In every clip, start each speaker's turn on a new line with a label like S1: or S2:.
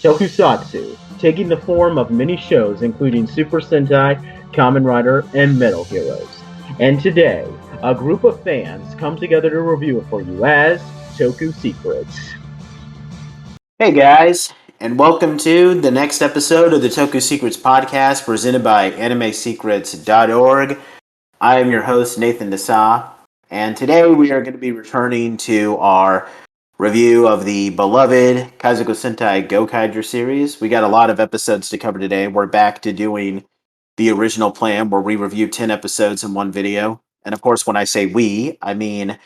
S1: Tokusatsu, taking the form of many shows including Super Sentai, Kamen Rider, and Metal Heroes. And today, a group of fans come together to review it for you as Toku Secrets.
S2: Hey guys, and welcome to the next episode of the Toku Secrets podcast presented by AnimeSecrets.org. I am your host, Nathan Desa, and today we are going to be returning to our review of the beloved Kaizoku Sentai Gokaiger series. We got a lot of episodes to cover today. We're back to doing the original plan where we review 10 episodes in one video. And of course, when I say we, I mean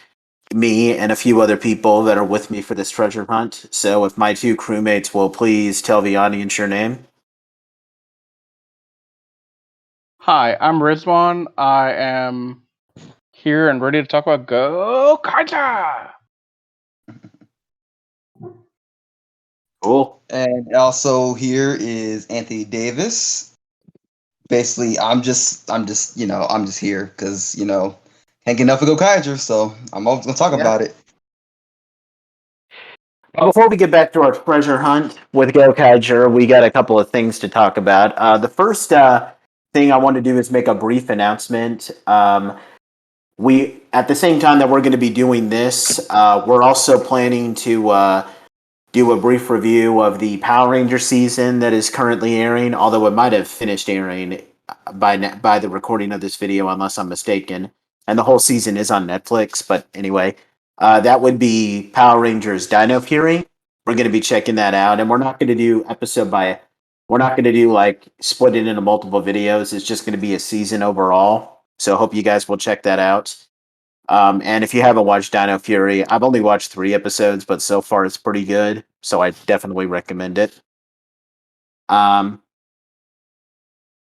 S2: me and a few other people that are with me for this treasure hunt. So if my two crewmates will please tell the audience your name.
S3: Hi, I'm Rizwan. I am here and ready to talk about Gokaiger.
S2: Cool.
S4: And also here is Anthony Davis. Basically, I'm just here because can't get enough of Gokaiger, so I'm always gonna talk about it.
S2: Well, before we get back to our treasure hunt with Gokaiger, we got a couple of things to talk about. The first thing I want to do is make a brief announcement. We, at the same time that we're going to be doing this, we're also planning to do a brief review of the Power Ranger season that is currently airing, although it might have finished airing by the recording of this video, unless I'm mistaken. And the whole season is on Netflix, but anyway, that would be Power Rangers Dino Fury. We're going to be checking that out, and we're not going to do we're not going to do like split it into multiple videos. It's just going to be a season overall. So I hope you guys will check that out. And if you haven't watched Dino Fury, I've only watched 3 episodes, but so far it's pretty good. So I definitely recommend it. But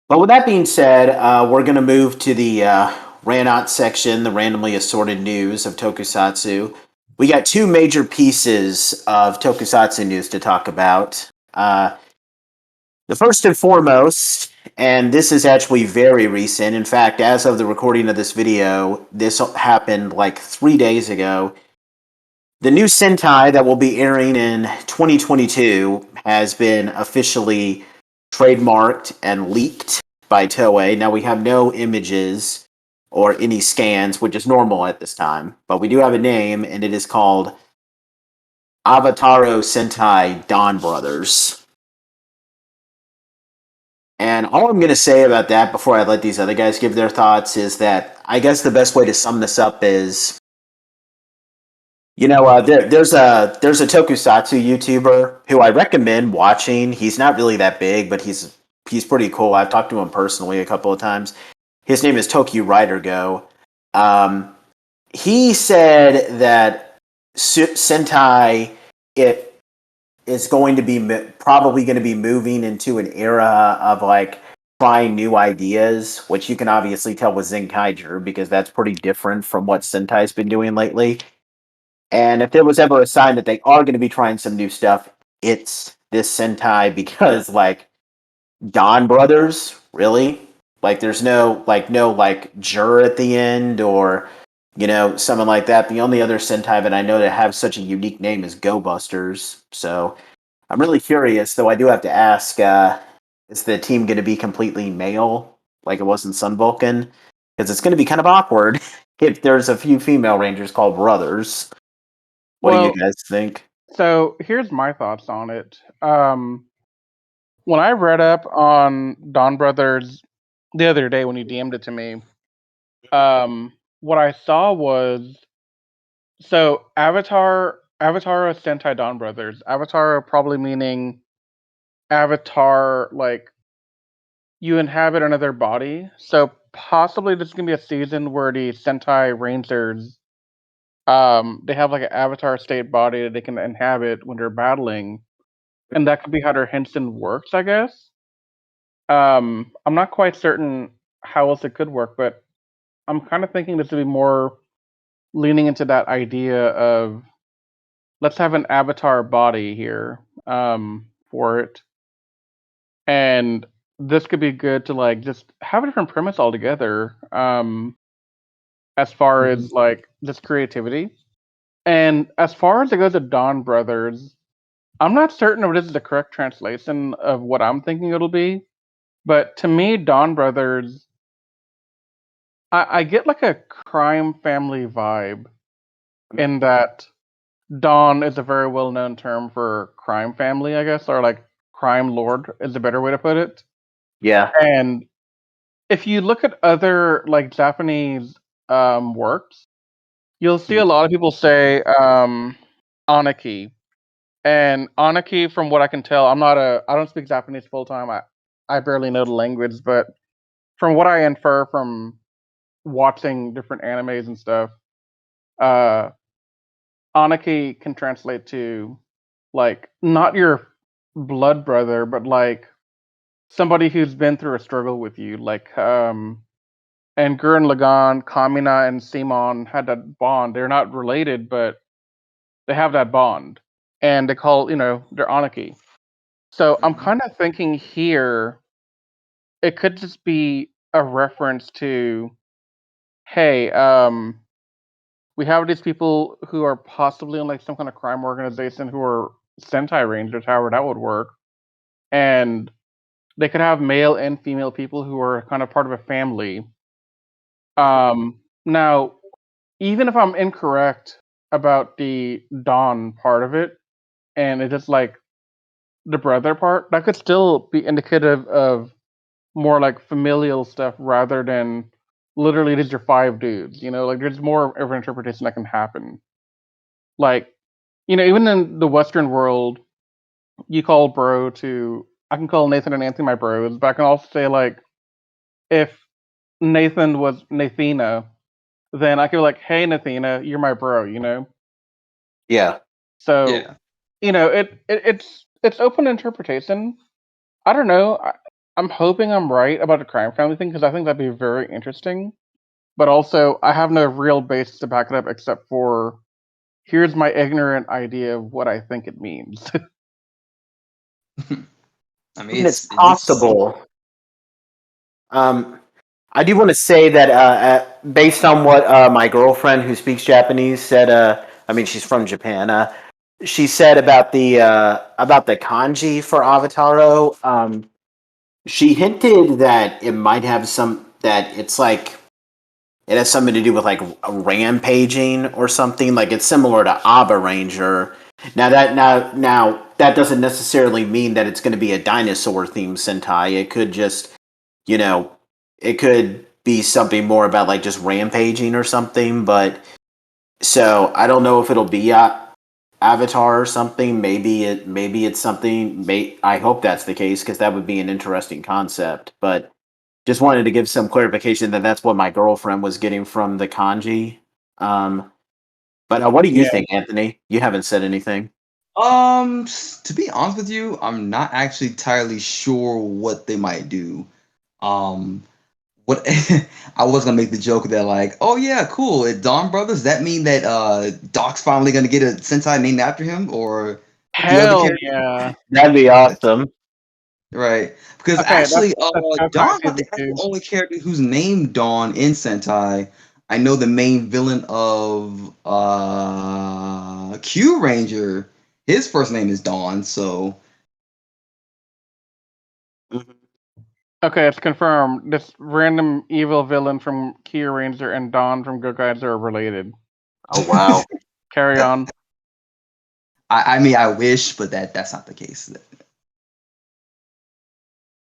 S2: with that being said, we're going to move to the Ranot section, the randomly assorted news of Tokusatsu. We got 2 major pieces of Tokusatsu news to talk about. The first and foremost, and this is actually very recent. In fact, as of the recording of this video, this happened like 3 days ago. The new Sentai that will be airing in 2022 has been officially trademarked and leaked by Toei. Now, we have no images or any scans, which is normal at this time, but we do have a name, and it is called Avataro Sentai Dawn Brothers. And all I'm going to say about that before I let these other guys give their thoughts is that I guess the best way to sum this up is, there's a Tokusatsu YouTuber who I recommend watching. He's not really that big, but he's pretty cool. I've talked to him personally a couple of times. His name is Tokyo Rider Go. He said that Sentai is going to be probably going to be moving into an era of like trying new ideas, which you can obviously tell with Zenkiger because that's pretty different from what Sentai's been doing lately. And if there was ever a sign that they are going to be trying some new stuff, it's this Sentai because like Dawn Brothers, really? Like there's no Jur at the end or something like that. The only other Sentai that I know that have such a unique name is Go Busters. So I'm really curious, though I do have to ask, is the team going to be completely male like it was in Sun Vulcan? Because it's going to be kind of awkward if there's a few female Rangers called Brothers. What do you guys think?
S3: So here's my thoughts on it. When I read up on Dawn Brothers the other day when you DM'd it to me, what I saw was Avatar Sentai Dawn Brothers. Avatar probably meaning Avatar, like you inhabit another body. So possibly this is gonna be a season where the Sentai Rangers, they have like an Avatar state body that they can inhabit when they're battling, and that could be how their Henson works, I guess. I'm not quite certain how else it could work, but I'm kind of thinking this would be more leaning into that idea of let's have an avatar body here for it, and this could be good to like just have a different premise altogether as far as like this creativity. And as far as it goes to Dawn Brothers, I'm not certain if it is the correct translation of what I'm thinking it'll be, but to me, Dawn Brothers, I get like a crime family vibe in that Dawn is a very well known term for crime family, I guess, or like crime lord is a better way to put it.
S2: Yeah.
S3: And if you look at other like Japanese works, you'll see a lot of people say Anaki. And Anaki, from what I can tell, I don't speak Japanese full time. I barely know the language, but from what I infer from watching different animes and stuff, uh Anaki can translate to like not your blood brother, but like somebody who's been through a struggle with you. Like and Gurren Lagann, Kamina, and Simon had that bond. They're not related, but they have that bond. And they call, they're Anaki. So I'm kind of thinking here it could just be a reference to, hey, we have these people who are possibly in like some kind of crime organization who are Sentai Rangers, however that would work. And they could have male and female people who are kind of part of a family. Now, even if I'm incorrect about the Dawn part of it, and it's just like the brother part, that could still be indicative of more like familial stuff rather than literally just your five dudes. Like there's more of an interpretation that can happen. Like, even in the Western world, you call bro to I can call Nathan and Anthony my bros, but I can also say like if Nathan was Nathina, then I could be like, hey Nathina, you're my bro.
S2: Yeah.
S3: So
S4: Yeah.
S3: it's open interpretation. I don't know. I'm hoping I'm right about the crime family thing because I think that'd be very interesting. But also, I have no real basis to back it up except for here's my ignorant idea of what I think it means.
S4: I
S2: I
S4: mean,
S2: mean, it's
S4: it's at least
S2: possible. I do want to say that based on what my girlfriend who speaks Japanese said, I mean, she's from Japan. She said about the kanji for Avataro. She hinted that it might have that it's like it has something to do with like rampaging or something. Like it's similar to Aba Ranger. Now that doesn't necessarily mean that it's going to be a dinosaur themed Sentai. It could just you know it could be something more about like just rampaging or something. But so I don't know if it'll be Avatar or something. Maybe it's something. I hope that's the case because that would be an interesting concept. But just wanted to give some clarification that that's what my girlfriend was getting from the kanji. But what do you
S3: Yeah.
S2: think, Anthony? You haven't said anything.
S4: to be honest with you, I'm not actually entirely sure what they might do. Um, what I was gonna make the joke that like, oh yeah, cool, at Dawn Brothers, that mean that Doc's finally gonna get a Sentai named after him, or the other
S3: Hell
S4: character,
S3: yeah.
S2: That'd be awesome.
S4: right? Because
S3: Okay,
S4: actually,
S3: that's Gokai
S4: Dawn's not the
S3: Season 2.
S4: actual only character who's named Dawn in Sentai. I know the main villain of Q Ranger, his first name is Dawn, so
S2: Mhm.
S3: Okay, it's confirmed. This random evil villain from Key Ranger and Dawn from Gokaiger are related.
S2: Oh wow.
S3: Carry on.
S4: I mean I wish, but that's not the case.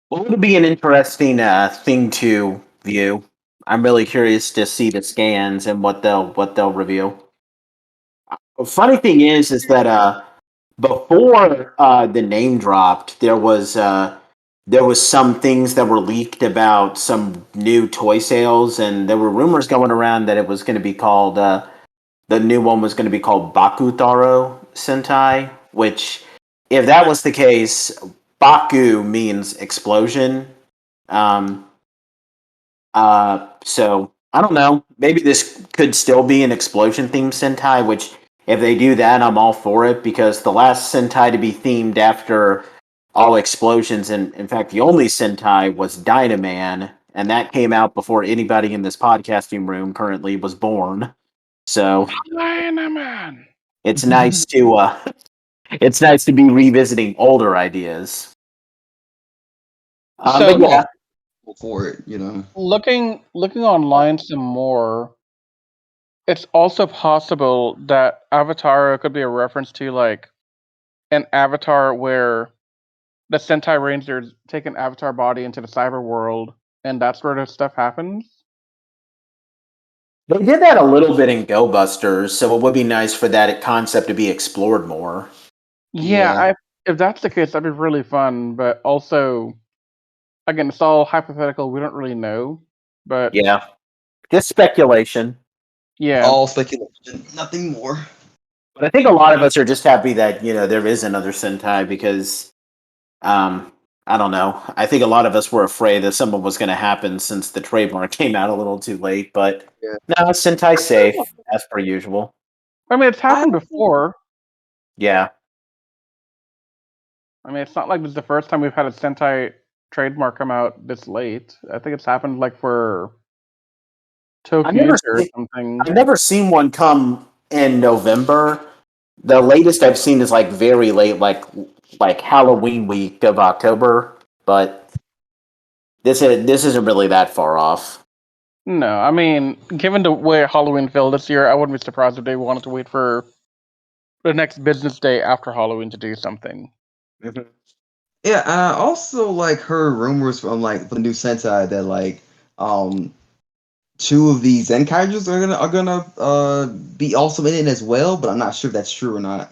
S2: Well, it'll be an interesting thing to view. I'm really curious to see the scans and what they'll reveal. The funny thing is that before the name dropped, there was some things that were leaked about some new toy sales, and there were rumors going around that it was going to be called the new one was going to be called Bakutaro Sentai, which, if that was the case, Baku means explosion. Um, so I don't know. Maybe this could still be an explosion themed Sentai, which if they do that, I'm all for it because the last Sentai to be themed after all explosions, and in fact, the only Sentai was Dynaman, and that came out before anybody in this podcasting room currently was born. So
S3: Dynaman.
S2: it's nice to it's nice to be revisiting older ideas.
S3: So
S2: But yeah,
S4: For it, you know.
S3: looking online some more, it's also possible that Avatar could be a reference to like an avatar where the Sentai Rangers take an avatar body into the cyber world, and that's where the stuff happens.
S2: they did that a little bit in Go Busters, so it would be nice for that concept to be explored more.
S3: Yeah, if that's the case, that'd be really fun. But also, again, it's all hypothetical. We don't really know. But
S2: Yeah, just speculation.
S3: yeah,
S4: All speculation, nothing more.
S2: But I think a lot of us are just happy that there is another Sentai because I don't know. I think a lot of us were afraid that something was going to happen since the trademark came out a little too late. But
S4: Yeah.
S2: no, Sentai's safe as per usual.
S3: I mean, it's happened
S4: I-
S3: before.
S2: Yeah,
S3: I mean, it's not like this is the first time we've had a Sentai trademark come out this late. I think it's happened like for
S2: I've never
S3: Toku or
S2: seen
S3: something.
S2: I've never seen one come in November. The latest I've seen is like very late, like Halloween week of October. But this isn't really that far off.
S3: No, I mean, given the way Halloween fell this year, I wouldn't be surprised if they wanted to wait for the next business day after Halloween to do something.
S2: Mhm.
S4: Yeah, I also like heard rumors from like the new Sentai that like um two of these Zenkaijus are gonna be also in it as well, but I'm not sure if that's true or not.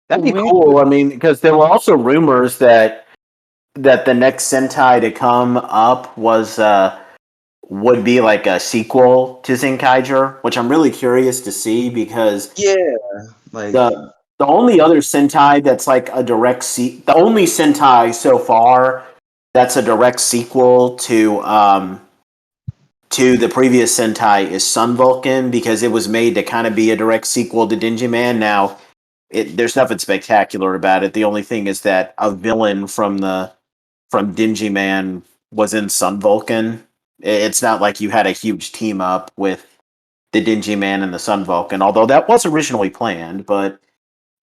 S2: That'd be
S3: We
S2: cool. I mean, because there were also rumors that the next Sentai to come up would be like a sequel to Zenkaiger, which I'm really curious to see because
S4: Yeah, like
S2: the only other Sentai that's like a the only Sentai so far that's a direct sequel to the previous Sentai is Sun Vulcan because it was made to kind of be a direct sequel to Gingaman. Now, there's nothing spectacular about it. The only thing is that a villain from Gingaman was in Sun Vulcan. It's not like you had a huge team up with the Gingaman and the Sun Vulcan, although that was originally planned, but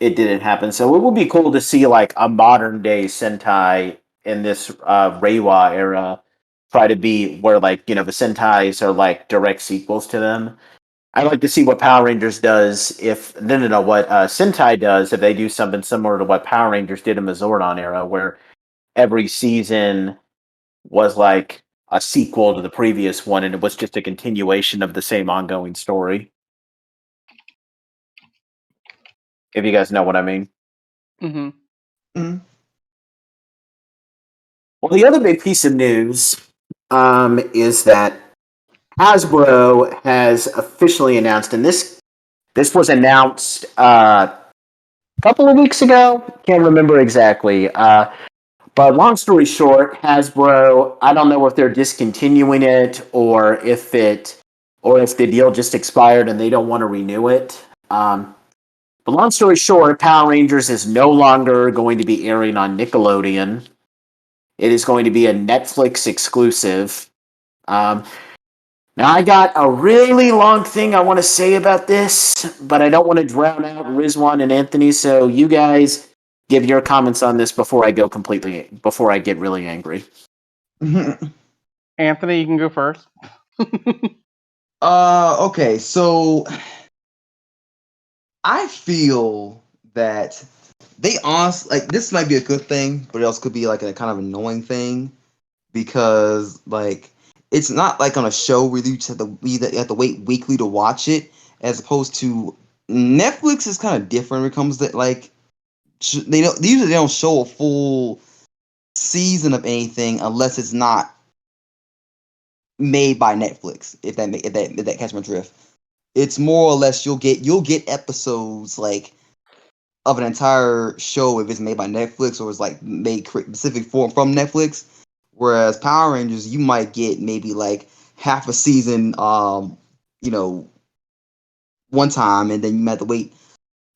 S2: it didn't happen. So it would be cool to see like a modern day Sentai in this Reiwa era try to be where like the Sentais are like direct sequels to them. I'd like to see what Power Rangers does if no what Sentai does if they do something similar to what Power Rangers did in the Zordon era, where every season was like a sequel to the previous one, and it was just a continuation of the same ongoing story. If you guys know what I mean.
S3: hmm
S4: mhm.
S2: Well, the other big piece of news is that Hasbro has officially announced, and this was announced a couple of weeks ago. Can't remember exactly. But long story short, Hasbro, I don't know if they're discontinuing it or if the deal just expired and they don't want to renew it. But long story short, Power Rangers is no longer going to be airing on Nickelodeon. It is going to be a Netflix exclusive. Um, Now, I got a really long thing I want to say about this, but I don't want to drown out Rizwan and Anthony, so you guys give your comments on this before I get really angry.
S3: Anthony, you can go first.
S4: Okay, so I feel that they honestly like this might be a good thing, but it also could be like a kind of annoying thing because like it's not like on a show where you just you have to wait weekly to watch it, as opposed to Netflix is kind of different when it comes to like they usually don't show a full season of anything unless it's not made by Netflix. If that catch my drift, it's more or less you'll get episodes like of an entire show if it's made by Netflix or it's like made specific from Netflix. Whereas Power Rangers, you might get maybe like half a season, you know, one time, and then you might have to wait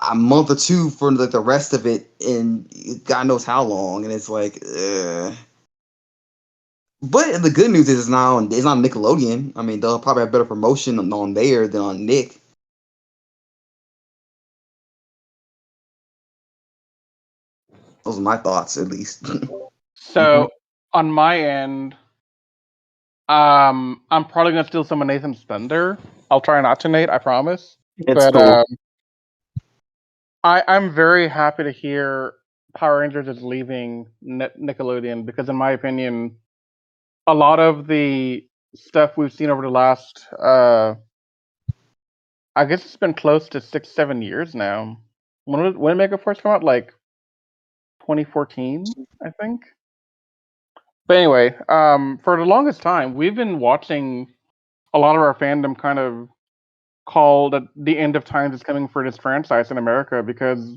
S4: a month or two for like the rest of it, and God knows how long. And it's like, but the good news is it's not Nickelodeon. I mean, they'll probably have better promotion on there than on Nick. Those are my thoughts, at least.
S3: So on my end, I'm probably gonna steal some of Nathan's thunder. I'll try not to, Nate. I promise.
S2: It's
S3: But
S2: cool.
S3: I'm very happy to hear Power Rangers is leaving Nickelodeon because, in my opinion, a lot of the stuff we've seen over the last, I guess it's been close to 6-7 years now. When did Mega Force come out? Like 2014, I think. But anyway, for the longest time, we've been watching a lot of our fandom kind of call that the end of times is coming for this franchise in America because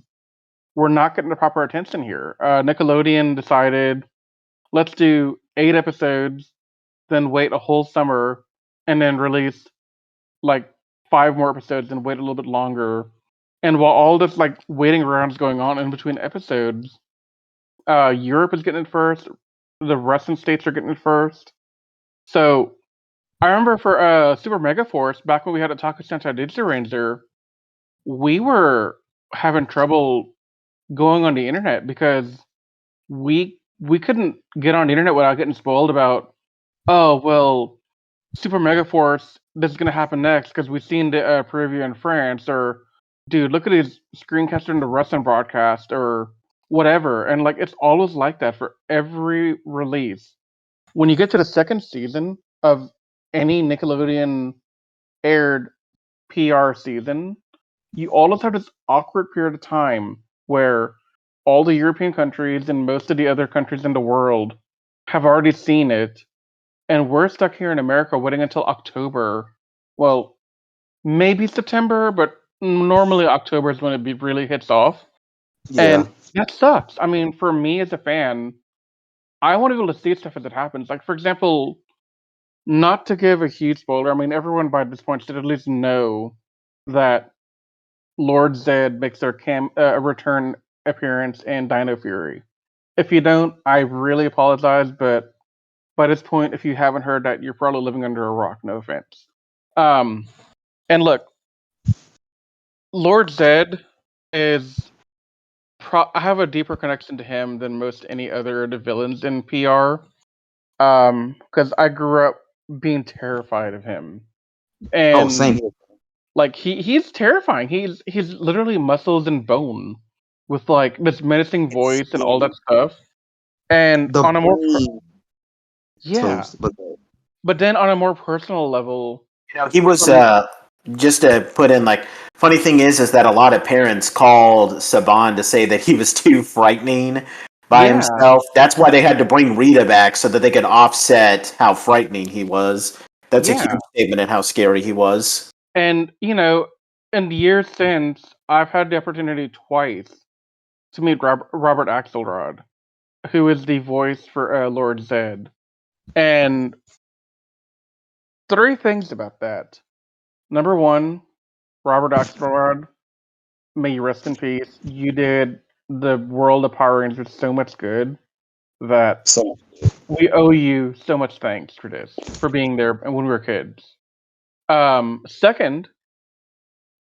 S3: we're not getting the proper attention here. Nickelodeon decided, let's do 8 episodes, then wait a whole summer, and then release like 5 more episodes and wait a little bit longer. And while all this like waiting around is going on in between episodes, Europe is getting it first. The Western states are getting it first. So I remember for Super Mega Force, back when we had a Toku Sentai Digital Ranger, we were having trouble going on the internet because we couldn't get on the internet without getting spoiled about, oh well, Super Mega Force, this is gonna happen next because we've seen the preview in France, or dude, look at these screencaster in the Russian broadcast, or whatever. And like it's always like that for every release. When you get to the second season of any Nickelodeon aired PR season, you always have this awkward period of time where all the European countries and most of the other countries in the world have already seen it, and we're stuck here in America waiting until October. Well, maybe September, but normally October is when really hits off.
S4: Yeah.
S3: And that sucks. I mean, for me as a fan, I want to be able to see stuff as it happens. Like, for example, not to give a huge spoiler, I mean, everyone by this point should at least know that Lord Zed makes their return appearance in Dino Fury. If you don't, I really apologize, but by this point, if you haven't heard that, you're probably living under a rock. No offense. Um, and look, Lord Zed is. I have a deeper connection to him than most any other of the villains in PR. Because I grew up being terrified of him,
S4: Oh, same
S3: and
S4: here.
S3: like he's terrifying. He's literally muscles and bone, with like this menacing voice and all that stuff. And
S4: The
S3: on a more
S4: brain
S3: yeah,
S4: but
S3: but then on a more personal level,
S2: He was
S3: from
S2: just to put in like funny thing is that a lot of parents called Saban to say that he was too frightening by
S3: yeah,
S2: himself. That's why they had to bring Rita back so that they could offset how frightening he was. That's a
S3: yeah,
S2: huge statement in how scary he was.
S3: and in the years since, I've had the opportunity twice to meet Robert Axelrod, who is the voice for Lord Zed, and three things about that. Number one, Robert Axelrod, may you rest in peace. You did the world of Power Rangers so much good that
S4: so
S3: we owe you so much thanks for this, for being there when we were kids. Second,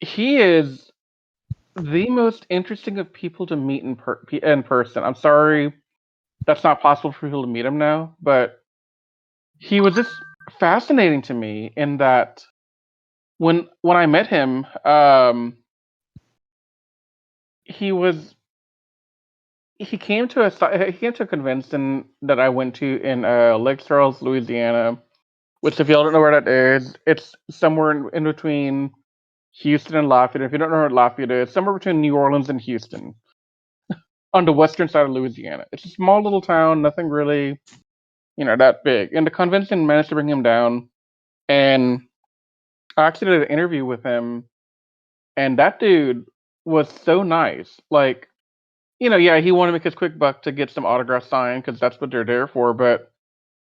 S3: he is the most interesting of people to meet in person. I'm sorry that's not possible for people to meet him now, but he was just fascinating to me in that when I met him, he was he came to a convention that I went to in Lake Charles, Louisiana, which if y'all don't know where that is, it's somewhere in between Houston and Lafayette. If you don't know where Lafayette is, somewhere between New Orleans and Houston, on the western side of Louisiana. It's a small little town, nothing really, that big. And the convention managed to bring him down, and I actually did an interview with him, and that dude was so nice. Like, yeah, he wanted to make his quick buck to get some autographs signed because that's what they're there for. But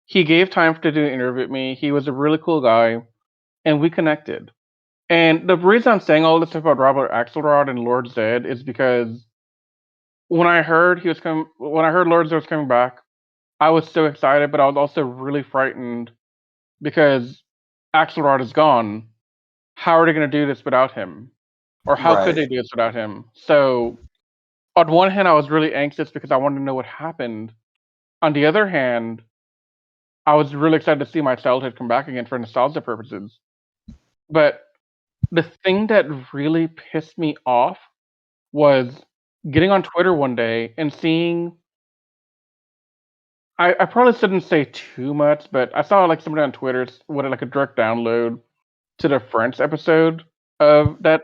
S3: he gave time to do an interview with me. He was a really cool guy, and we connected. And the reason I'm saying all this stuff about Robert Axelrod and Lord Zed is because when I heard Lord Zed was coming back, I was so excited, but I was also really frightened because Axelrod is gone. How are they going to do this without him? Or how could
S4: right.
S3: they do this without him? So on one hand, I was really anxious because I wanted to know what happened. On the other hand, I was really excited to see my childhood come back again for nostalgia purposes. But the thing that really pissed me off was getting on Twitter one day and seeing. I probably shouldn't say too much, but I saw like somebody on Twitter with like a direct download to the French episode of that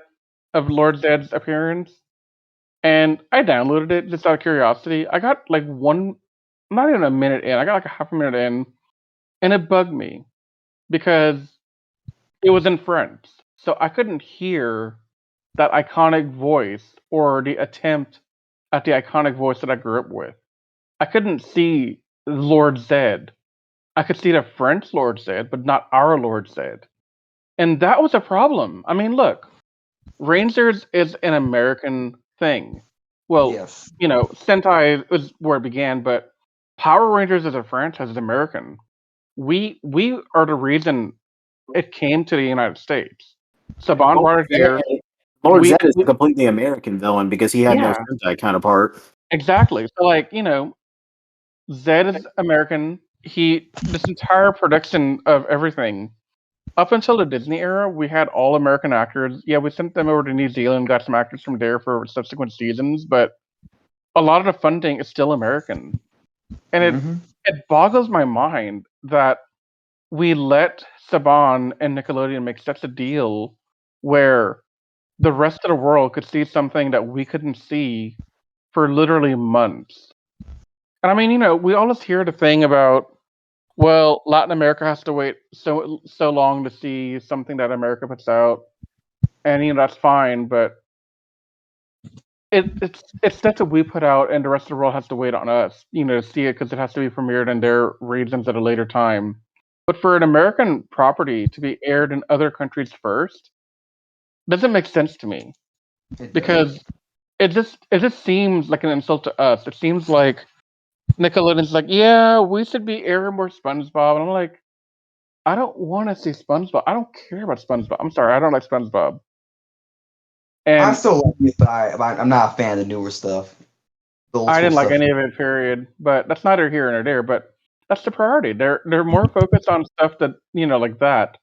S3: of Lord Zed's appearance, and I downloaded it just out of curiosity. I got like not even a minute in. I got like a half a minute in, and it bugged me because it was in French, so I couldn't hear that iconic voice or the attempt at the iconic voice that I grew up with. I couldn't see Lord Zed. I could see the French Lord Zed, but not our Lord Zed. And that was a problem. I mean, look, Rangers is an American thing. Well,
S4: Yes.
S3: Sentai is where it began, but Power Rangers as a franchise is American. We are the reason it came to the United States. Saban brought it here.
S2: Lord Zed is a completely American villain because he had no
S3: Yeah.
S2: Sentai counterpart.
S3: Exactly. So, Zed is American. This entire production of everything up until the Disney era, we had all American actors. Yeah, we sent them over to New Zealand, got some actors from there for subsequent seasons, but a lot of the funding is still American. And it boggles my mind that we let Saban and Nickelodeon make such a deal where the rest of the world could see something that we couldn't see for literally months. And I mean, we always hear the thing about, well, Latin America has to wait so long to see something that America puts out, and that's fine. But it's stuff that we put out, and the rest of the world has to wait on us, to see it because it has to be premiered in their regions at a later time. But for an American property to be aired in other countries first doesn't make sense to me because it just seems like an insult to us. It seems like Nickelodeon's like, yeah, we should be airing more SpongeBob, and I'm like, I don't want to see SpongeBob. I don't care about SpongeBob. I'm sorry, I don't like SpongeBob.
S4: I
S3: And
S4: still like it, but I'm not a fan of the newer stuff. The old
S3: I
S4: school
S3: didn't like
S4: stuff.
S3: any of it, period. But that's neither here nor there. But that's the priority. They're more focused on stuff that like that.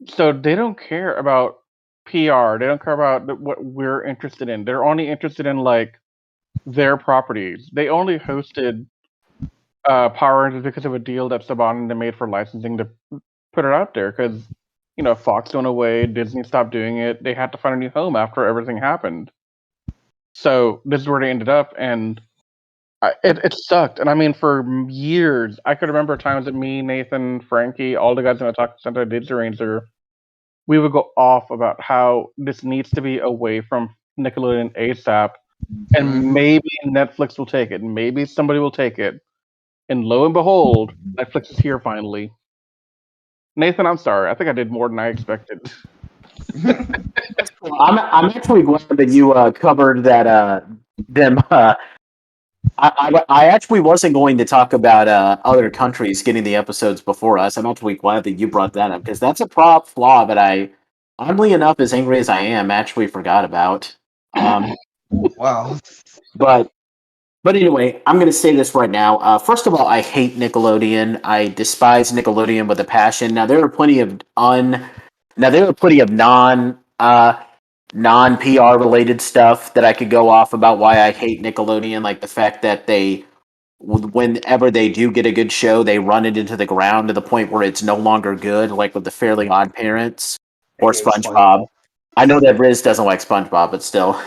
S3: So they don't care about PR. They don't care about what we're interested in. They're only interested in like their properties. They only hosted Power Rangers because of a deal that Saban and them made for licensing to put it out there. Because Fox went away, Disney stopped doing it. They had to find a new home after everything happened. So this is where they ended up, and it sucked. And I mean, for years, I could remember times that me, Nathan, Frankie, all the guys in the Toku Sentai Digital Ranger, we would go off about how this needs to be away from Nickelodeon ASAP, and maybe Netflix will take it, and maybe somebody will take it. And lo and behold, Netflix is here finally. Nathan, I'm sorry. I think I did more than I expected.
S2: I'm actually glad that you covered that them. I actually wasn't going to talk about other countries getting the episodes before us. I'm actually glad that you brought that up because that's a flaw that I, oddly enough, as angry as I am, actually forgot about.
S4: Wow.
S2: But anyway, I'm going to say this right now. First of all, I hate Nickelodeon. I despise Nickelodeon with a passion. Now there are plenty of non PR related stuff that I could go off about why I hate Nickelodeon, like the fact that whenever they do get a good show, they run it into the ground to the point where it's no longer good, like with the Fairly Odd Parents or
S4: AKA
S2: SpongeBob. I know that Riz doesn't like SpongeBob, but still.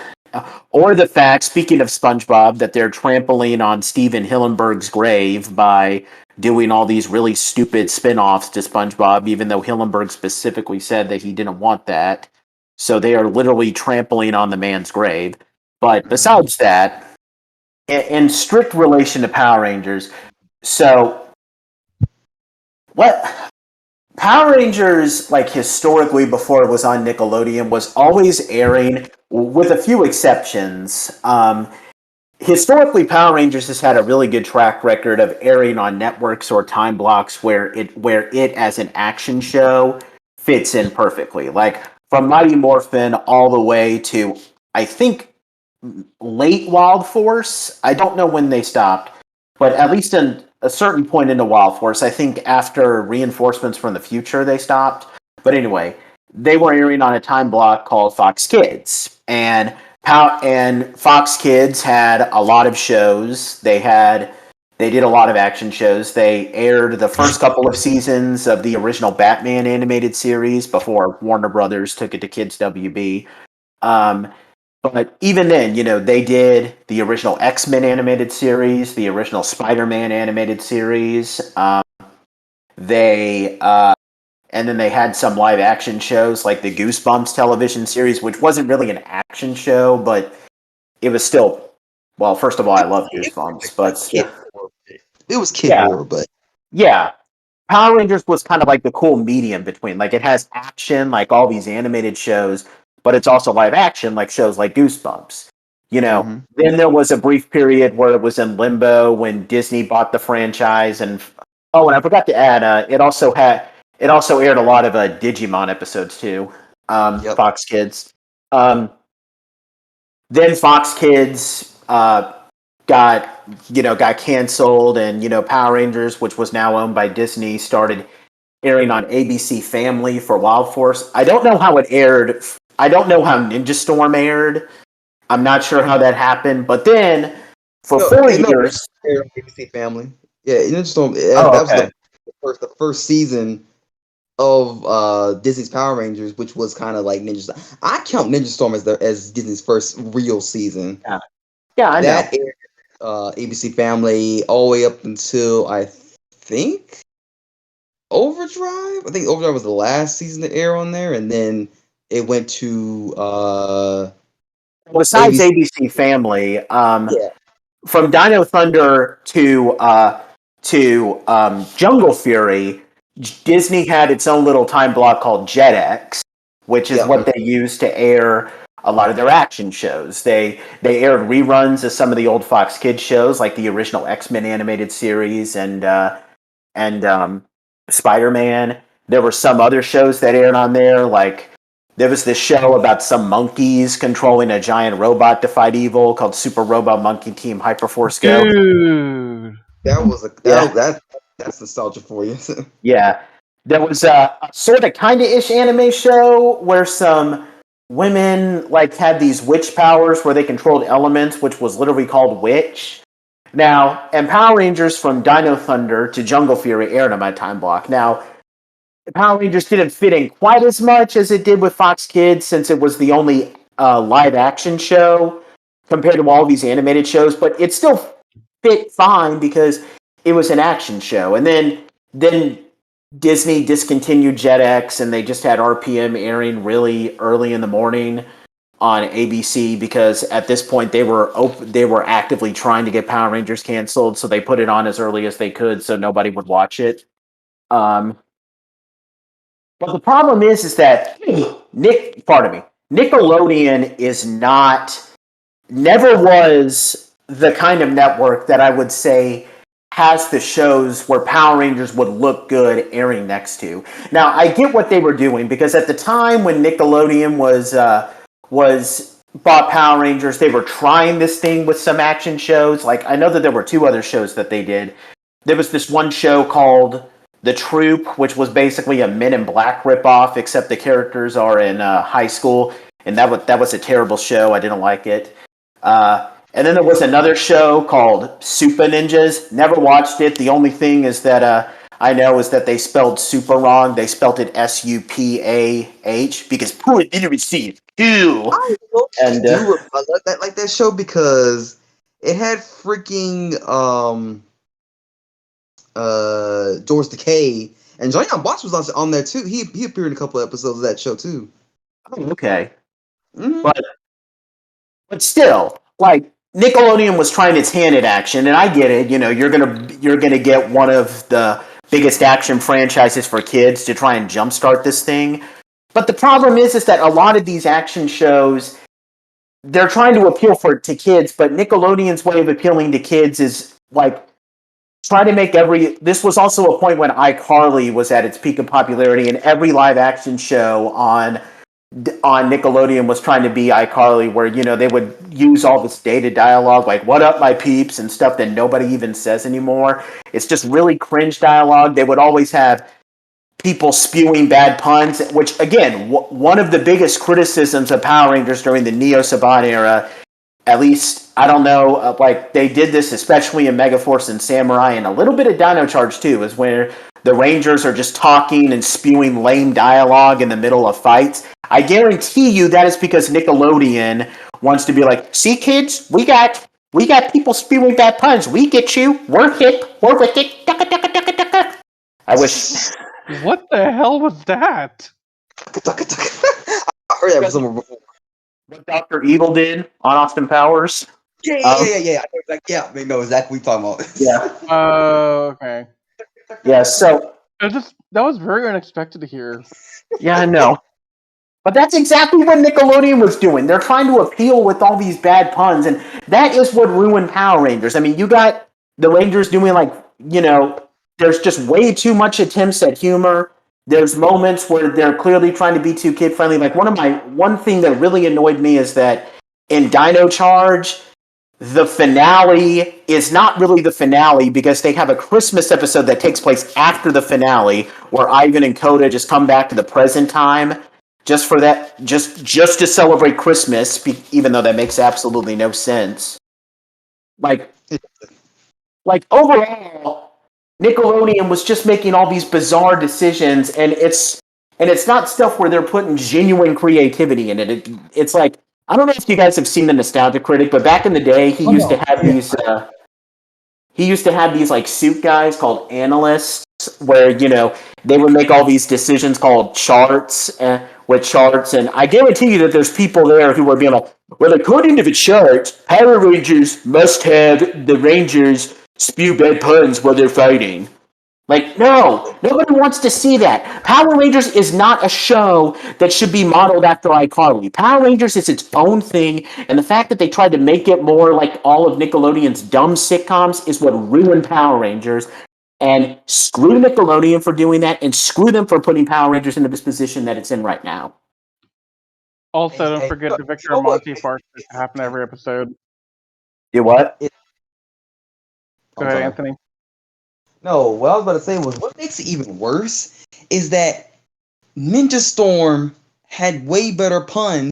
S2: Or the fact, speaking of SpongeBob, that they're trampling on Steven Hillenburg's grave by doing all these really stupid spin-offs to SpongeBob, even though Hillenburg specifically said that he didn't want that. So they are literally trampling on the man's grave. But besides that, in strict relation to Power Rangers, so what Power Rangers, like historically before it was on Nickelodeon, was always airing, with a few exceptions. Historically, Power Rangers has had a really good track record of airing on networks or time blocks where it as an action show fits in perfectly. Like from Mighty Morphin all the way to, I think late Wild Force. I don't know when they stopped, but at least in a certain point into Wild Force, I think after Reinforcements from the Future, they stopped. But anyway, they were airing on a time block called Fox Kids, and Fox Kids had a lot of shows. They did a lot of action shows. They aired the first couple of seasons of the original Batman animated series before Warner Brothers took it to Kids WB. But even then, they did the original X-Men animated series, the original Spider-Man animated series. They and then they had some live action shows like the Goosebumps television series, which wasn't really an action show, but it was still. Well, first of all, I love Goosebumps, but
S4: it was kid horror, but
S2: yeah. Power Rangers was kind of like the cool medium between, like, it has action, like all these animated shows, but it's also live action, like shows like Goosebumps. Then there was a brief period where it was in limbo when Disney bought the franchise, and I forgot to add, it also aired a lot of Digimon episodes too. Fox Kids. Then Fox Kids got canceled, and Power Rangers, which was now owned by Disney, started airing on ABC Family for Wild Force. I don't know how it aired. I don't know how Ninja Storm aired. I'm not sure how that happened. But then for 4 years,
S4: ABC Family. Yeah, Ninja Storm. That was the first season of Disney's Power Rangers, which was kind of like Ninja Storm. I count Ninja Storm as Disney's first real season.
S2: Yeah, I know.
S4: That aired ABC Family all the way up until I think Overdrive. I think Overdrive was the last season to air on there, and then it went to
S2: besides ABC Family, from Dino Thunder to Jungle Fury, Disney had its own little time block called Jetix, which is what they used to air a lot of their action shows. They aired reruns of some of the old Fox Kids shows, like the original X-Men animated series and Spider-Man. There were some other shows that aired on there, like there was this show about some monkeys controlling a giant robot to fight evil called Super Robot Monkey Team Hyperforce Go.
S3: Dude,
S4: that's nostalgia for you.
S2: Yeah. There was a sort of kind of ish anime show where some women had these witch powers where they controlled elements, which was literally called Witch. Now, and Power Rangers from Dino Thunder to Jungle Fury aired on my time block. Now, Power Rangers didn't fit in quite as much as it did with Fox Kids, since it was the only live action show compared to all these animated shows, but it still fit fine because it was an action show. And then Disney discontinued Jetix, and they just had RPM airing really early in the morning on ABC because at this point they were actively trying to get Power Rangers canceled, so they put it on as early as they could so nobody would watch it. But the problem is that Nickelodeon never was the kind of network that I would say has the shows where Power Rangers would look good airing next to. Now, I get what they were doing, because at the time when Nickelodeon was bought Power Rangers, they were trying this thing with some action shows. Like, I know that there were 2 other shows that they did. There was this one show called The Troop, which was basically a Men in Black ripoff, except the characters are in high school, and that was a terrible show. I didn't like it. And then there was another show called Super Ninjas. Never watched it. The only thing is that I know is that they spelled super wrong. They spelled it SUPAH because poor literacy is cool.
S4: And I like that show because it had freaking Doris Decay, and Johnny Bosch was on there too. He appeared in a couple of episodes of that show too.
S2: Oh, okay. Mm-hmm. But still, Nickelodeon was trying its hand at action, and I get it. You're gonna get one of the biggest action franchises for kids to try and jumpstart this thing. But the problem is that a lot of these action shows, they're trying to appeal to kids, but Nickelodeon's way of appealing to kids is try to make this was also a point when iCarly was at its peak of popularity, and every live action show on on Nickelodeon was trying to be iCarly, where they would use all this dated dialogue like "What up, my peeps" and stuff that nobody even says anymore. It's just really cringe dialogue. They would always have people spewing bad puns, which again, one of the biggest criticisms of Power Rangers during the Neo Saban era, at least I don't know, like they did this especially in Megaforce and Samurai, and a little bit of Dino Charge too, is where the Rangers are just talking and spewing lame dialogue in the middle of fights. I guarantee you that is because Nickelodeon wants to be like, see kids, we got people spewing bad puns. We get you. We're hip. We're wicked. I wish.
S3: What the hell was that?
S4: I heard that from somewhere before.
S2: What Dr. Evil did on Austin Powers.
S4: Yeah. I know exactly what you're talking about.
S2: Yeah.
S3: Okay.
S2: Yeah, so.
S3: That was very unexpected to hear.
S2: Yeah, I know. But that's exactly what Nickelodeon was doing. They're trying to appeal with all these bad puns, and that is what ruined Power Rangers. I mean, you got the Rangers doing, like, there's just way too much attempts at humor. There's moments where they're clearly trying to be too kid friendly. Like one thing that really annoyed me is that in Dino Charge, the finale is not really the finale because they have a Christmas episode that takes place after the finale where Ivan and Koda just come back to the present time just for that, just to celebrate Christmas, even though that makes absolutely no sense. Like overall, Nickelodeon was just making all these bizarre decisions, and it's not stuff where they're putting genuine creativity in it. It's like, I don't know if you guys have seen The Nostalgia Critic, but back in the day, he used to have these like suit guys called analysts, where they would make all these decisions called charts with charts, and I guarantee you that there's people there who are being like, well, according to the chart, Power Rangers must have the Rangers spew bad puns while they're fighting. Like, no, nobody wants to see that. Power Rangers is not a show that should be modeled after iCarly. Power Rangers is its own thing, and the fact that they tried to make it more like all of Nickelodeon's dumb sitcoms is what ruined Power Rangers. And screw Nickelodeon for doing that, and screw them for putting Power Rangers into this position that it's in right now.
S3: Also, don't forget the Victor and Monty farce that happen every episode.
S2: You what?
S3: Go ahead, Anthony.
S4: No, what I was about to say was, what makes it even worse is that Ninja Storm had way better puns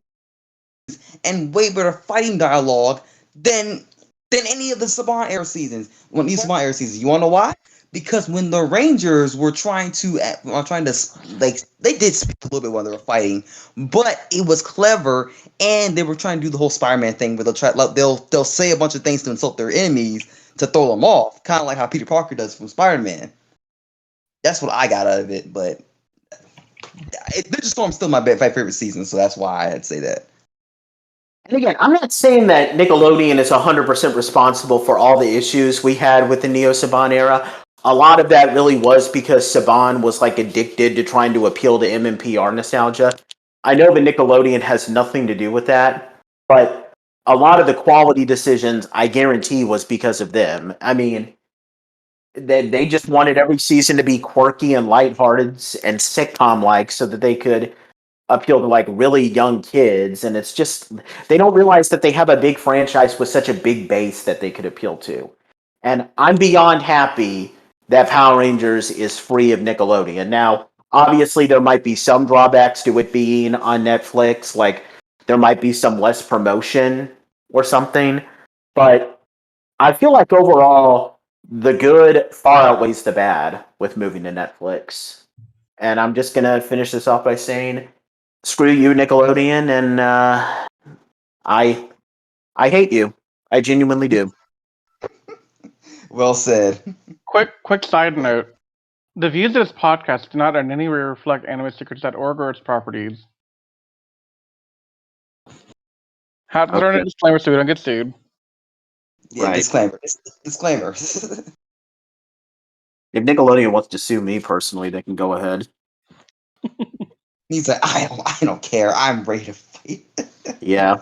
S4: and way better fighting dialogue than any of the Saban era seasons. You want to know why? Because when the Rangers were trying to they did speak a little bit while they were fighting, but it was clever, and they were trying to do the whole Spider-Man thing where they'll say a bunch of things to insult their enemies to throw them off, kind of like how Peter Parker does from Spider-Man. That's what I got out of it, but Ninja Storm's still my favorite season, so that's why I'd say that.
S2: And again, I'm not saying that Nickelodeon is 100% responsible for all the issues we had with the Neo Saban era. A lot of that really was because Saban was like addicted to trying to appeal to MMPR nostalgia. I know the Nickelodeon has nothing to do with that, but a lot of the quality decisions, I guarantee, was because of them. I mean, they just wanted every season to be quirky and lighthearted and sitcom-like so that they could appeal to like really young kids, and it's just they don't realize that they have a big franchise with such a big base that they could appeal to. And I'm beyond happy that Power Rangers is free of Nickelodeon. Now, obviously there might be some drawbacks to it being on Netflix, like there might be some less promotion or something, but I feel like overall the good far outweighs the bad with moving to Netflix. And I'm just gonna finish this off by saying, screw you, Nickelodeon, and I hate you. I genuinely do.
S4: Well said.
S3: Quick side note. The views of this podcast do not in any way reflect AnimeSecrets.org or its properties. Have to learn a disclaimer so we don't get sued.
S4: Yeah,
S2: right.
S4: Disclaimer.
S2: If Nickelodeon wants to sue me personally, they can go ahead.
S4: He's like, I don't care. I'm ready to fight.
S2: Yeah.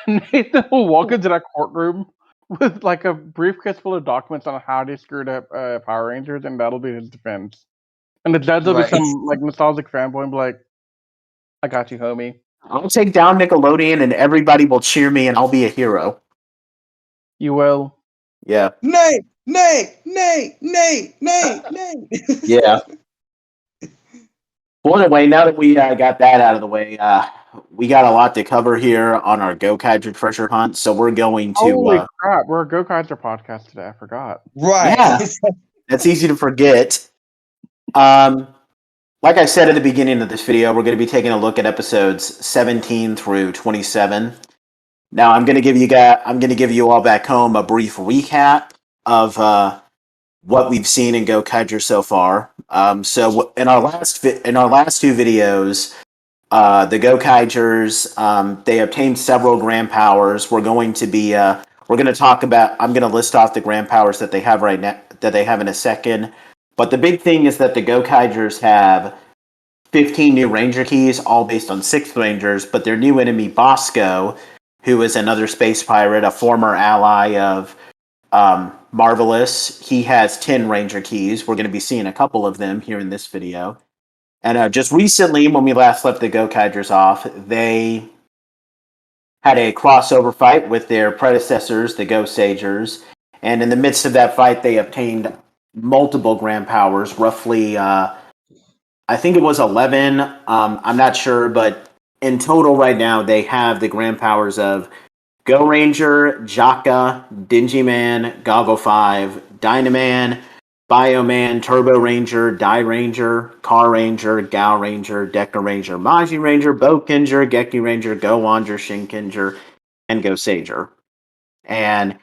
S3: Nathan will walk into that courtroom with like a briefcase full of documents on how they screwed up Power Rangers, and that'll be his defense. And the judge will be some like nostalgic fanboy and be like, I got you, homie.
S2: I'll take down Nickelodeon, and everybody will cheer me, and I'll be a hero.
S3: You will.
S2: Yeah.
S4: Nay, nay, nay, nay, nay, nay.
S2: Yeah. Well, anyway, now that we got that out of the way, we got a lot to cover here on our Gokaiger treasure hunt. So we're going to,
S3: Holy crap! We're a Gokaiger podcast today. I forgot.
S4: Right.
S2: yeah, that's easy to forget. Like I said at the beginning of this video, we're going to be taking a look at episodes 17 through 27. Now, I'm going to give you all back home a brief recap of what we've seen in Gokaiger so far. So in our last two videos, the Gokaigers they obtained several grand powers. We're going to talk about. I'm going to list off the grand powers that they have right now, that they have in a second. But the big thing is that the Gokaigers have 15 new Ranger keys, all based on 6th Rangers. But their new enemy Bosco, who is another space pirate, a former ally of Marvelous, he has 10 Ranger keys. We're going to be seeing a couple of them here in this video. And just recently, when we last left the Gokaigers off, they had a crossover fight with their predecessors, the Gosagers. And in the midst of that fight, they obtained multiple grand powers, roughly, I think it was 11. I'm not sure, but in total right now, they have the grand powers of Go Ranger, Jaka, Gingaman, GoGoV, Dynaman, Bioman, Turbo Ranger, Die Ranger, Car Ranger, Gao Ranger, Deca Ranger, Magi Ranger, Bokenger, Geki Ranger, Go Wanger, Shinkenger, and Go Sager. And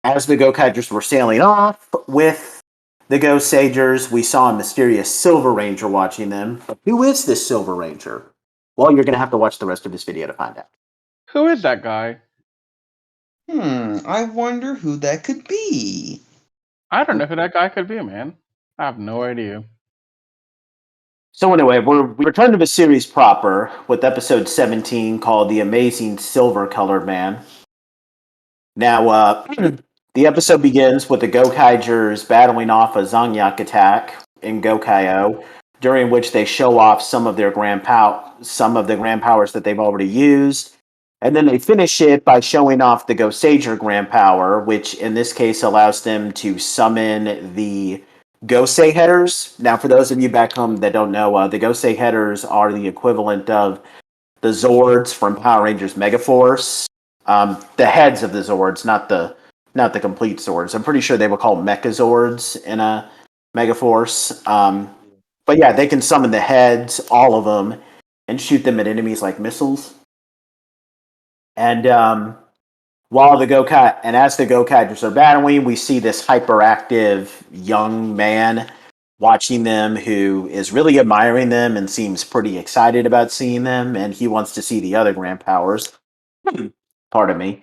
S2: as the Gokaigers were sailing off with the Go Sagers, we saw a mysterious Silver Ranger watching them. But who is this Silver Ranger? Well, you're going to have to watch the rest of this video to find out.
S3: Who is that guy?
S4: I wonder who that could be.
S3: I don't know who that guy could be, man. I have no idea.
S2: So anyway, we return to the series proper with episode 17 called The Amazing Silver Colored Man. Now, the episode begins with the Gokaigers battling off a Zangyak attack in Gokaio, during which they show off some of the grand powers that they've already used. And then they finish it by showing off the Gosager grand power, which in this case allows them to summon the Gosei headers. Now, for those of you back home that don't know, the Gosei headers are the equivalent of the Zords from Power Rangers Megaforce. The heads of the Zords, not the complete Zords. I'm pretty sure they were called Mechazords in a Megaforce. But yeah, they can summon the heads, all of them, and shoot them at enemies like missiles. And as the Gokaigers are battling, we see this hyperactive young man watching them who is really admiring them and seems pretty excited about seeing them, and he wants to see the other grand powers. Pardon me.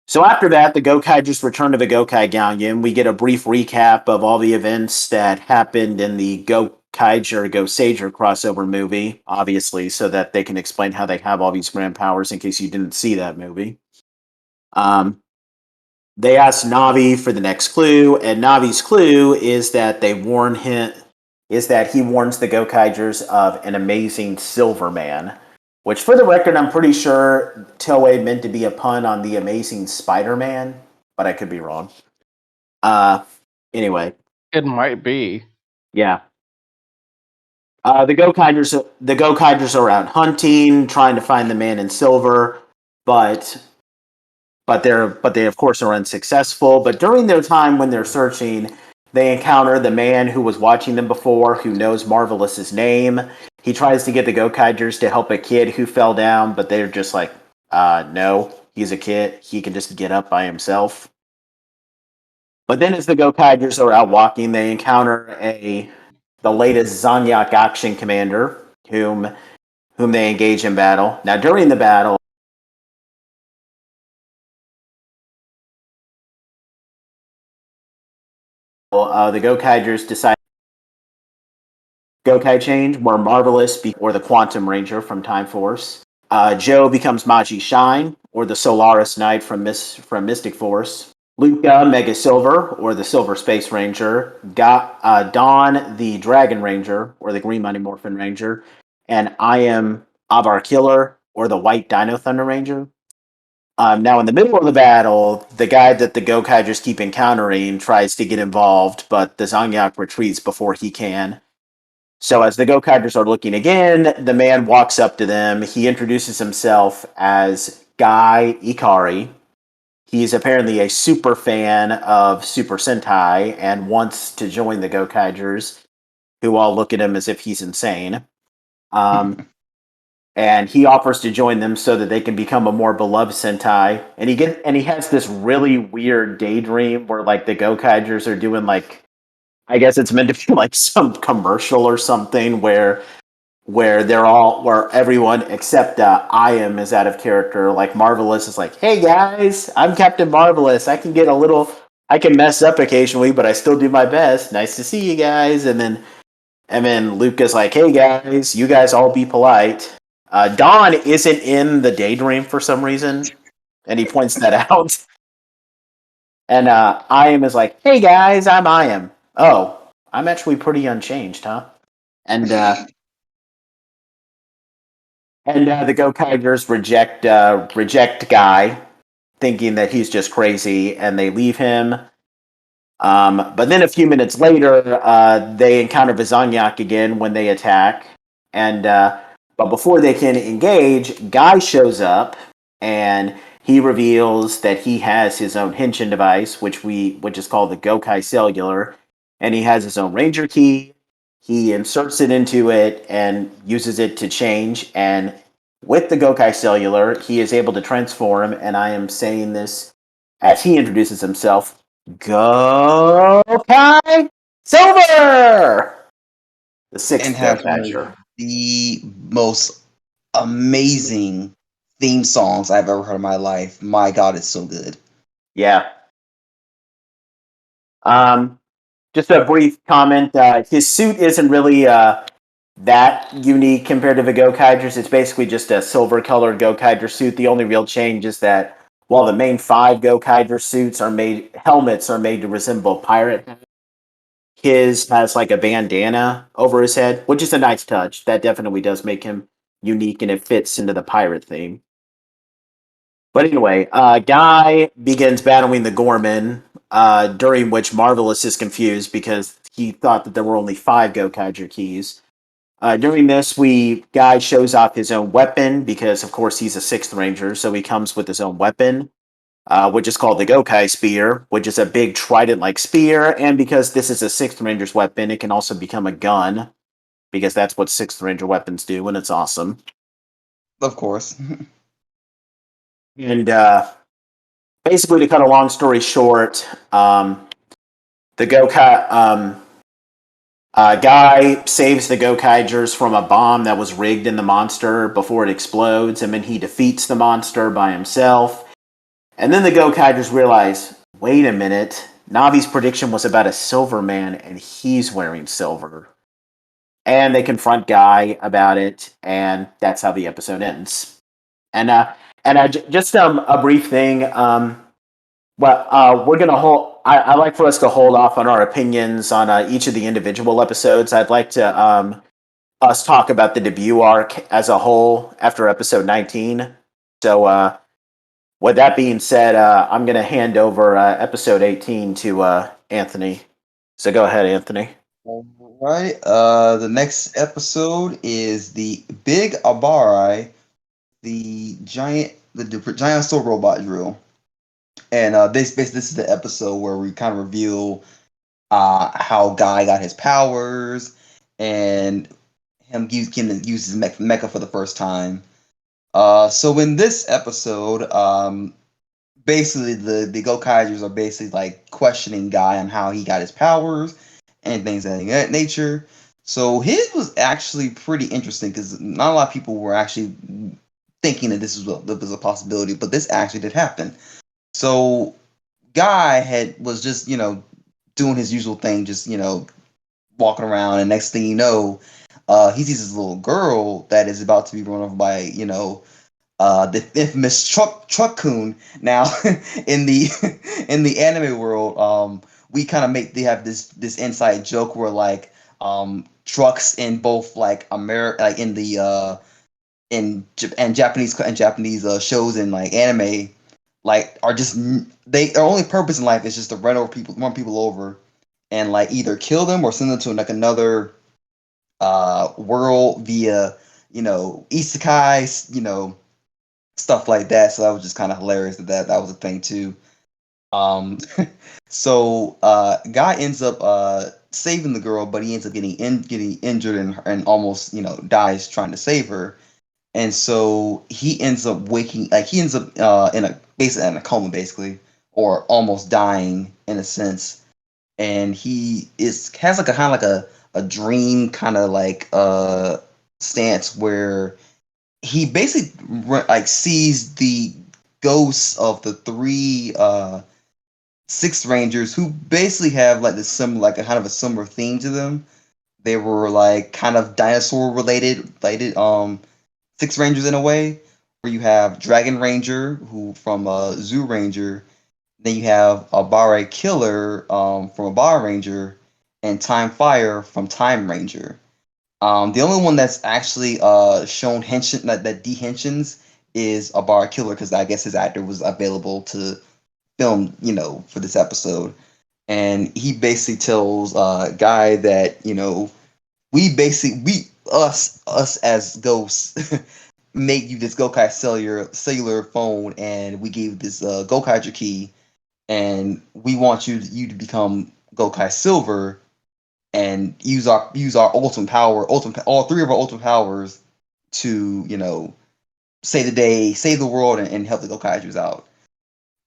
S2: So after that, the Gokaigers return to the Gokai Galleon. We get a brief recap of all the events that happened in the Gokaiger Gosager crossover movie, obviously, so that they can explain how they have all these grand powers in case you didn't see that movie. They ask Navi for the next clue, and Navi's clue is that he warns the Gokaigers of an amazing Silver Man. Which, for the record, I'm pretty sure Toei meant to be a pun on the Amazing Spider-Man, but I could be wrong. Anyway.
S3: It might be.
S2: Yeah. The Gokaigers are out hunting, trying to find the man in silver, but they of course are unsuccessful. But during their time when they're searching, they encounter the man who was watching them before, who knows Marvelous's name. He tries to get the Gokaigers to help a kid who fell down, but they're just like, no, he's a kid. He can just get up by himself. But then as the Gokaigers are out walking, they encounter the latest Zanyak action commander, whom they engage in battle. Now, during the battle, the Gokaigers decide Gokai change, where Marvelous or the Quantum Ranger from Time Force. Joe becomes Magi Shine, or the Solaris Knight from Mystic Force. Luca, Mega Silver, or the Silver Space Ranger. Dawn, the Dragon Ranger, or the Green Mighty Morphin Ranger. and I am Avar Killer, or the White Dino Thunder Ranger. Now, in the middle of the battle, the guy that the Gokaigers keep encountering tries to get involved, but the Zangyak retreats before he can. So, as the Gokaigers are looking again, the man walks up to them. He introduces himself as Guy Ikari. He's apparently a super fan of Super Sentai and wants to join the Gokaigers, who all look at him as if he's insane. And he offers to join them so that they can become a more beloved Sentai. And he has this really weird daydream where like the Gokaigers are doing like, I guess it's meant to be like some commercial or something where where everyone except I am is out of character. Like Marvelous is like, hey guys, I'm Captain Marvelous. I can mess up occasionally, but I still do my best. Nice to see you guys. And then Luke is like, hey guys, you guys all be polite. Dawn isn't in the daydream for some reason, and he points that out. And I am is like, hey guys, I'm I am. Oh, I'm actually pretty unchanged, huh? And the Gokaigers reject Guy, thinking that he's just crazy, and they leave him. But then a few minutes later, they encounter Vizanyak again when they attack, and but before they can engage, Guy shows up, and he reveals that he has his own henshin device, which is called the Gokai Cellular, and he has his own Ranger key. He inserts it into it and uses it to change, and with the Gokai Cellular, he is able to transform, and I am saying this as he introduces himself, Gokai Silver! The sixth
S4: And have one
S2: Gokaiger.
S4: of the most amazing theme songs I've ever heard in my life. My God, it's so good.
S2: Yeah. Just a brief comment. His suit isn't really that unique compared to the Gokaigers. It's basically just a silver-colored Gokaiger suit. The only real change is that while the main 5 Gokaiger suits helmets are made to resemble pirate hats, his has like a bandana over his head, which is a nice touch. That definitely does make him unique, and it fits into the pirate theme. But anyway, Guy begins battling the Gorman, during which Marvelous is confused because he thought that there were only 5 Gokaiger keys. During this, Guy shows off his own weapon because, of course, he's a 6th Ranger, so he comes with his own weapon, which is called the Gokai Spear, which is a big trident-like spear, and because this is a 6th Ranger's weapon, it can also become a gun, because that's what 6th Ranger weapons do, and it's awesome.
S4: Of course.
S2: And basically, to cut a long story short, the Gokai Guy saves the Gokaigers from a bomb that was rigged in the monster before it explodes, and then he defeats the monster by himself. And then the Gokaigers realize, wait a minute, Navi's prediction was about a silver man, and he's wearing silver. And they confront Guy about it, and that's how the episode ends. And just a brief thing. We're gonna hold. I like for us to hold off on our opinions on each of the individual episodes. I'd like to us talk about the debut arc as a whole after episode 19. So, with that being said, I'm gonna hand over episode 18 to Anthony. So go ahead, Anthony.
S4: All right. The next episode is the Big Abari, the giant soul robot drill. And this is the episode where we kind of reveal how Guy got his powers and him can use his mecha for the first time. So in this episode, basically the Gokaigers are basically like questioning Guy on how he got his powers and things of that nature. So his was actually pretty interesting because not a lot of people were actually thinking that this was a possibility, but this actually did happen. So Guy was just doing his usual thing, just walking around, and next thing you know, he sees this little girl that is about to be run over by the infamous Truck-kun. Now in the anime world, they have this inside joke where like trucks in both like America, like in the and Japanese shows and like anime, like are just their only purpose in life is just to run people over, and like either kill them or send them to like another world via isekais, stuff like that. So that was just kind of hilarious that was a thing too. Um, so guy ends up saving the girl, but he ends up getting injured and almost dies trying to save her. And so he ends up he ends up basically in a coma, basically, or almost dying in a sense. And he has like a kind of like a dream kind of like stance where he basically like sees the ghosts of the three six rangers who basically have like this similar, like a kind of a similar theme to them. They were like kind of dinosaur related six rangers in a way, where you have Dragon Ranger who from Zoo Ranger, then you have a Bare Killer from a Bar Ranger, and Time Fire from Time Ranger. The only one that's actually shown henshin that de-henshins is a Bar Killer, because I guess his actor was available to film, for this episode. And he basically tells Guy that, us as ghosts made you this Gokai cellular phone, and we gave this Gokaiger key, and we want you to become Gokai Silver and use our ultimate power, all three of our ultimate powers to save the day, save the world, and help the Gokaigers out.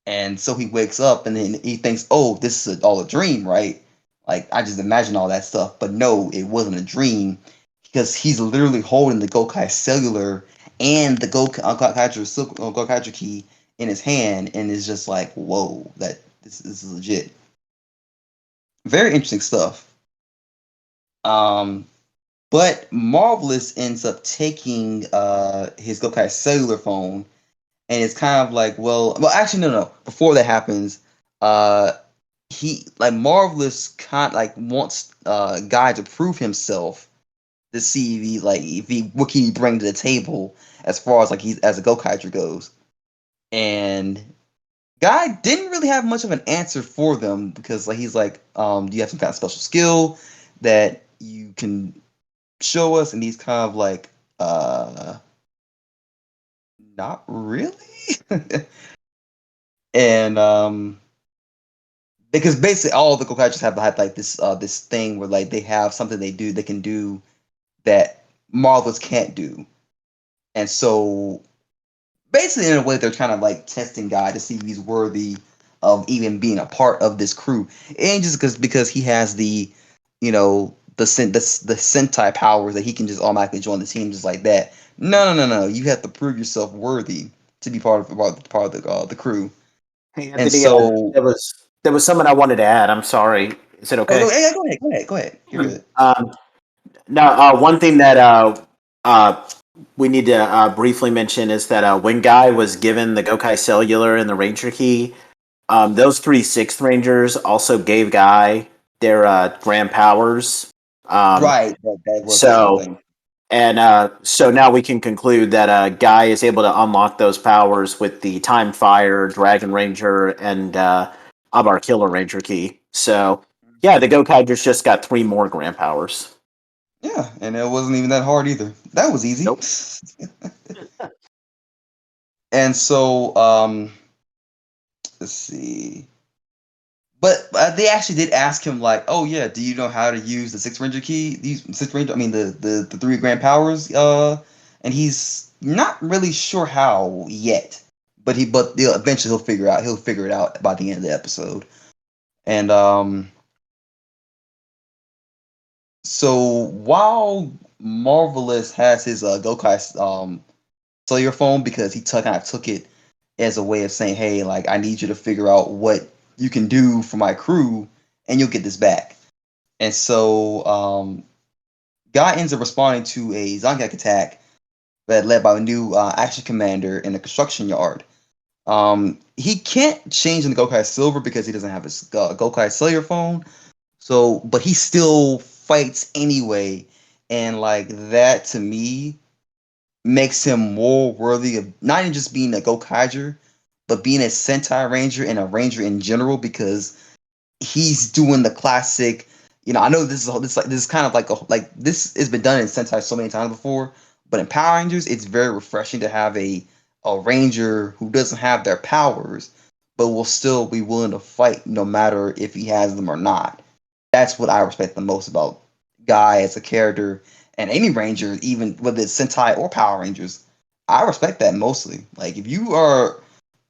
S4: And so he wakes up and then he thinks, oh, this is all a dream, right? Like, I just imagined all that stuff. But no, it wasn't a dream, because he's literally holding the Gokai Cellular and the Gokaiger key in his hand, and it's just like, whoa, this is legit. Very interesting stuff. But Marvelous ends up taking his Gokai Cellular phone, and it's kind of like, well, actually, no. Before that happens, he like Marvelous kind like wants Guy to prove himself to see what can he bring to the table as far as like he's as a Gokaiger goes. And Guy didn't really have much of an answer for them, because like he's like, do you have some kind of special skill that you can show us? And he's kind of like, not really. And because basically all the Gokaigers have like this thing where like they have something they can do that Marvelous can't do. And so basically, in a way, they're kind of like testing Guy to see if he's worthy of even being a part of this crew. And just because he has the Sentai powers that he can just automatically join the team just like that. No. You have to prove yourself worthy to be part of the crew.
S2: Hey,
S4: And
S2: Anthony,
S4: so
S2: there was something I wanted to add. I'm sorry. Is it okay?
S4: Go ahead. You're good.
S2: Now, one thing that we need to briefly mention is that when Guy was given the Gokai Cellular and the Ranger Key, those three Sixth Rangers also gave Guy their grand powers.
S4: Right. That was
S2: so, so now we can conclude that Guy is able to unlock those powers with the Time Fire, Dragon Ranger, and Abar Killer Ranger Key. So, yeah, the Gokaigers just got 3 more grand powers.
S4: Yeah, and it wasn't even that hard either. That was easy.
S2: Nope.
S4: And so, let's see. But they actually did ask him, like, "Oh yeah, do you know how to use the Sixth Ranger key? The 3 grand powers." And he's not really sure how yet. But eventually he'll figure it out by the end of the episode. And so while Marvelous has his Gokai cellular phone, because he kind of took it as a way of saying, hey, like, I need you to figure out what you can do for my crew, and you'll get this back. And so Guy ends up responding to a Zangief attack that led by a new action commander in a construction yard. He can't change in the Gokai Silver because he doesn't have his Gokai cellular phone. So, but he still fights anyway, and like that to me makes him more worthy of not even just being a Gokaiger, but being a Sentai Ranger and a Ranger in general, because he's doing the classic. I know this is kind of like this has been done in Sentai so many times before, but in Power Rangers, it's very refreshing to have a Ranger who doesn't have their powers, but will still be willing to fight no matter if he has them or not. That's what I respect the most about Guy as a character, and any Ranger, even whether it's Sentai or Power Rangers. I respect that mostly. Like if you are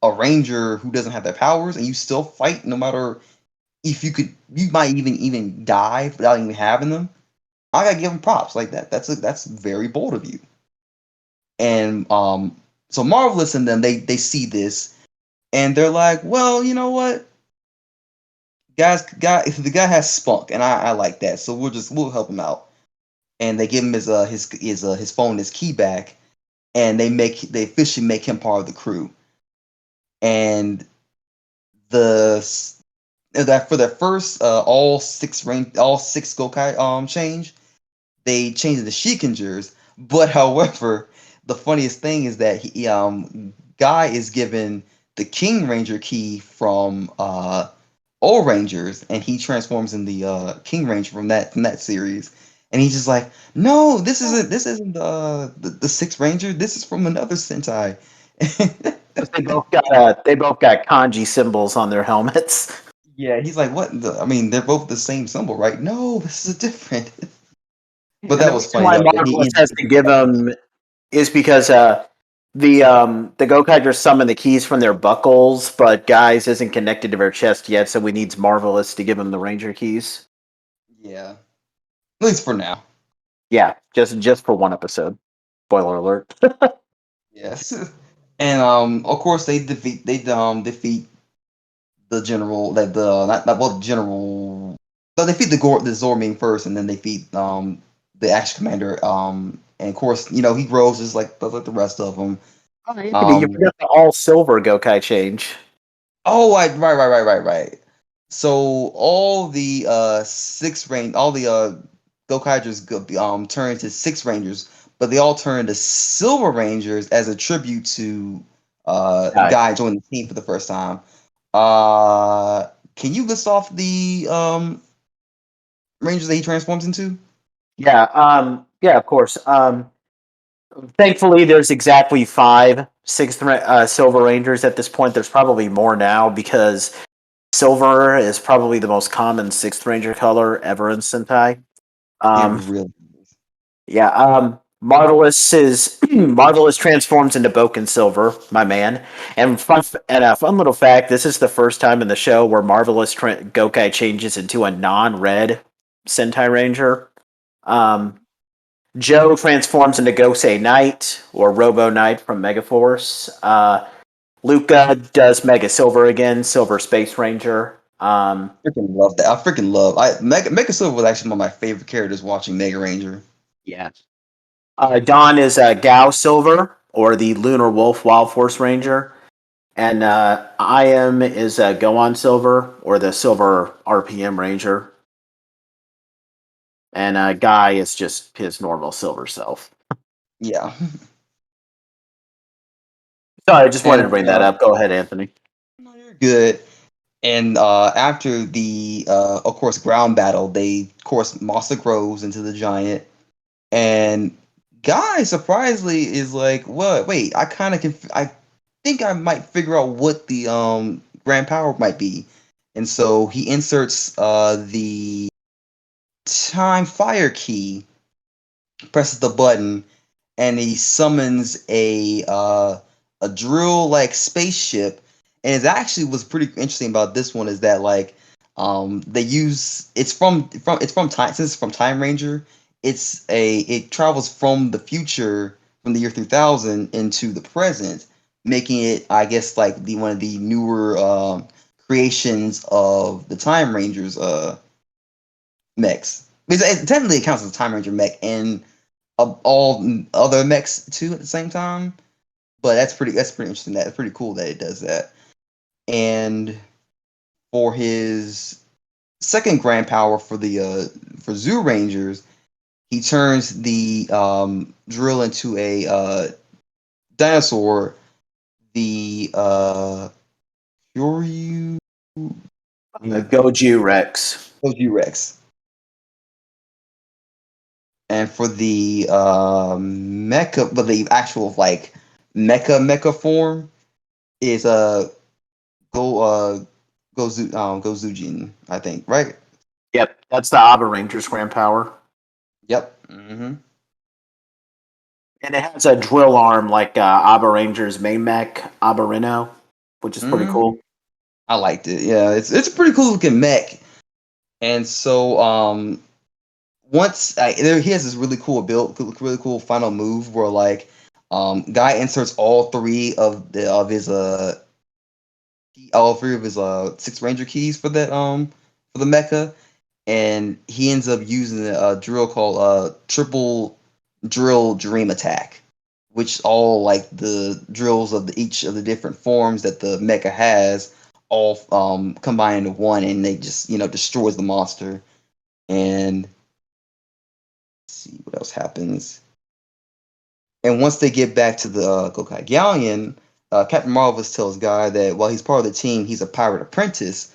S4: a Ranger who doesn't have their powers and you still fight no matter if you might even die without even having them. I gotta give them props like that. That's very bold of you. And so Marvelous and them they see this and they're like, well, you know what, the guy has spunk and I like that, so we'll help him out. And they give him his phone, his key back, and they officially make him part of the crew. And the that for their first all six Gokai change, they changed the Shikingers. But however, the funniest thing is that Guy is given the King Ranger key from Old Rangers, and he transforms in the King Ranger from that series. And he's just like, no, this isn't the Sixth Ranger. This is from another Sentai.
S2: They both got kanji symbols on their helmets.
S4: Yeah, he's like, what? I mean, they're both the same symbol, right? No, this is different. But
S2: And
S4: that
S2: the
S4: was
S2: reason
S4: funny
S2: why
S4: though.
S2: Marvelous has to give them is because the Gokaiger summon the keys from their buckles, but Guys isn't connected to their chest yet, so we needs Marvelous to give him the Ranger keys.
S4: Yeah, at least for now.
S2: Yeah, just for one episode. Spoiler alert.
S4: Yes, and of course they defeat the general, like the not well, the general. So they defeat the Zorming first, and then they defeat the Action Commander. And of course, he grows just like the rest of them.
S2: Oh, Anthony, you forgot the all silver Gokai change.
S4: Oh, right. So all the all the Gokaigers turn into Six Rangers, but they all turn into Silver Rangers as a tribute to Guy joining the team for the first time. Can you list off the Rangers that he transforms into?
S2: Yeah, of course. Thankfully, there's exactly 5 Silver Rangers at this point. There's probably more now because silver is probably the most common Sixth Ranger color ever in Sentai.
S4: It really is.
S2: Yeah, Marvelous transforms into Boken Silver, my man. And a fun little fact: this is the first time in the show where Marvelous Gokai changes into a non-red Sentai Ranger. Joe transforms into Gosei Knight or Robo Knight from Megaforce. Luca does Mega Silver again, Silver Space Ranger.
S4: Freaking love that. I freaking love. Mega Silver was actually one of my favorite characters watching Mega Ranger.
S2: Yeah. Dawn is Gao Silver or the Lunar Wolf Wild Force Ranger. And I am is Gohan Silver or the Silver RPM Ranger. And Guy is just his normal silver self.
S4: Yeah.
S2: Sorry, I just wanted to bring that up. Go ahead, Anthony.
S4: No, you're good. And after the, of course, ground battle, of course, Monster grows into the giant. And Guy, surprisingly, is like, what? Wait, I kind of I think I might figure out what the grand power might be. And so he inserts the time fire key, presses the button, and he summons a drill like spaceship. And it actually was pretty interesting about this one is that like they use it's from time, since it's from Time Ranger, it travels from the future, from the year 3000 into the present, making it, I guess, like the one of the newer creations of the Time Rangers mechs. Because technically it counts as a Time Ranger mech and all other mechs too at the same time. But that's pretty interesting. That's pretty cool that it does that. And for his second grand power for the for Zoo Rangers, he turns the drill into a dinosaur, the Kyoryu
S2: Goju Rex.
S4: Goju Rex. And for the mecha, but the actual like mecha form is go Gozujin, I think, right?
S2: Yep, that's the Aba Rangers Grand Power.
S4: Yep. Mm-hmm.
S2: And it has a drill arm like Aba Rangers main mech, Abarino, which is pretty cool.
S4: I liked it. Yeah, it's a pretty cool looking mech. And so once he has this really cool really cool final move where like guy inserts all three of his six ranger keys for that for the mecha, and he ends up using a drill called triple drill dream attack, which all like the drills of each of the different forms that the mecha has all combine into one, and they just destroys the monster. And let's see what else happens. And once they get back to the Gokai Galleon, Captain Marvelous tells Guy that while he's part of the team, he's a pirate apprentice.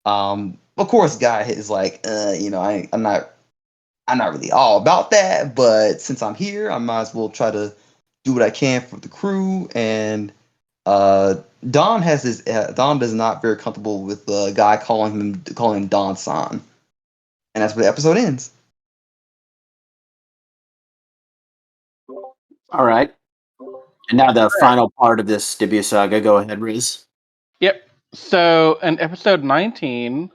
S4: Of course, Guy is like, I'm not really all about that, but since I'm here, I might as well try to do what I can for the crew. And Don is not very comfortable with the Guy calling him Don San, and that's where the episode ends.
S2: All right. And now the final part of this debut saga. Go ahead, Riz.
S3: Yep. So in episode 19,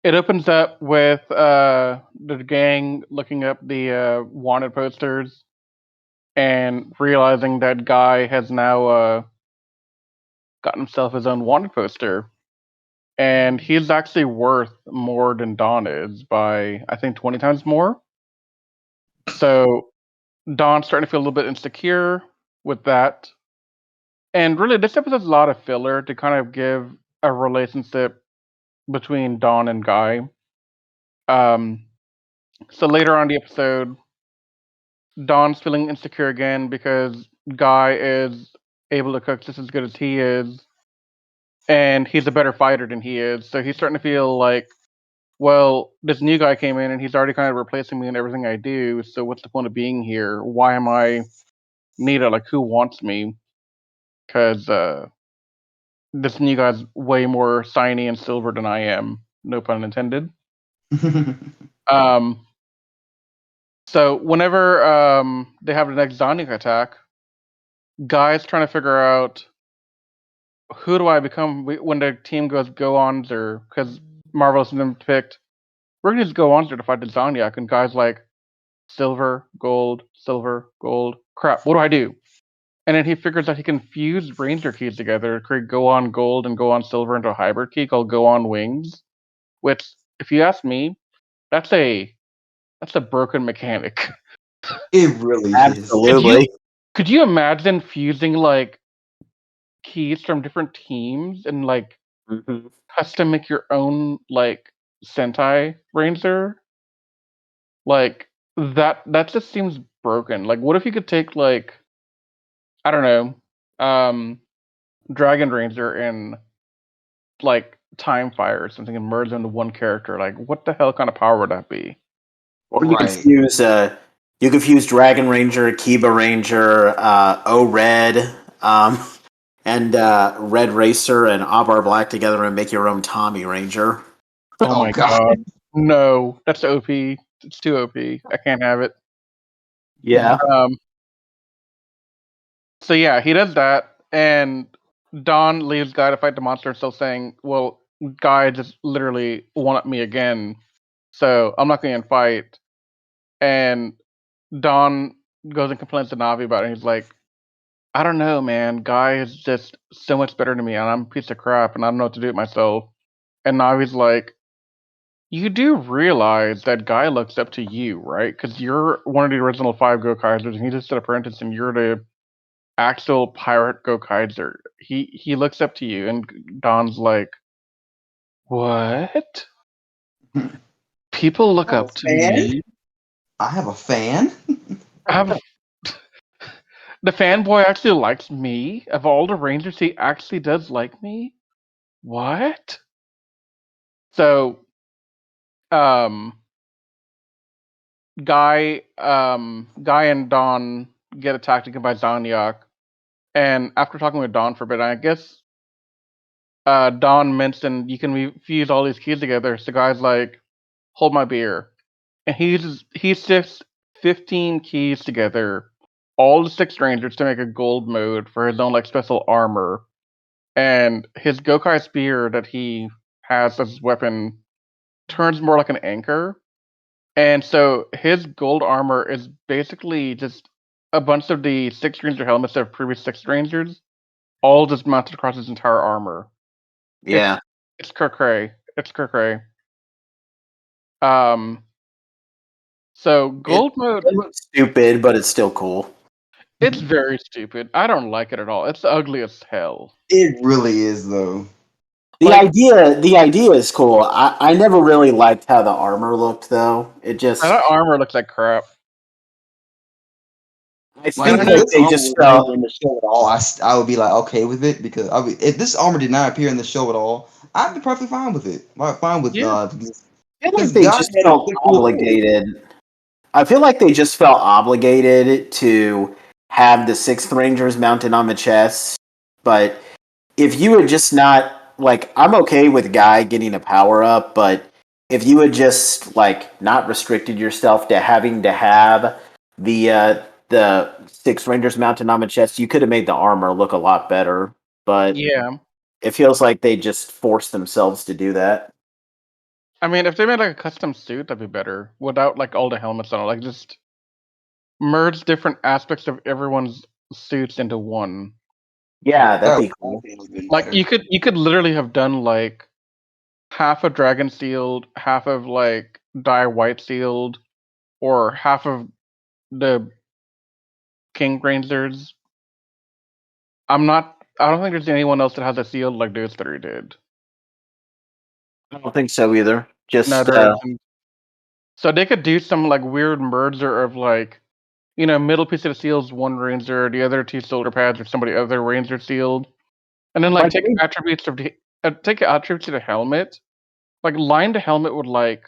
S3: it opens up with the gang looking up the wanted posters and realizing that Guy has now gotten himself his own wanted poster. And he's actually worth more than Don is by, I think, 20 times more. So Don's starting to feel a little bit insecure with that. And really, this episode's a lot of filler to kind of give a relationship between Don and Guy. So later on in the episode, Don's feeling insecure again because Guy is able to cook just as good as he is, and he's a better fighter than he is. So he's starting to feel like, well, this new guy came in and he's already kind of replacing me in everything I do. So what's the point of being here? Why am I needed? Like, who wants me? Because this new guy's way more shiny and silver than I am. No pun intended. Um, so whenever they have the next Zonic attack, Guy's trying to figure out who do I become when the team goes go-ons, or because Marvel's been picked. We're gonna just go on to fight the Zoniac, and Guy's like, silver, gold, crap, what do I do? And then he figures out he can fuse Ranger keys together to create Go On Gold and Go On Silver into a hybrid key called Go On Wings, which, if you ask me, that's a broken mechanic.
S4: It really is.
S2: Absolutely.
S3: Could you imagine fusing like keys from different teams and like custom make your own like Sentai Ranger? Like that just seems broken. Like, what if you could take like, I don't know, Dragon Ranger and like Time Fire or something and merge them into one character? Like, what the hell kind of power would that be?
S2: Or you could fuse Dragon Ranger, Kiba Ranger, O Red, and Red Racer and Abar Black together and make your own Tommy Ranger.
S3: Oh my god. No, that's OP. It's too OP. I can't have it.
S2: Yeah.
S3: So yeah, he does that, and Don leaves Guy to fight the monster, still saying, "Well, Guy just literally wanted me again, so I'm not going to fight." And Don goes and complains to Navi about it. He's like, "I don't know, man. Guy is just so much better than me, and I'm a piece of crap, and I don't know what to do with myself." And Navi's like, "You do realize that Guy looks up to you, right? Because you're one of the original 5 Gokaigers, and he's just an apprentice, and you're the actual pirate Gokaiger. He looks up to you." And Don's like, "What?" People look
S4: I have
S3: up
S4: a
S3: to
S4: fan?
S3: me.
S4: I have a fan.
S3: I have the fanboy actually likes me. Of all the Rangers, he actually does like me. What? So, um, Guy and Don get attacked again by Zanyak, and after talking with Don for a bit, I guess Don mentioned you can fuse all these keys together. So Guy's like, "Hold my beer," and he sifts 15 keys together, all the 6 Rangers to make a gold mode for his own like special armor, and his Gokai spear that he has as his weapon turns more like an anchor. And so his gold armor is basically just a bunch of the 6 Ranger helmets of previous 6 Rangers, all just mounted across his entire armor.
S2: Yeah.
S3: It's cray. It's cray. Um, so
S2: It,
S3: gold mode,
S2: it looks stupid, but it's still cool.
S3: it's very stupid. I don't like it at all. It's ugly as hell.
S4: It really is though.
S3: Like
S2: The idea is cool. I never really liked how the armor looked though. It just
S3: that armor looks like crap.
S2: I
S4: Like
S2: think
S3: And
S4: if
S3: then
S2: like
S4: this
S2: they
S4: armor
S2: just
S4: was not
S2: felt
S4: even in the show at all, I would be like okay with it because if this armor did not appear in the show at all, I'd be perfectly fine with it. Like, fine with
S3: yeah,
S2: I feel
S4: because
S2: like they
S4: God
S2: just
S4: had a
S2: felt
S4: click full of holes.
S2: obligated. I feel like they just felt obligated to have the sixth Rangers mounted on the chest. But if you had just not like, I'm okay with Guy getting a power up, but if you had just like not restricted yourself to having to have the six Rangers mounted on the chest, you could have made the armor look a lot better. But
S3: yeah.
S2: it feels like they just forced themselves to do that.
S3: I mean, if they made like a custom suit, that'd be better without like all the helmets on it. Like just merge different aspects of everyone's suits into one.
S2: Yeah, that'd
S4: That
S2: be cool.
S4: would have been
S3: Like
S4: better.
S3: you could literally have done like half of dragon sealed, half of like dye white sealed, or half of the king rangers. I don't think there's anyone else that has a sealed like those 3 did.
S2: I don't think so either.
S3: No,
S2: Just
S3: there isn't. So they could do some like weird merger of like, middle piece of the seal's one ranger, the other 2 shoulder pads or somebody other ranger sealed. And then like
S2: like
S3: take attributes of the helmet. Like line the helmet with like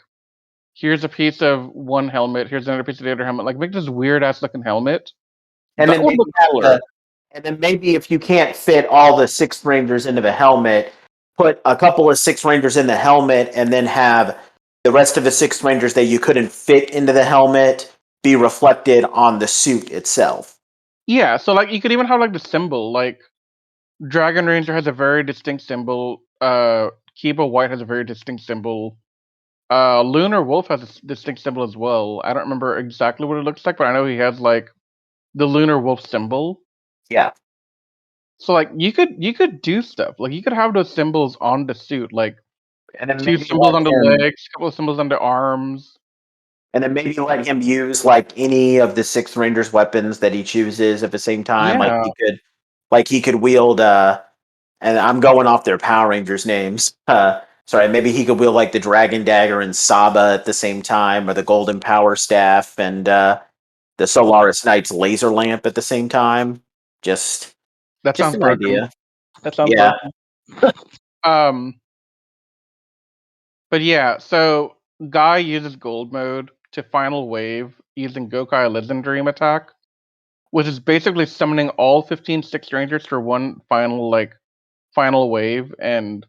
S3: here's a piece of one helmet, here's another piece of the other helmet. Like make this weird ass looking helmet.
S2: and
S3: That
S2: then
S3: would
S2: maybe
S3: look
S2: have
S3: cooler.
S2: and then maybe if you can't fit all the six rangers into the helmet, put a couple of six rangers in the helmet, and then have the rest of the six rangers that you couldn't fit into the helmet be reflected on the suit itself.
S3: Yeah, so like you could even have like the symbol. Like Dragon Ranger has a very distinct symbol. Kiba White has a very distinct symbol. Lunar Wolf has a distinct symbol as well. I don't remember exactly what it looks like, but I know he has like the Lunar Wolf symbol.
S2: Yeah,
S3: So like you could do stuff. Like you could have those symbols on the suit, like
S2: and then
S3: 2
S2: maybe
S3: symbols
S2: let
S3: on the
S2: him
S3: legs, a couple of symbols on the arms.
S2: and then maybe let him use like any of the six rangers weapons that he chooses at the same time.
S3: Yeah,
S2: Like he could wield and I'm going off their Power Rangers names. Sorry, maybe he could wield like the Dragon Dagger and Saba at the same time, or the Golden Power Staff and the Solaris Knight's laser lamp at the same time. Just,
S3: that
S2: just
S3: sounds
S2: an
S3: broken.
S2: idea.
S3: That sounds
S2: Yeah,
S3: broken. Um, but yeah, so Guy uses gold mode to final wave using Gokai Lizard Dream attack, which is basically summoning all 15 Six Rangers for one final wave, and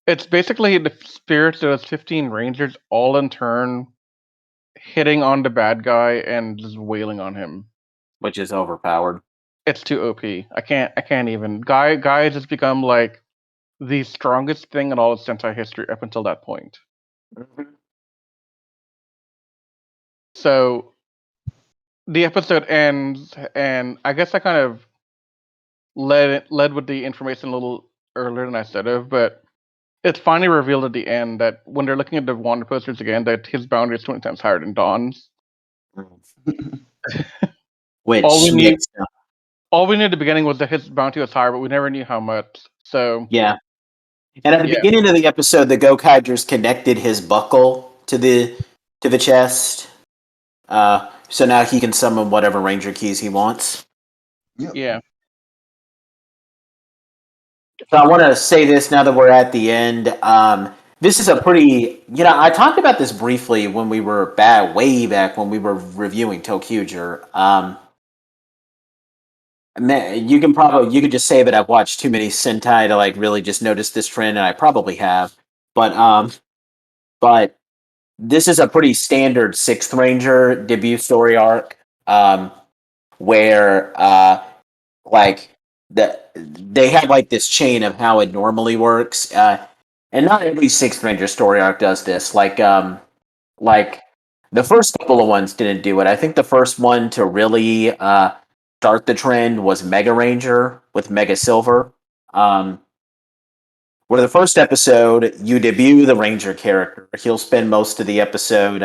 S3: it's basically the spirits of those 15 Rangers all in turn hitting on the bad guy and just wailing on him.
S2: which is overpowered.
S3: It's too OP. I can't even. Guy has just become like the strongest thing in all of Sentai history up until that point.
S2: Mhm.
S3: So the episode ends, and I guess I kind of led with the information a little earlier than I should have, but it's finally revealed at the end that when they're looking at the Wander posters again, that his bounty is 20 times higher than Dawn's. All we
S2: Which
S3: knew,
S2: makes
S3: all we knew at the beginning was that his bounty was higher, but we never knew how much. So
S2: yeah. And at the
S3: Yeah.
S2: beginning of the episode, the Gokaigers connected his buckle to the chest. So now he can summon whatever Ranger keys he wants.
S3: Yeah.
S2: So I want to say this now that we're at the end. This is a pretty, I talked about this briefly when we were way back when we were reviewing Tokuger. You could just say that I've watched too many Sentai to like really just notice this trend, and I probably have. But this is a pretty standard Sixth Ranger debut story arc, where like they have like this chain of how it normally works, and not every Sixth Ranger story arc does this. Like the first couple of ones didn't do it. I think the first one to really start the trend was Mega Ranger with Mega Silver. Where the first episode, you debut the Ranger character. He'll spend most of the episode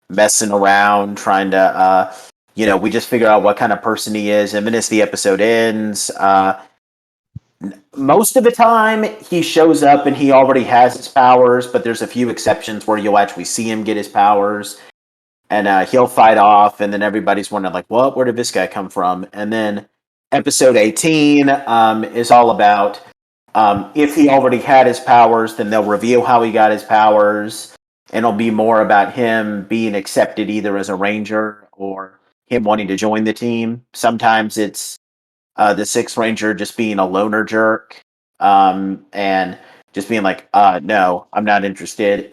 S2: messing around, trying to, we just figure out what kind of person he is. And then as the episode ends, most of the time he shows up and he already has his powers, but there's a few exceptions where you'll actually see him get his powers. And he'll fight off, and then everybody's wondering, like, what? Where did this guy come from? And then episode 18 is all about if he already had his powers, then they'll reveal how he got his powers, and it'll be more about him being accepted either as a ranger or him wanting to join the team. Sometimes it's the Sixth Ranger just being a loner jerk, and just being like, no, I'm not interested.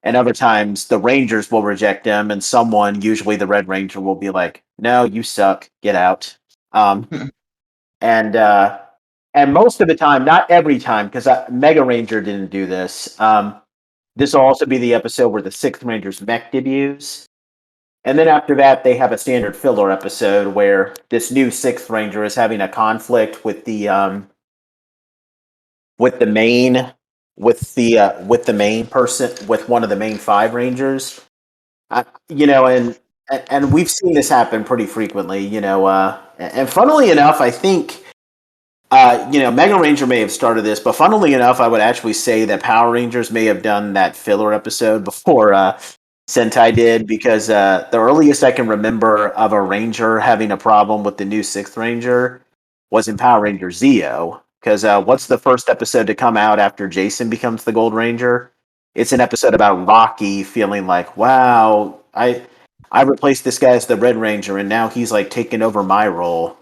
S2: And other times the Rangers will reject him, and someone, usually the Red Ranger, will be like, no, you suck, get out. And most of the time, not every time, because Mega Ranger didn't do this. This will also be the episode where the Sixth Ranger's mech debuts. And then after that, they have a standard filler episode where this new Sixth Ranger is having a conflict with the main person, with one of the main five Rangers. And we've seen this happen pretty frequently. And funnily enough, I think Mega Ranger may have started this, but funnily enough, I would actually say that Power Rangers may have done that filler episode before Sentai did, because the earliest I can remember of a Ranger having a problem with the new Sixth Ranger was in Power Ranger Zeo. Because what's the first episode to come out after Jason becomes the Gold Ranger? It's an episode about Rocky feeling like, wow, I replaced this guy as the Red Ranger, and now he's like taking over my role,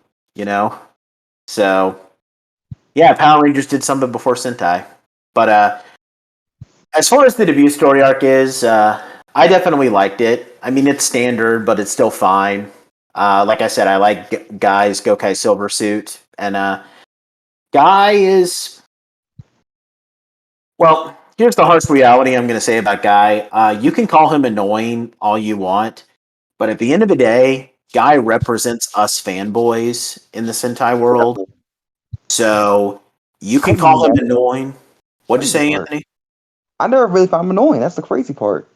S2: So, yeah, Power Rangers did something before Sentai. But as far as the debut story arc is, I definitely liked it. I mean, it's standard, but it's still fine. Like I said, I like Guy's Gokai Silver suit. And Guy is... Well, here's the harsh reality I'm going to say about Guy. You can call him annoying all you want, but at the end of the day, Guy represents us fanboys in the Sentai world. So you can call him annoying. What'd you say, Anthony?
S5: I never really found him annoying. That's the crazy part.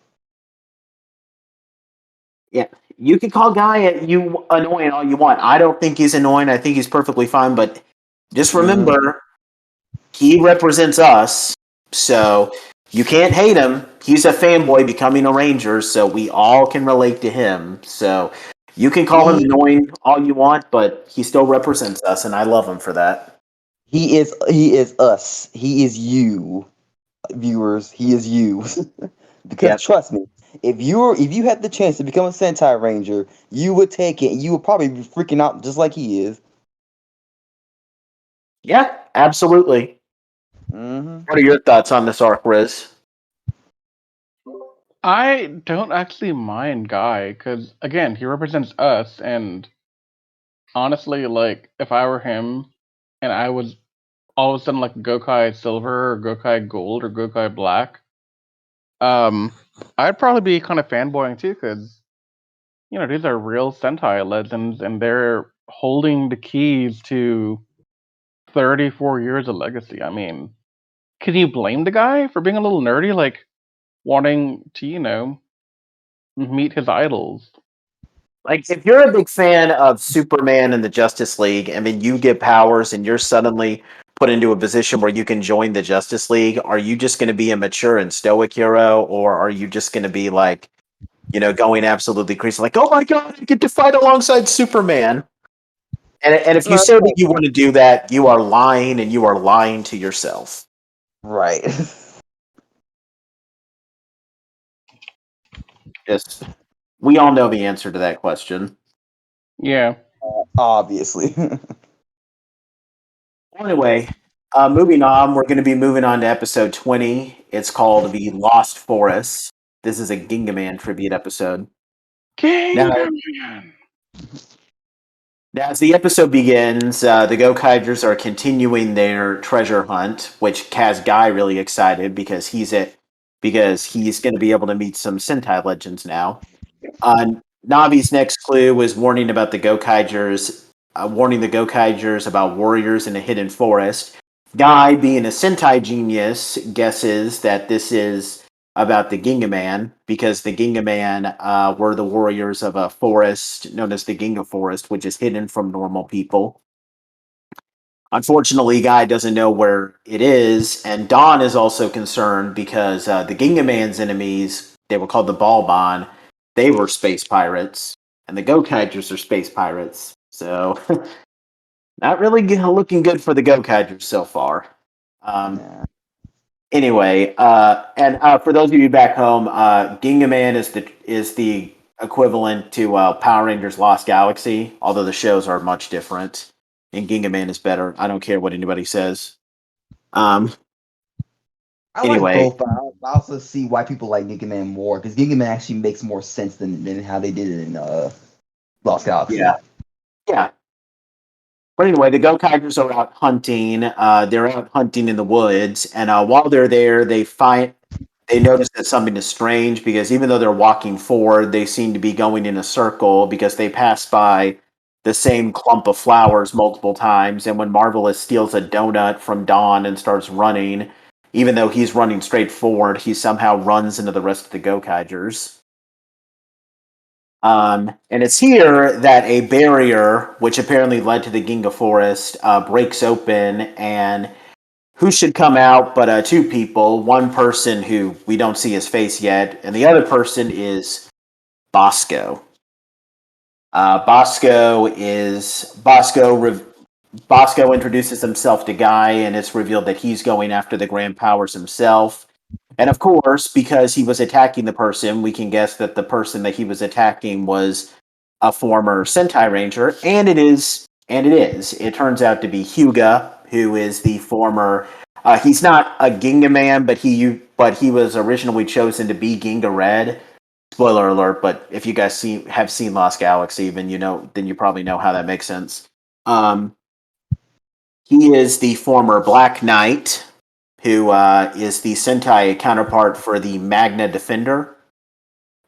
S2: Yeah, you can call Guy annoying all you want. I don't think he's annoying. I think he's perfectly fine. But just remember, he represents us. So you can't hate him. He's a fanboy becoming a Ranger, so we all can relate to him. So you can call him annoying all you want, but he still represents us, and I love him for that.
S5: He is us. He is you, viewers. He is you. Because trust me, if you had the chance to become a Sentai Ranger, you would take it. And you would probably be freaking out just like he is.
S2: Yeah, absolutely. What are your thoughts on this arc, Riz?
S3: I don't actually mind Guy, because, again, he represents us, and honestly, like, if I were him, and I was all of a sudden like Gokai Silver, or Gokai Gold, or Gokai Black, I'd probably be kind of fanboying too, because, these are real Sentai legends, and they're holding the keys to 34 years of legacy. I mean, can you blame the guy for being a little nerdy, like wanting to, meet his idols?
S2: Like, if you're a big fan of Superman and the Justice League, and then you get powers and you're suddenly put into a position where you can join the Justice League, are you just going to be a mature and stoic hero, or are you just going to be like, going absolutely crazy, like, oh my god, I get to fight alongside Superman? And if you say that you want to do that, you are lying, and you are lying to yourself.
S5: Right.
S2: Just, we all know the answer to that question.
S3: Yeah.
S5: Obviously.
S2: Anyway, moving on, we're going to be moving on to episode 20. It's called The Lost Forest. This is a Gingaman tribute episode.
S3: Gingaman.
S2: Now, as the episode begins, the Gokaigers are continuing their treasure hunt, which has Guy really excited because he's going to be able to meet some Sentai legends now. Navi's next clue was warning the Gokaigers about warriors in a hidden forest. Guy, being a Sentai genius, guesses that this is about the Gingaman, because the Gingaman were the warriors of a forest known as the Ginga Forest, which is hidden from normal people. Unfortunately, Guy doesn't know where it is, and Dawn is also concerned because the Gingaman's enemies, they were called the Balban, they were space pirates, and the Gokaigers are space pirates. So, not really looking good for the Gokaigers so far. Anyway, and for those of you back home, Gingaman is the equivalent to Power Rangers Lost Galaxy, although the shows are much different. And Gingaman is better. I don't care what anybody says.
S5: I
S2: Anyway.
S5: like both, but I also see why people like Gingaman more, because Gingaman actually makes more sense than how they did it in Lost Galaxy.
S2: Yeah. But anyway, the Gokaigers are out hunting. They're out hunting in the woods, and while they're there, they notice that something is strange, because even though they're walking forward, they seem to be going in a circle, because they pass by the same clump of flowers multiple times. And when Marvelous steals a donut from Dawn and starts running, even though he's running straight forward, he somehow runs into the rest of the Gokaigers. And it's here that a barrier, which apparently led to the Ginga Forest, breaks open, and who should come out but two people. One person who we don't see his face yet, and the other person is Bosco. Bosco introduces himself to Guy, and it's revealed that he's going after the Grand Powers himself. And of course, because he was attacking the person, we can guess that the person that he was attacking was a former Sentai Ranger, and it is. It turns out to be Hyuga, who is the former. He's not a Gingaman, but he was originally chosen to be Ginga Red. Spoiler alert! But if you guys have seen Lost Galaxy, then you probably know how that makes sense. He is the former Black Knight, who is the Sentai counterpart for the Magna Defender.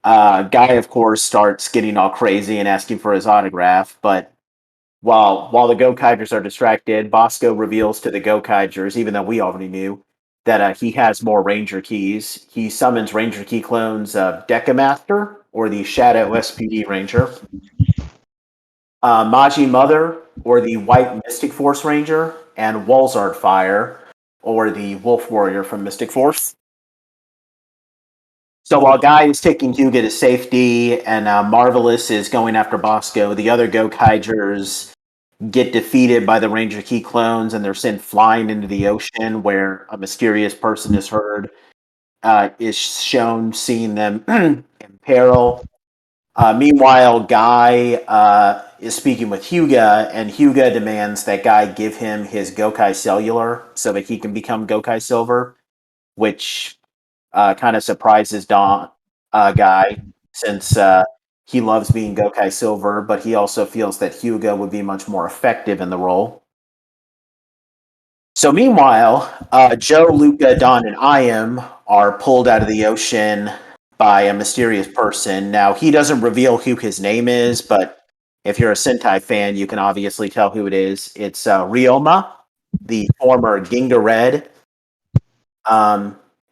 S2: Guy, of course, starts getting all crazy and asking for his autograph, but while the Gokaigers are distracted, Bosco reveals to the Gokaigers, even though we already knew, that he has more Ranger keys. He summons Ranger key clones of Decamaster, or the Shadow SPD Ranger, Maji Mother, or the White Mystic Force Ranger, and Walzard Fire, or the Wolf Warrior from Mystic Force. So while Guy is taking Hyuga to safety, and Marvelous is going after Bosco, the other Gokaigers get defeated by the Ranger Key clones, and they're sent flying into the ocean, where a mysterious person is shown seeing them in peril. Meanwhile, Guy is speaking with Hyuga, and Hyuga demands that Guy give him his Gokai Cellular so that he can become Gokai Silver, which kind of surprises Guy, since he loves being Gokai Silver, but he also feels that Hyuga would be much more effective in the role. So meanwhile, Joe, Luca, Don, and Iam are pulled out of the ocean by a mysterious person. Now, he doesn't reveal who his name is, but if you're a Sentai fan, you can obviously tell who it is. It's Ryoma, the former Ginga Red,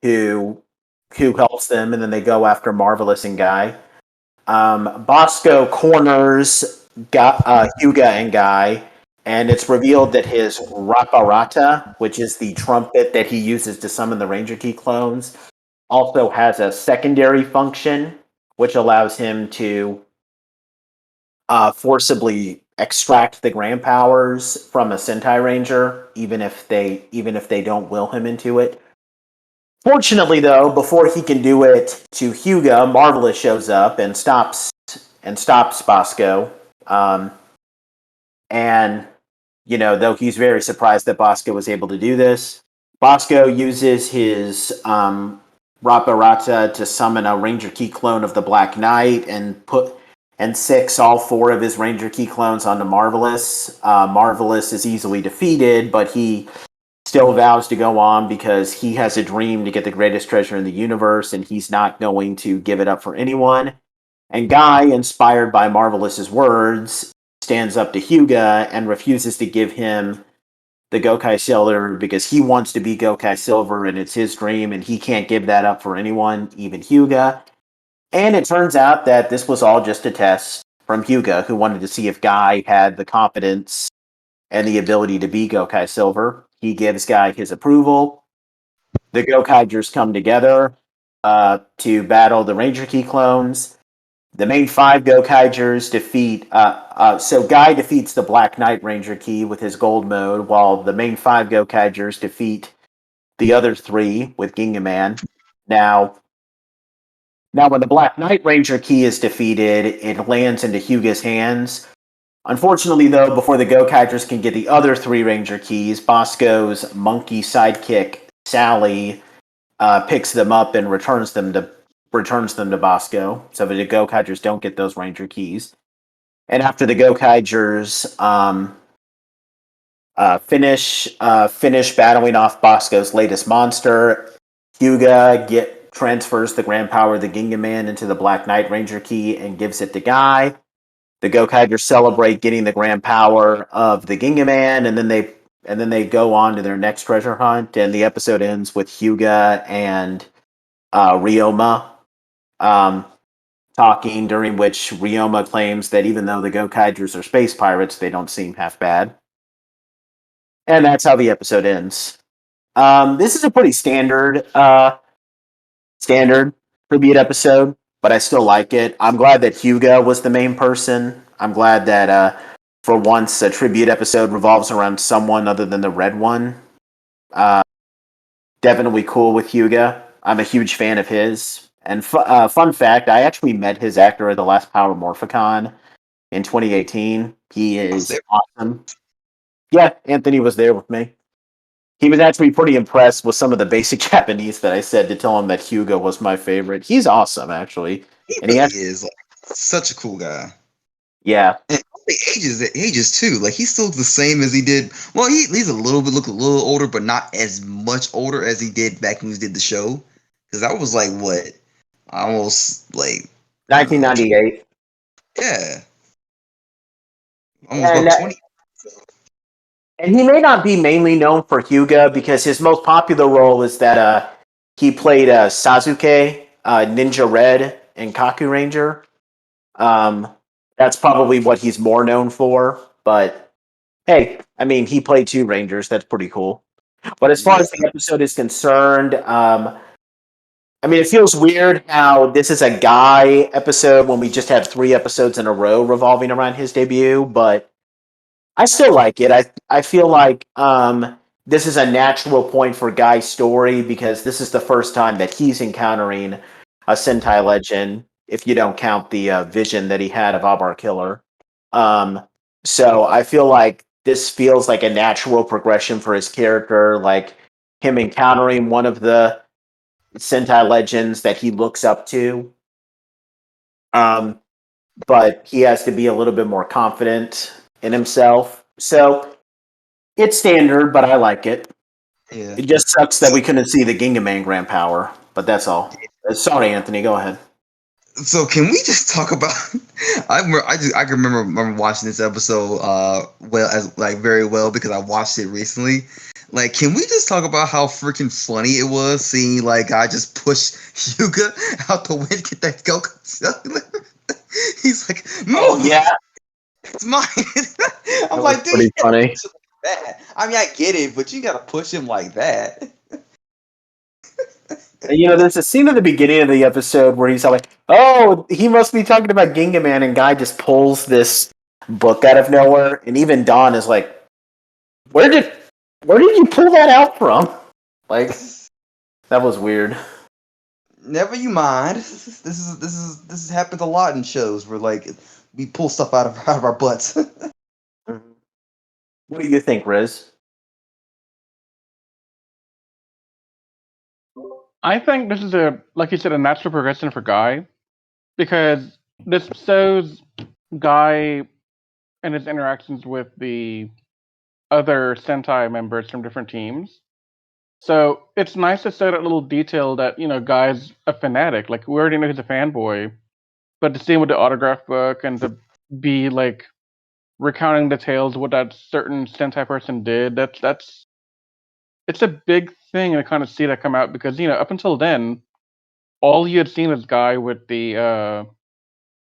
S2: who helps them, and then they go after Marvelous and Guy. Bosco corners Hyuga and Guy, and it's revealed that his Raparata, which is the trumpet that he uses to summon the Ranger Key clones, also has a secondary function, which allows him to forcibly extract the grand powers from a Sentai Ranger, even if they don't will him into it. Fortunately, though, before he can do it to Hyuga, Marvelous shows up and stops Bosco. And though he's very surprised that Bosco was able to do this, Bosco uses his Raparata to summon a Ranger Key clone of the Black Knight and six all four of his Ranger Key clones onto Marvelous. Marvelous is easily defeated, but he still vows to go on because he has a dream to get the greatest treasure in the universe, and he's not going to give it up for anyone. And Guy, inspired by Marvelous's words, stands up to Hyuga and refuses to give him the Gokai Silver because he wants to be Gokai Silver and it's his dream, and he can't give that up for anyone, even Hyuga. And it turns out that this was all just a test from Hyuga, who wanted to see if Guy had the confidence and the ability to be Gokai Silver. He gives Guy his approval. The Gokaigers come together to battle the Ranger Key clones. The main five Gokaigers defeat... so Guy defeats the Black Knight Ranger Key with his gold mode, while the main five Gokaigers defeat the other three with Gingaman. Now, when the Black Knight Ranger Key is defeated, it lands into Hyuga's hands. Unfortunately, though, before the Gokaigers can get the other three Ranger Keys, Bosco's monkey sidekick, Sally, picks them up and returns them to Bosco, so that the Gokaigers don't get those Ranger Keys. And after the Gokaigers finish battling off Bosco's latest monster, Hyuga transfers the grand power of the Gingaman into the Black Knight Ranger Key and gives it to Guy. The Gokaigers celebrate getting the grand power of the Gingaman, and then they go on to their next treasure hunt. And the episode ends with Hyuga and Ryoma talking, during which Ryoma claims that even though the Gokaigers are space pirates, they don't seem half bad. And that's how the episode ends. This is a pretty standard tribute episode, but I still like it. I'm glad that Hyuga was the main person. I'm glad that for once a tribute episode revolves around someone other than the red one. Definitely cool with Hyuga. I'm a huge fan of his. And fun fact, I actually met his actor at the last Power Morphicon in 2018. He is awesome. Yeah, Anthony was there with me. He was actually pretty impressed with some of the basic Japanese that I said to tell him that Hyuga was my favorite. He's awesome, actually.
S4: He is such a cool guy.
S2: Yeah.
S4: And the ages too. Like he still looks the same as he did. Well, he's look a little older, but not as much older as he did back when he did the show. Because that was like what, almost like
S2: 1998.
S4: Yeah. Almost 20.
S2: And he may not be mainly known for Hyuga because his most popular role is that he played Sasuke, Ninja Red, in Kaku Ranger. That's probably what he's more known for. But hey, I mean, he played two Rangers. That's pretty cool. But as far as the episode is concerned, I mean, it feels weird how this is a Guy episode when we just have 3 episodes in a row revolving around his debut, but I still like it. I feel like this is a natural point for Guy's story because this is the first time that he's encountering a Sentai legend, if you don't count the vision that he had of Abar Killer. So I feel like this feels like a natural progression for his character, like him encountering one of the Sentai legends that he looks up to. But he has to be a little bit more confident in himself. So it's standard, but I like it.
S4: Yeah.
S2: It just sucks that we couldn't see the Gingaman Grand Power, but that's all. Sorry, Anthony, go ahead.
S4: So can we just talk about? I can remember watching this episode very well because I watched it recently. Like, can we just talk about how freaking funny it was seeing like I just push Hyuga out the way to get that Gokai Silver? He's like, no.
S2: Oh yeah.
S4: It's mine. I'm
S2: That
S4: like,
S2: was
S4: dude,
S2: pretty
S4: you gotta
S2: funny.
S4: push him like that. I mean, I get it, but you gotta push him like that.
S2: There's a scene at the beginning of the episode where he's like, "Oh, he must be talking about Gingaman," and Guy just pulls this book out of nowhere, and even Dawn is like, "Where did you pull that out from?" Like, that was weird.
S4: Never you mind. This happens a lot in shows where like we pull stuff out of our butts.
S2: What do you think, Riz?
S3: I think this is like you said, a natural progression for Guy, because this shows Guy and his interactions with the other Sentai members from different teams. So it's nice to show that little detail that, Guy's a fanatic. Like, we already know he's a fanboy, but to see him with the autograph book and to be like recounting the tales of what that certain Sentai person did, that's it's a big thing to kind of see that come out, because up until then, all you had seen was Guy with the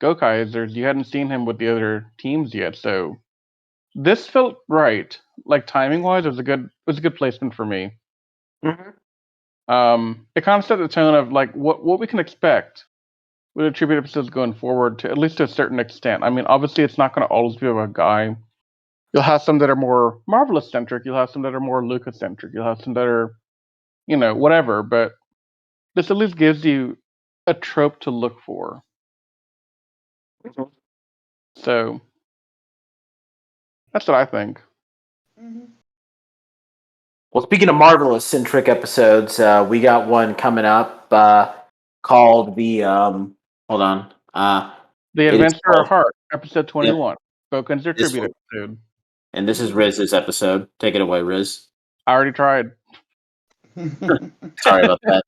S3: Gokaizers. You hadn't seen him with the other teams yet, so this felt right. Like, timing wise, it was a good placement for me. It kind of set the tone of like what we can expect with the tribute episodes going forward, to at least to a certain extent. I mean, obviously, it's not going to always be about Guy. You'll have some that are more Marvelous centric. You'll have some that are more Lucas centric. You'll have some that are, whatever. But this at least gives you a trope to look for. So that's what I think.
S2: Well, speaking of Marvelous centric episodes, we got one coming up called the hold on.
S3: The
S2: It is
S3: Adventure of
S2: called
S3: Heart, episode
S2: Yep.
S3: 21. Boken's
S2: This
S3: tribute
S2: one.
S3: episode.
S2: And this is Riz's episode. Take it away, Riz.
S3: I already tried.
S2: Sorry about that.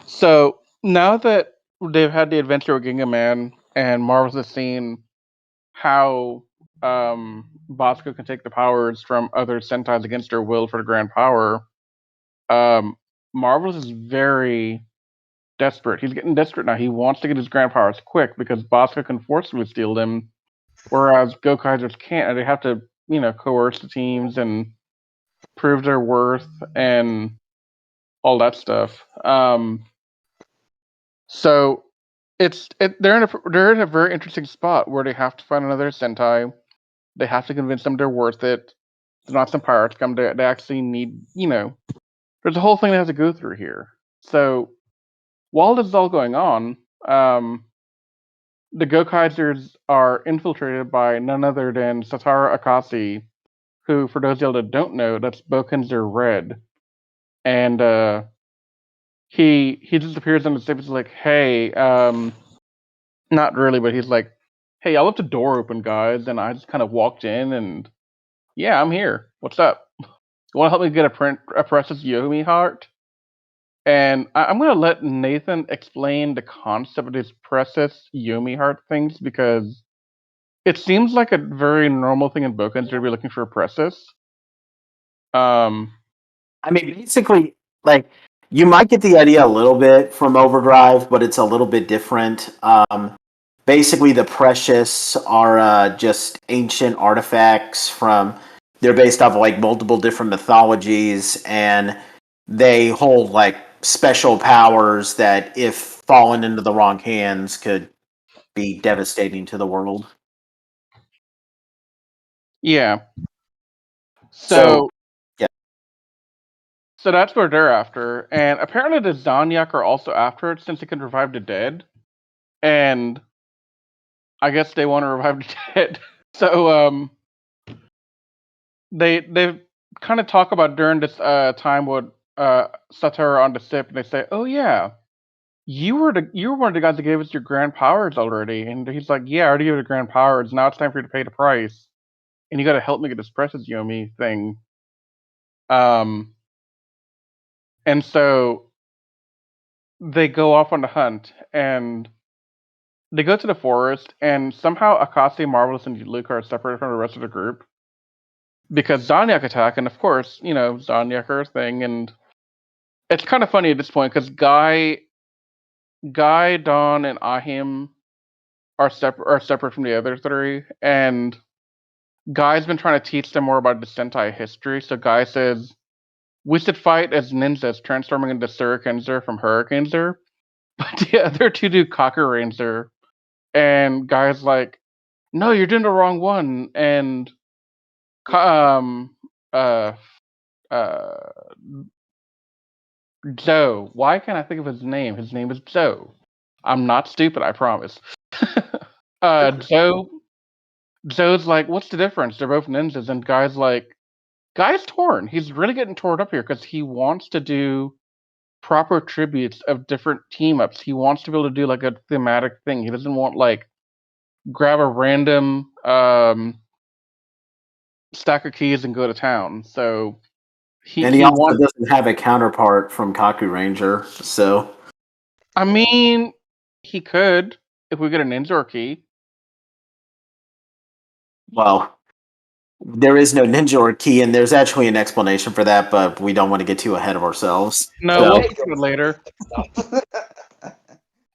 S3: So now that they've had the adventure with Gingaman, and Marvel's has seen how Bosco can take the powers from other Sentais against their will for the grand power, Marvelous is very desperate. He's getting desperate now. He wants to get his grand powers quick because Bosco can forcibly steal them, whereas Gokaizers can't. And they have to, coerce the teams and prove their worth and all that stuff. So they're in a very interesting spot where they have to find another Sentai. They have to convince them they're worth it. They're not some pirates come. They actually need, there's a whole thing they have to go through here. So while this is all going on, the Gokaizers are infiltrated by none other than Satoru Akasi, who, for those of y'all that don't know, that's Bokenzer Red. And he just appears on the stage. He's like, hey, not really, but he's like, hey, I left the door open, guys, and I just kind of walked in, and yeah, I'm here. What's up? You want to help me get a precious Yomi heart? And I'm going to let Nathan explain the concept of these precious Yomi heart things, because it seems like a very normal thing in Boken to be looking for a precious.
S2: I mean, basically, like, you might get the idea a little bit from Overdrive, but it's a little bit different. Basically, the precious are just ancient artifacts from. They're based off of like multiple different mythologies, and they hold like special powers that, if fallen into the wrong hands, could be devastating to the world.
S3: Yeah.
S2: So,
S3: So that's where they're after. And apparently the Zanyak are also after it, since it can revive the dead. And I guess they want to revive the dead. So they kind of talk about during this time with Satoru on the ship, and they say, "Oh yeah, you were one of the guys that gave us your grand powers already." And he's like, "Yeah, I already gave you the grand powers. Now it's time for you to pay the price, and you got to help me get this precious Yomi thing." And so they go off on the hunt, and they go to the forest, and somehow Akase, Marvelous, and Luke are separated from the rest of the group because Zanyak attack, and of course, Zanyak are a thing, and it's kind of funny at this point because Guy, Dawn, and Ahim are separate from the other three, and Guy's been trying to teach them more about the Sentai history. So Guy says we should fight as ninjas, transforming into Hurricanger from Hurricanger, but the other two do Kakuranger, and Guy's like, no, you're doing the wrong one, and uh Joe. Why can't I think of his name? His name is Joe. I'm not stupid, I promise. Joe's like, what's the difference? They're both ninjas, and Guy's torn. He's really getting torn up here because he wants to do proper tributes of different team ups. He wants to be able to do like a thematic thing. He doesn't want like grab a random stack of keys and go to town. So
S2: And he also doesn't have a counterpart from Kaku Ranger, so.
S3: I mean, he could if we get a Ninja key.
S2: Well, there is no ninja or key, and there's actually an explanation for that, but we don't want to get too ahead of ourselves.
S3: No,
S2: So-
S3: we'll get to it later.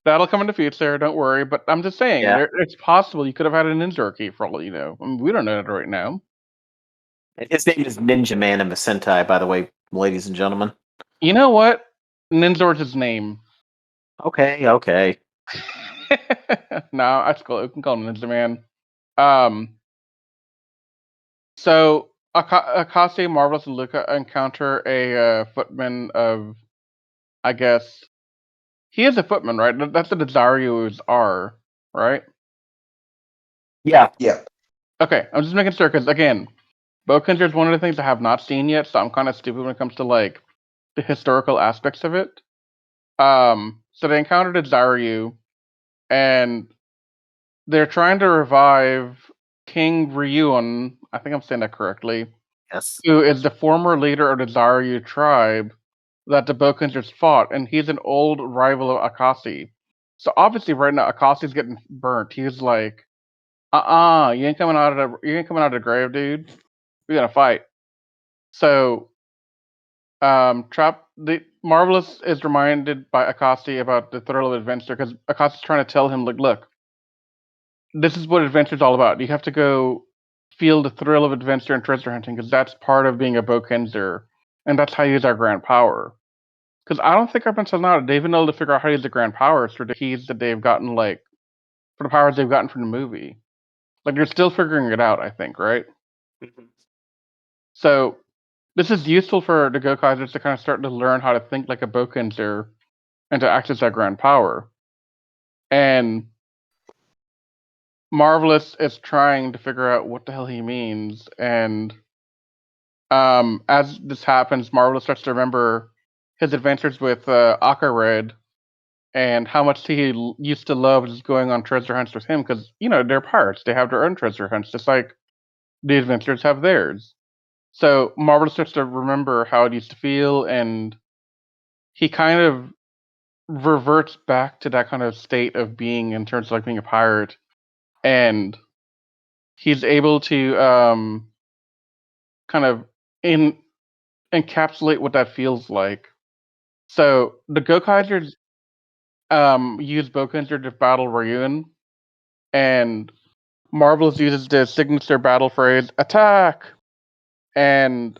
S3: That'll come in the future, don't worry. But I'm just saying, it's possible you could have had a Ninja key for all you know. I mean, we don't know that right now.
S2: And his name is Ninja Man in the Sentai, by the way, ladies and gentlemen.
S3: You know what? Ninjor's his name.
S2: Okay.
S3: No, that's cool. We can call him Ninja Man. So Akase, Marvelous, and Luca encounter a footman of, I guess, he is a footman, right? That's what the Zaryus are, right?
S2: Yeah.
S3: Okay, I'm just making sure because again, Bokenger is one of the things I have not seen yet, so I'm kind of stupid when it comes to like the historical aspects of it. So they encountered a Zaryu, and they're trying to revive King Ryuon. I think I'm saying that correctly.
S2: Yes.
S3: Who is the former leader of the Zaryu tribe that the Bokengers fought, and he's an old rival of Akase. So obviously, right now Akase's getting burnt. He's like, you ain't coming out of the grave, dude. We gotta fight. So, the Marvelous is reminded by Akase about the thrill of adventure because Akase's trying to tell him, like, look, this is what adventure's all about. You have to go feel the thrill of adventure and treasure hunting because that's part of being a Bokenzer, and that's how you use our grand power. Because I don't think up until now they've been able to figure out how to use the grand powers for the keys that they've gotten, like, for the powers they've gotten from the movie. Like, they're still figuring it out, I think, right?
S2: Mm-hmm.
S3: So, this is useful for the Gokaizers to kind of start to learn how to think like a Bokenzer and to access that grand power. And Marvelous is trying to figure out what the hell he means, and as this happens, Marvelous starts to remember his adventures with Akared and how much he used to love just going on treasure hunts with him because, you know, they're pirates. They have their own treasure hunts, just like the adventurers have theirs. So Marvelous starts to remember how it used to feel, and he kind of reverts back to that kind of state of being in terms of like being a pirate, and he's able to kind of encapsulate what that feels like. So the Gokaigers use Bokenger to battle Ryuan, and Marvelous uses the signature battle phrase "attack," and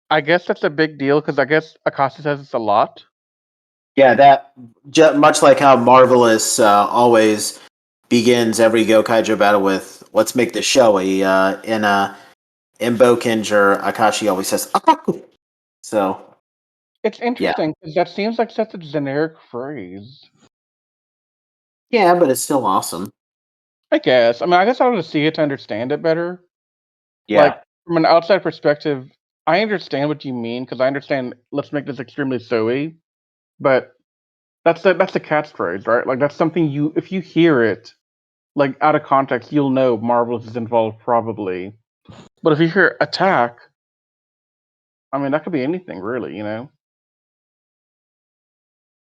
S3: I guess that's a big deal because I guess Akase says it's a lot.
S2: Yeah, that much like how Marvelous always begins every Gokaiger battle with "Let's make this showy." In Bokenger, Akashi always says "Akaku." So
S3: It's interesting because that seems like such a generic phrase.
S2: yeah, but it's still awesome.
S3: I guess. I mean, I guess I would see it to understand it better.
S2: Yeah,
S3: Like from an outside perspective, I understand what you mean because I understand. Let's make this extremely showy, but that's the catchphrase, right? Like that's something you, if you hear it, like out of context, you'll know Marvelous is involved probably. But if you hear attack, I mean that could be anything really, you know.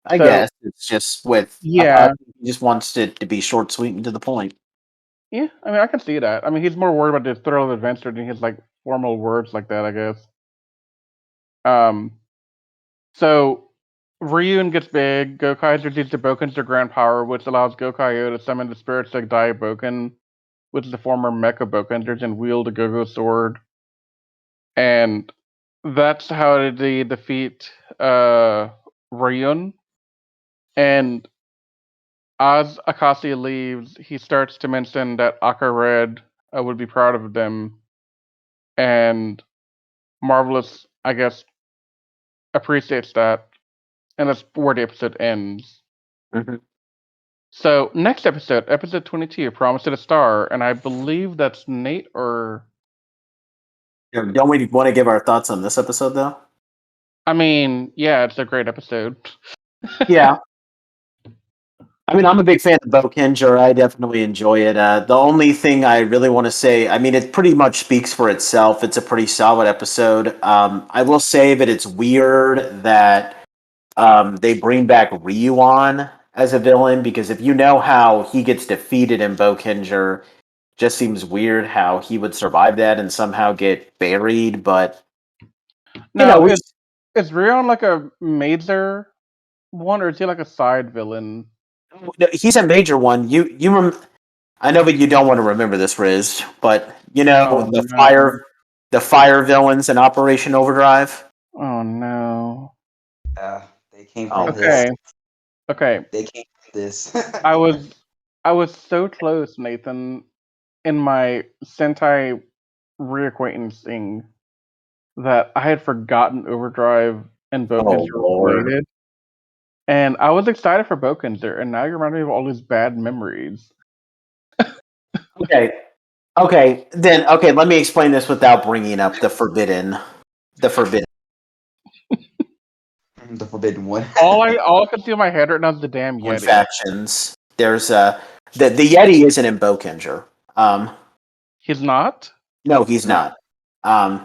S2: I
S3: So,
S2: guess it's just with
S3: yeah,
S2: Akashi, he just wants it to be short, sweet, and to the point.
S3: yeah. I mean, I can see that. I mean, he's more worried about the thrill of adventure than his like formal words like that, I guess. So Ryun gets big. Gokaiger needs to Boken's their grand power, which allows Gokaio to summon the spirits like Boken, which is the former Mecha Bokenders, and wield a Go-Go sword. And that's how they defeat Ryun. And as Akashi leaves, he starts to mention that Aka Red would be proud of them. And Marvelous, I guess, appreciates that. And that's where the episode ends.
S2: Mm-hmm.
S3: So, next episode, episode 22, Promise to the Star. And I believe that's Nate or.
S2: Don't we want to give our thoughts on this episode, though?
S3: I mean, yeah, it's a great episode.
S2: Yeah. I mean, I'm a big fan of Bokenger. I definitely enjoy it. The only thing I really want to say, I mean, it pretty much speaks for itself. It's a pretty solid episode. I will say that it's weird that they bring back Ryuan as a villain, because if you know how he gets defeated in Bokenger, just seems weird how he would survive that and somehow get buried. But
S3: Now, is Rion like a major one, or is he like a side villain?
S2: he's a major one. I know that you don't want to remember this, Riz, but you know
S3: Oh, no.
S2: the fire villains in Operation Overdrive.
S3: Oh, no.
S5: They came
S2: Oh,
S5: from this.
S3: Okay.
S5: They came from this.
S3: I was so close, Nathan, in my Sentai reacquaintancing that I had forgotten Overdrive and Bokenzer were
S2: Lord.
S3: related. And I was excited for Bokenzer, and now you're reminding me of all these bad memories.
S2: Okay. Okay, let me explain this without bringing up the forbidden.
S5: The forbidden one.
S3: all I can see in my head right now is the damn Yeti.
S2: Factions. There's the Yeti isn't in Bokenger.
S3: He's not?
S2: No, he's not.
S3: I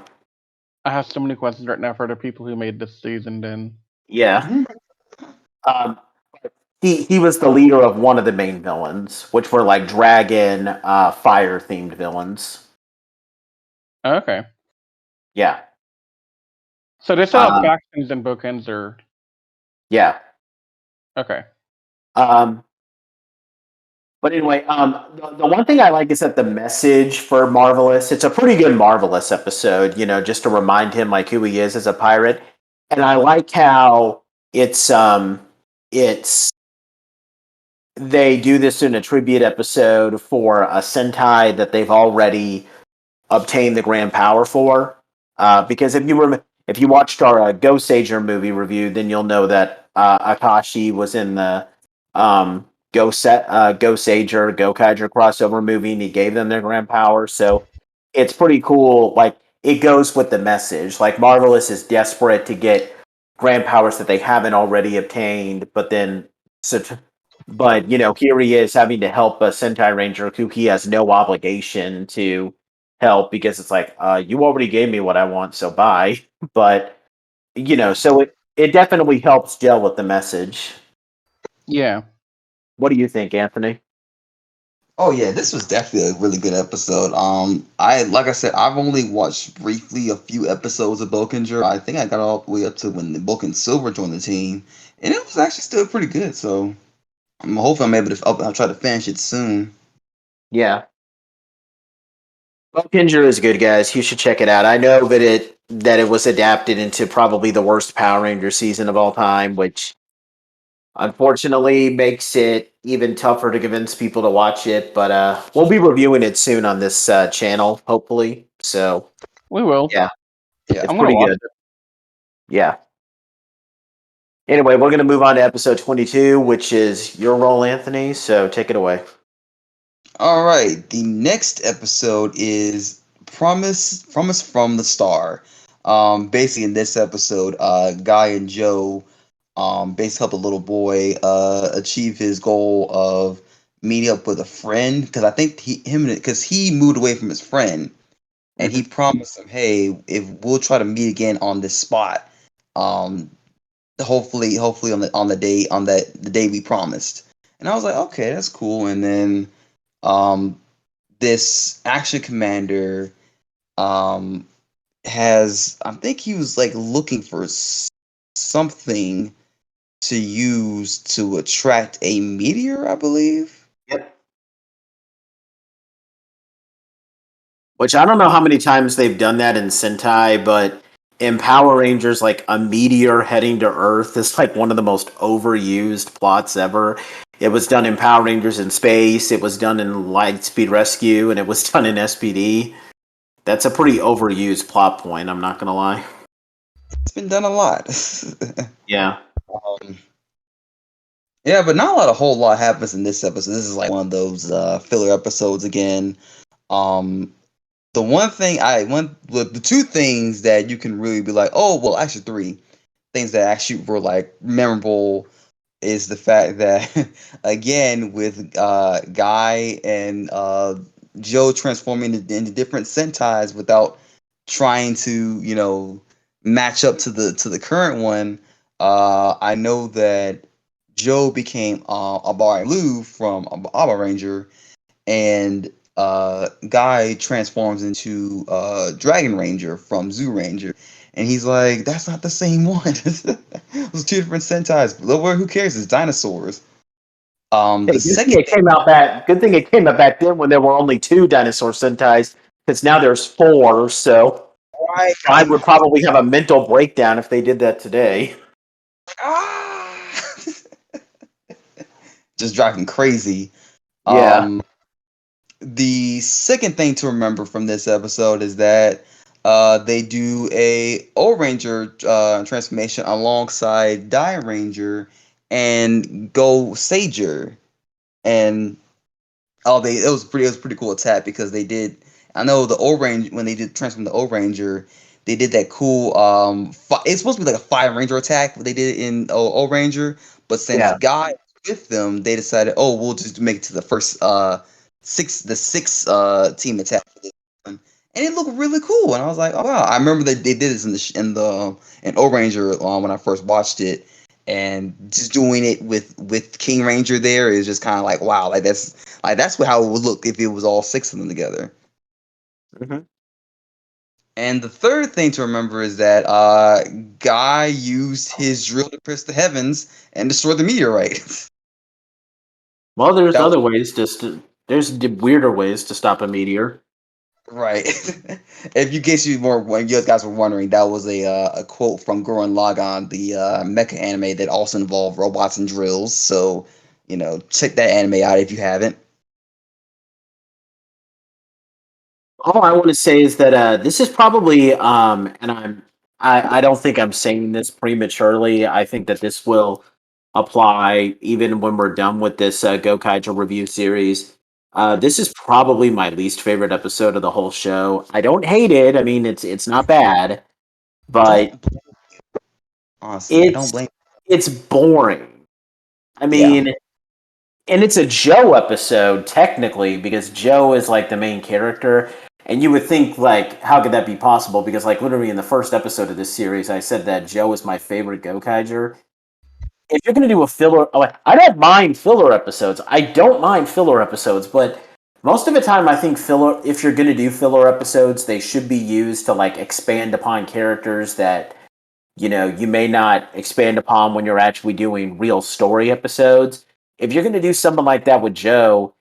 S3: have so many questions right now for the people who made this season. Then
S2: Yeah. He was the leader of one of the main villains, which were like dragon, fire themed villains.
S3: okay.
S2: Yeah.
S3: So they still have factions in Bokenzer.
S2: Yeah.
S3: Okay.
S2: But anyway, the one thing I like is that the message for Marvelous, it's a pretty good Marvelous episode, you know, just to remind him like who he is as a pirate. And I like how it's they do this in a tribute episode for a Sentai that they've already obtained the grand power for. Because if you watched our Go Sager movie review, then you'll know that Akashi was in the Go Sager, Gokaiger crossover movie, and he gave them their grand power. So it's pretty cool. Like, it goes with the message. Like, Marvelous is desperate to get grand powers that they haven't already obtained, but you know, here he is having to help a Sentai Ranger who he has no obligation to help, because it's like, you already gave me what I want, so bye. But you know, so it definitely helps gel with the message.
S3: Yeah.
S2: What do you think, Anthony?
S4: Oh yeah, this was definitely a really good episode. Like I said, I've only watched briefly a few episodes of Bokenger. I think I got all the way up to when the Gokai Silver joined the team, and it was actually still pretty good. So I'm hoping I'm able to. I'll try to finish it soon.
S2: Yeah. Hurricanger is good, guys. You should check it out. I know that it was adapted into probably the worst Power Ranger season of all time, which unfortunately makes it even tougher to convince people to watch it. But we'll be reviewing it soon on this channel, hopefully. So
S3: We will.
S2: yeah,
S4: Yeah,
S2: it's pretty good. Yeah. Anyway, we're going to move on to episode 22, which is your role, Anthony. So take it away.
S4: All right, the next episode is Promise from the Star. Basically in this episode, Guy and Joe basically help a little boy achieve his goal of meeting up with a friend, because I think he moved away from his friend, and he promised him, hey, if we'll try to meet again on this spot, hopefully on the day we promised. And I was like, okay, that's cool. And then this action commander has, I think he was like looking for something
S5: to use to attract a meteor, I believe.
S2: Yep. Which I don't know how many times they've done that in Sentai, but in Power Rangers, like a meteor heading to Earth is like one of the most overused plots ever. It was done in Power Rangers in Space, it was done in Lightspeed Rescue, and it was done in SPD. That's a pretty overused plot point, I'm not gonna lie.
S5: It's been done a lot.
S2: Yeah.
S5: Yeah, but not a whole lot happens in this episode. This is like one of those filler episodes again. The the two things that you can really be like, oh well, actually three things that actually were like memorable is the fact that again with Guy and Joe transforming into different Sentais without trying to match up to the current one. I know that Joe became Abari Lou from Abba Ranger, and Guy transforms into Dragon Ranger from Zoo Ranger, and he's like, "That's not the same one. Those two different Sentais. Who cares? It's dinosaurs."
S2: Hey,
S5: The
S2: good thing
S5: second,
S2: it came out back. Good thing it came out back then when there were only 2 dinosaur Sentais, because now there's 4. So
S5: right?
S2: I would probably have a mental breakdown if they did that today.
S5: Ah! Just driving crazy.
S2: Yeah.
S5: The second thing to remember from this episode is that they do a O Ranger transformation alongside Die Ranger and Go Sager, and it was pretty cool attack because they did. I know the O Ranger when they did transform the O Ranger, they did that cool. It's supposed to be like a Fire Ranger attack, but they did it in O Ranger. But since
S2: Yeah.
S5: Guy was with them, they decided, oh, we'll just make it to the first six team attack for this one, and it looked really cool. And I was like, oh wow! I remember that they did this in O Ranger when I first watched it, and just doing it with King Ranger there is just kind of like wow, that's how it would look if it was all 6 of them together.
S2: Mm-hmm.
S5: And the third thing to remember is that Guy used his drill to pierce the heavens and destroy the meteorite.
S2: Well, there's
S5: That was
S2: other ways there's weirder ways to stop a meteor.
S5: right. If you guess when you guys were wondering, that was a quote from Gurren Lagann, the mecha anime that also involved robots and drills. So check that anime out if you haven't.
S2: All I want to say is that this is probably, and I don't think I'm saying this prematurely. I think that this will apply even when we're done with this Gokaiger review series. This is probably my least favorite episode of the whole show. I don't hate it. I mean, it's not bad, but
S5: Don't honestly, I don't
S2: it's
S5: blame.
S2: it's boring. I
S5: Yeah,
S2: mean, and it's a Joe episode technically because Joe is like the main character, and you would think like how could that be possible? Because like literally in the first episode of this series, I said that Joe is my favorite Gokaiger. If you're gonna do a filler, I don't mind filler episodes. I don't mind filler episodes, but most of the time, I think filler. If you're gonna do filler episodes, they should be used to like expand upon characters that you may not expand upon when you're actually doing real story episodes. If you're going to do something like that with Joe,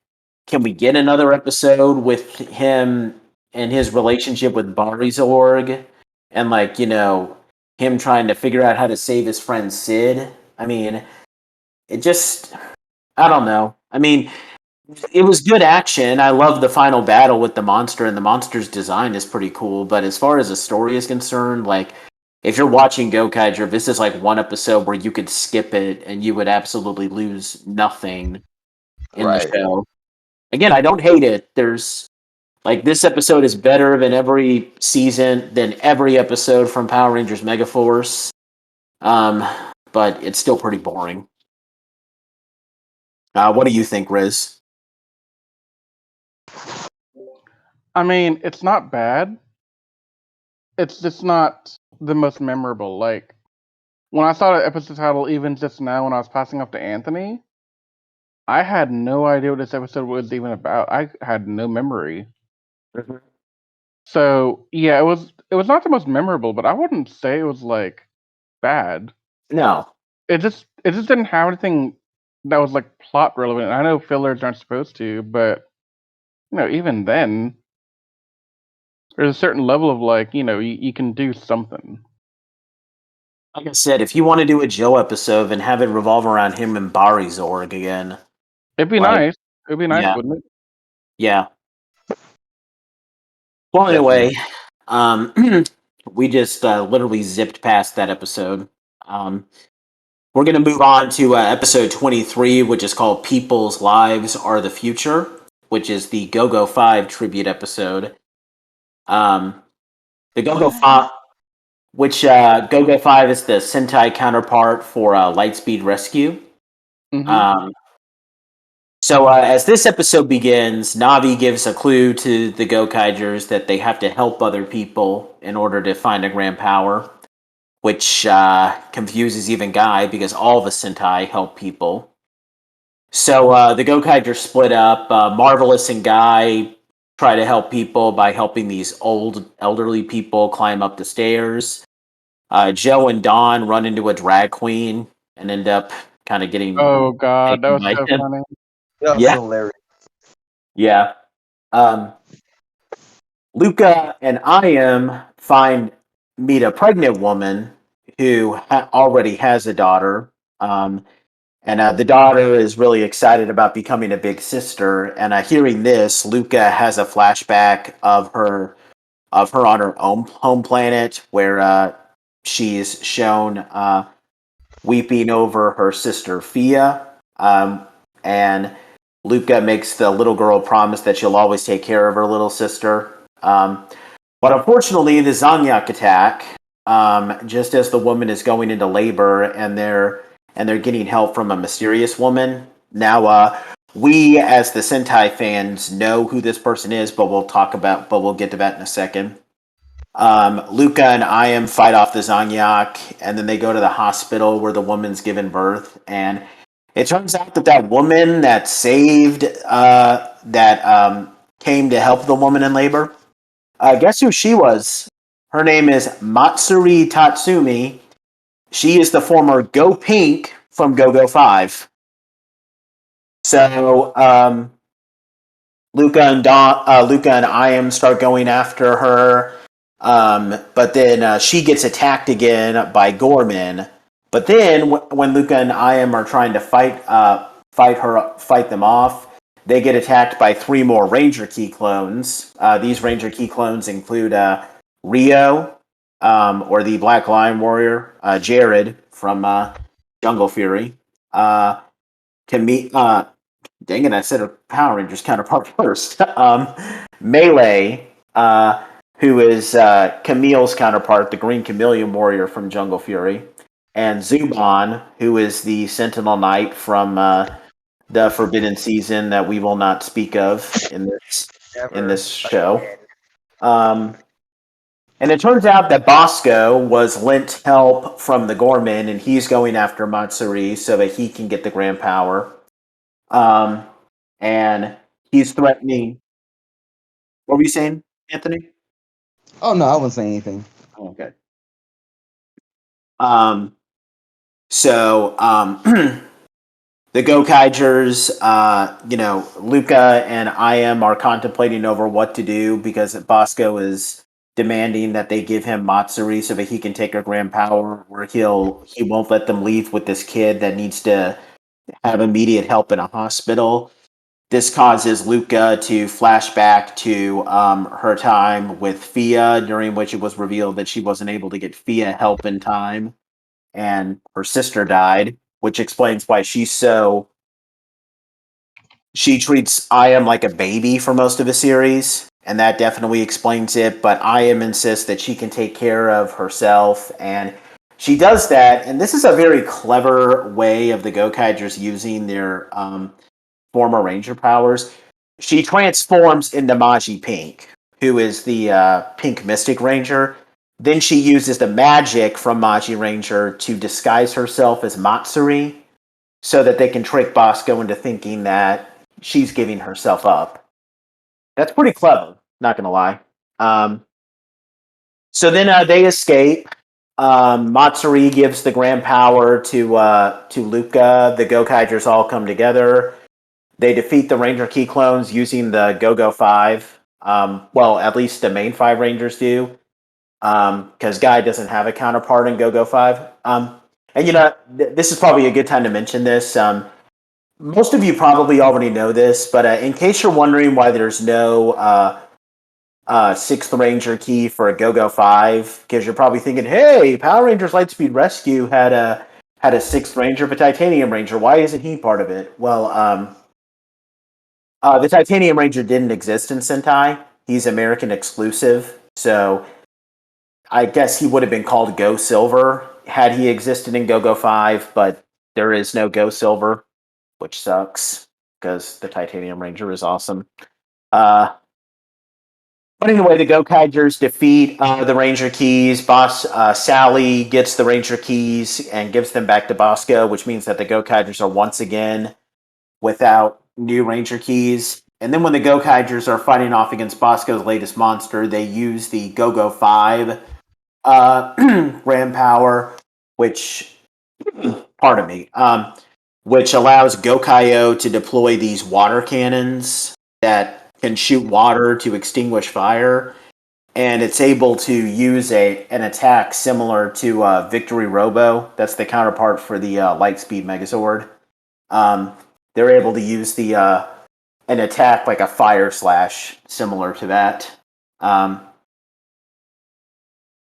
S2: can we get another episode with him and his relationship with Barizorg and him trying to figure out how to save his friend Sid? I mean, it just I don't know. I mean, it was good action. I love the final battle with the monster, and the monster's design is pretty cool. But as far as the story is concerned, like if you're watching Gokaiger, this is like one episode where you could skip it and you would absolutely lose nothing in the
S5: right.
S2: show. Again, I don't hate it. There's like this episode is better than every season than every episode from Power Rangers Megaforce. Um, but it's still pretty boring. What do you think, Riz?
S3: I mean, it's not bad. It's just not the most memorable. Like when I saw the episode title, even just now when I was passing up to Anthony, I had no idea what this episode was even about. I had no memory.
S2: Mhm.
S3: So yeah, it was not the most memorable, but I wouldn't say it was like bad.
S2: No.
S3: it just didn't have anything that was like plot relevant. I know fillers aren't supposed to, but even then, there's a certain level of like, you can do something.
S2: Like I said, if you want to do a Joe episode and have it revolve around him and Barry's org again,
S3: It'd be
S2: like,
S3: nice. It'd be nice,
S2: yeah.
S3: wouldn't it?
S2: yeah. Well, anyway, we just literally zipped past that episode. We're going to move on to episode 23, which is called People's Lives Are the Future, which is the GoGo5 tribute episode. The GoGo5, which GoGo5 is the Sentai counterpart for Lightspeed Rescue.
S3: Mm-hmm.
S2: So as this episode begins, Navi gives a clue to the Gokaigers that they have to help other people in order to find a grand power, which confuses even Guy because all the Sentai help people. So the Gokaigers split up. Marvelous and Guy try to help people by helping these old, elderly people climb up the stairs. Joe and Don run into a drag queen and end up kind of getting
S3: Oh god, that was
S2: taken
S3: so
S2: by him.
S3: funny.
S5: That was
S2: Yeah.
S5: hilarious.
S2: Yeah. Luca and meet a pregnant woman who already has a daughter. And the daughter is really excited about becoming a big sister. And hearing this, Luca has a flashback of her on her own home planet where she's shown weeping over her sister Fia. And Luca makes the little girl promise that she'll always take care of her little sister. But unfortunately, the Zanyak attack, just as the woman is going into labor and they're getting help from a mysterious woman. Now, we as the Sentai fans know who this person is, but we'll get to that in a second. Luca and Iam fight off the Zanyak, and then they go to the hospital where the woman's given birth, and it turns out that woman that saved that came to help the woman in labor. Guess who she was? Her name is Matsuri Tatsumi. She is the former Go Pink from GoGo5. So Luca and Iam start going after her, but then she gets attacked again by Gorman. But then when Luca and Iam are trying to fight them off, they get attacked by 3 more Ranger Key clones. These Ranger Key clones include Rio, or the Black Lion Warrior, Jared from Jungle Fury, dang it, I said a Power Rangers counterpart first. Melee, who is Camille's counterpart, the Green Chameleon Warrior from Jungle Fury, and Zuban, who is the Sentinel Knight from the Forbidden Season that we will not speak of in this show. And it turns out that Bosco was lent help from the Gorman, and he's going after Matsuri so that he can get the Grand Power. And he's threatening. What were you saying, Anthony?
S5: Oh no, I wasn't saying anything.
S2: Oh, okay. So the Gokaigers, Luca and Iam are contemplating over what to do because Bosco is demanding that they give him Matsuri so that he can take her grand power, or he won't let them leave with this kid that needs to have immediate help in a hospital. This causes Luca to flash back to her time with Fia, during which it was revealed that she wasn't able to get Fia help in time, and her sister died, which explains why she treats Iam like a baby for most of the series, and that definitely explains it. But Iam insists that she can take care of herself, and she does that. And this is a very clever way of the Gokaigers using their former Ranger powers. She transforms into Maji Pink, who is the Pink Mystic Ranger. Then she uses the magic from Maji Ranger to disguise herself as Matsuri so that they can trick Bosco into thinking that she's giving herself up. That's pretty clever, not going to lie. So then they escape, Matsuri gives the grand power to Luca. The Gokaigers all come together. They defeat the Ranger Key clones using the GoGo5. Well, at least the main 5 Rangers do, because Guy doesn't have a counterpart in GoGo5. And this is probably a good time to mention this. Most of you probably already know this, but in case you're wondering why there's no 6th Ranger key for a GoGo5, because you're probably thinking, hey, Power Rangers Lightspeed Rescue had a 6th Ranger, but Titanium Ranger, why isn't he part of it? Well, the Titanium Ranger didn't exist in Sentai. He's American exclusive, so I guess he would have been called Go Silver had he existed in GoGo5, but there is no Go Silver, which sucks because the Titanium Ranger is awesome. But anyway, the Gokaigers defeat the Ranger Keys. Boss Sally gets the Ranger Keys and gives them back to Bosco, which means that the Gokaigers are once again without new Ranger Keys. And then when the Gokaigers are fighting off against Bosco's latest monster, they use the GoGo5 Ram Power, which, pardon me, which allows Gokaio to deploy these water cannons that can shoot water to extinguish fire. And it's able to use an attack similar to Victory Robo. That's the counterpart for the Lightspeed Megazord. They're able to use an attack like a Fire Slash, similar to that.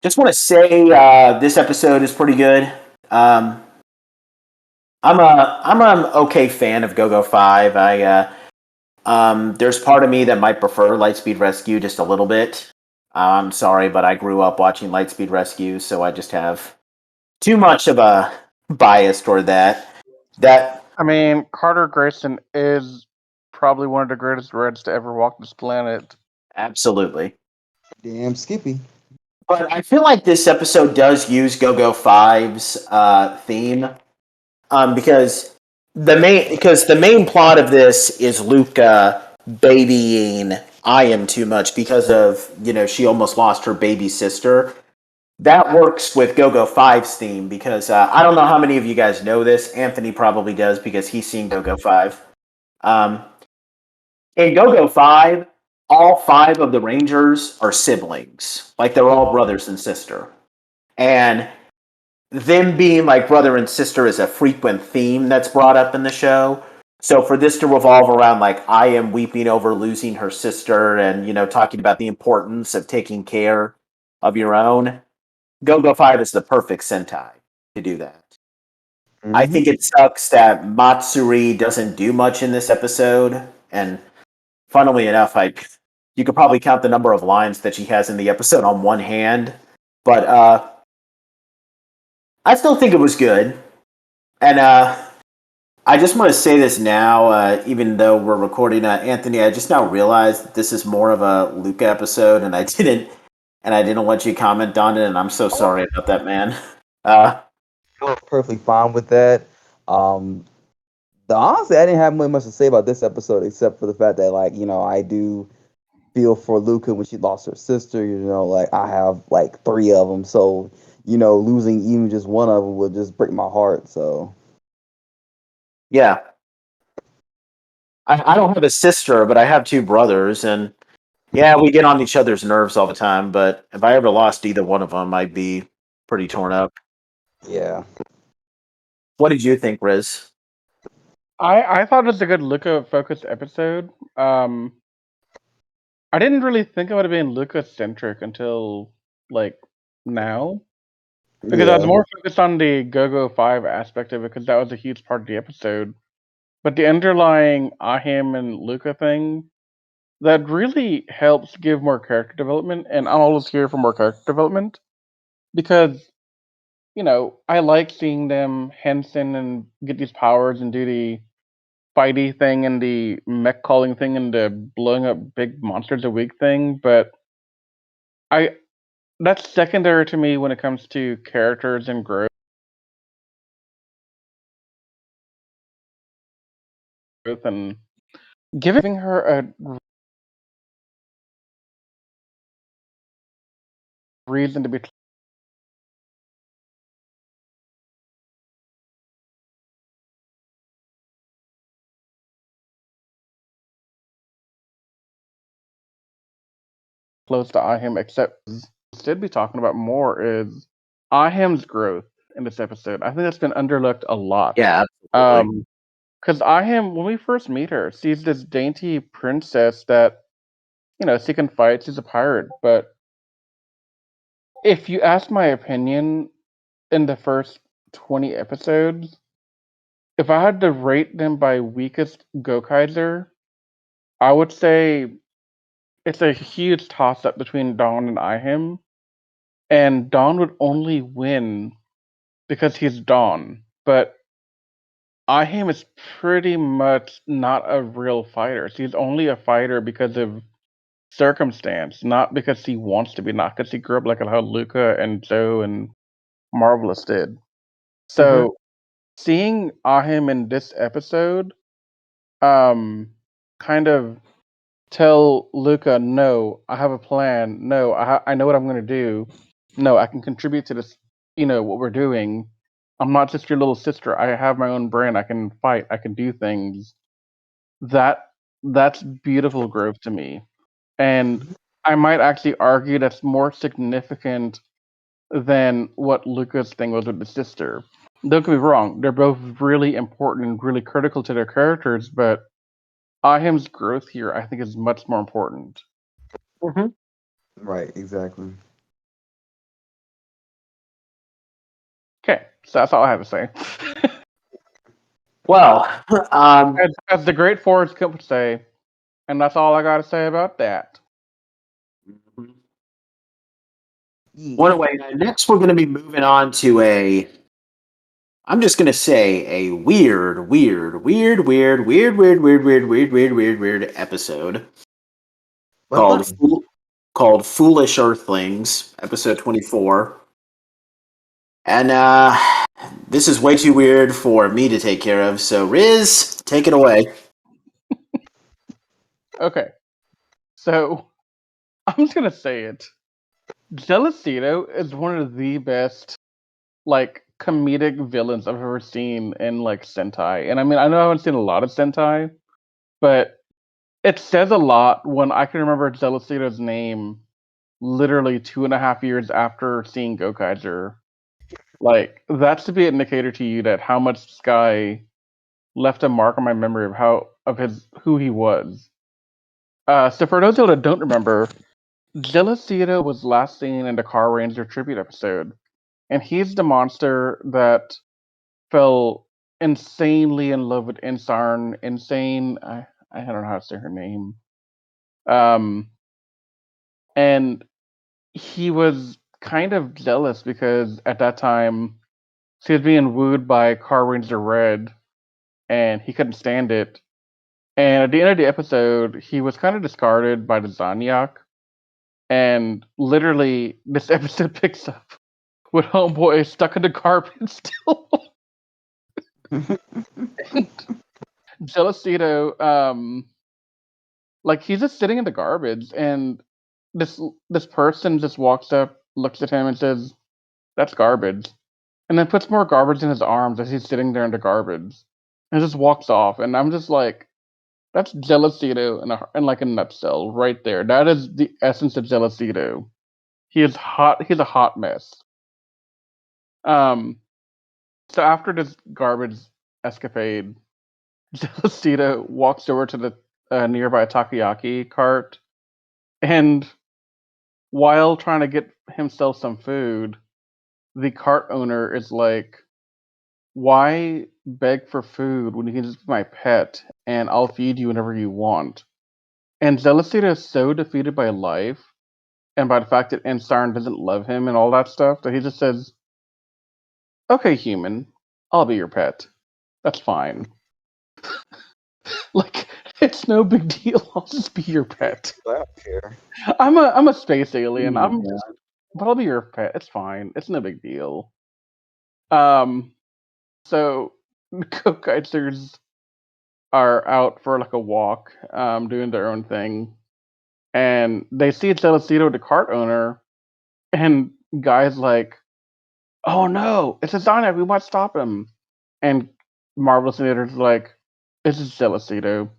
S2: Just want to say this episode is pretty good. I'm an okay fan of GoGo5. There's part of me that might prefer Lightspeed Rescue just a little bit. I'm sorry, but I grew up watching Lightspeed Rescue, so I just have too much of a bias toward that.
S3: I mean, Carter Grayson is probably one of the greatest Reds to ever walk this planet.
S2: Absolutely.
S5: Damn Skippy.
S2: But I feel like this episode does use GoGo5's theme, because the main plot of this is Luca babying I Am too much because of she almost lost her baby sister. That works with GoGo5's theme because I don't know how many of you guys know this. Anthony probably does because he's seen GoGo5. In GoGo5, all 5 of the Rangers are siblings. Like they're all brothers and sister. And them being like brother and sister is a frequent theme that's brought up in the show. So for this to revolve around like I Am weeping over losing her sister and talking about the importance of taking care of your own, GoGo5 is the perfect Sentai to do that.
S5: Mm-hmm.
S2: I think it sucks that Matsuri doesn't do much in this episode, and funnily enough, you could probably count the number of lines that she has in the episode on one hand, but I still think it was good. And I just want to say this now, even though we're recording, Anthony, I just now realized that this is more of a Luca episode, and I didn't let you comment on it, and I'm so sorry about that, man.
S5: I was perfectly fine with that. Honestly, I didn't have much to say about this episode except for the fact that, I do feel for Luca when she lost her sister. I have 3 of them, so losing even just one of them would just break my heart. So
S2: Yeah. I don't have a sister, but I have 2 brothers, and yeah, we get on each other's nerves all the time, but if I ever lost either one of them, I'd be pretty torn up.
S5: yeah,
S3: What did you think, Riz?
S1: I thought it was a good Luca-focused episode. I didn't really think about it being Luca-centric until, now. Because I was more focused on the GoGo5 aspect of it, because that was a huge part of the episode. But the underlying Ahim and Luca thing, that really helps give more character development, and I'm always here for more character development. Because, I like seeing them Henson and get these powers and do the fighty thing and the mech calling thing and the blowing up big monsters a week thing, but that's secondary to me when it comes to characters and growth and giving her a reason to be
S3: close to Ahim, except instead be talking about more is Ahim's growth in this episode. I think that's been underlooked a lot.
S2: Yeah, absolutely.
S3: Because Ahim, when we first meet her, she's this dainty princess that, she can fight. She's a pirate. But if you ask my opinion in the first 20 episodes, if I had to rate them by weakest Gokaiser, I would say it's a huge toss-up between Dawn and Ihim. And Dawn would only win because he's Dawn. But Ihim is pretty much not a real fighter. He's only a fighter because of circumstance, not because he wants to be, not because he grew up like how Luca and Joe and Marvelous did. So seeing Ahim in this episode, kind of tell Luca, no, I have a plan. No, I know what I'm going to do. No, I can contribute to this, what we're doing. I'm not just your little sister. I have my own brain. I can fight. I can do things. That's beautiful growth to me. And I might actually argue that's more significant than what Luca's thing was with the sister. Don't get me wrong, they're both really important and really critical to their characters, but Ahim's growth here, I think, is much more important.
S5: Right, exactly.
S3: Okay, so that's all I have to say.
S2: Well,
S3: as the great Forrest Gump would say, and that's all I got to say about that.
S2: Next we're going to be moving on to I'm just going to say a weird episode called Foolish Earthlings, episode 24. And this is way too weird for me to take care of, so Riz, take it away.
S3: Okay, so I'm just going to say it. Gelicito is one of the best, comedic villains I've ever seen in, Sentai. And I mean, I know I haven't seen a lot of Sentai, but it says a lot when I can remember Gelicito's name literally 2.5 years after seeing Gokaiger. That should be an indicator to you that how much this guy left a mark on my memory of who he was. So for those that don't remember, Gelicito was last seen in the Car Ranger tribute episode, and he's the monster that fell insanely in love with Insarn. I don't know how to say her name. And he was kind of jealous because at that time she was being wooed by Car Ranger Red, and he couldn't stand it. And at the end of the episode, he was kind of discarded by the Zanyak. And literally, this episode picks up with Homeboy stuck in the garbage still. Gelicito, he's just sitting in the garbage, and this person just walks up, looks at him, and says, "That's garbage," and then puts more garbage in his arms as he's sitting there in the garbage, and just walks off. And I'm just like, that's Gelicito in a nutshell, right there. That is the essence of Gelicito. He is hot. He's a hot mess. So after this garbage escapade, Gelicito walks over to the nearby takoyaki cart, and while trying to get himself some food, the cart owner is like, "Why beg for food when you can just be my pet and I'll feed you whenever you want?" And Gelicito is so defeated by life and by the fact that Insarn doesn't love him and all that stuff that he just says, "Okay, human, I'll be your pet. That's fine." It's no big deal. I'll just be your pet.
S5: I don't care.
S3: I'm a space alien.
S2: Yeah.
S3: But I'll be your pet. It's fine. It's no big deal. So Gokaizers are out for a walk, doing their own thing, and they see Gelicito, the cart owner, and guy's like, "Oh no, it's a Zoniac. We must stop him." And Marvelous Knitter's like, "This is Gelicito.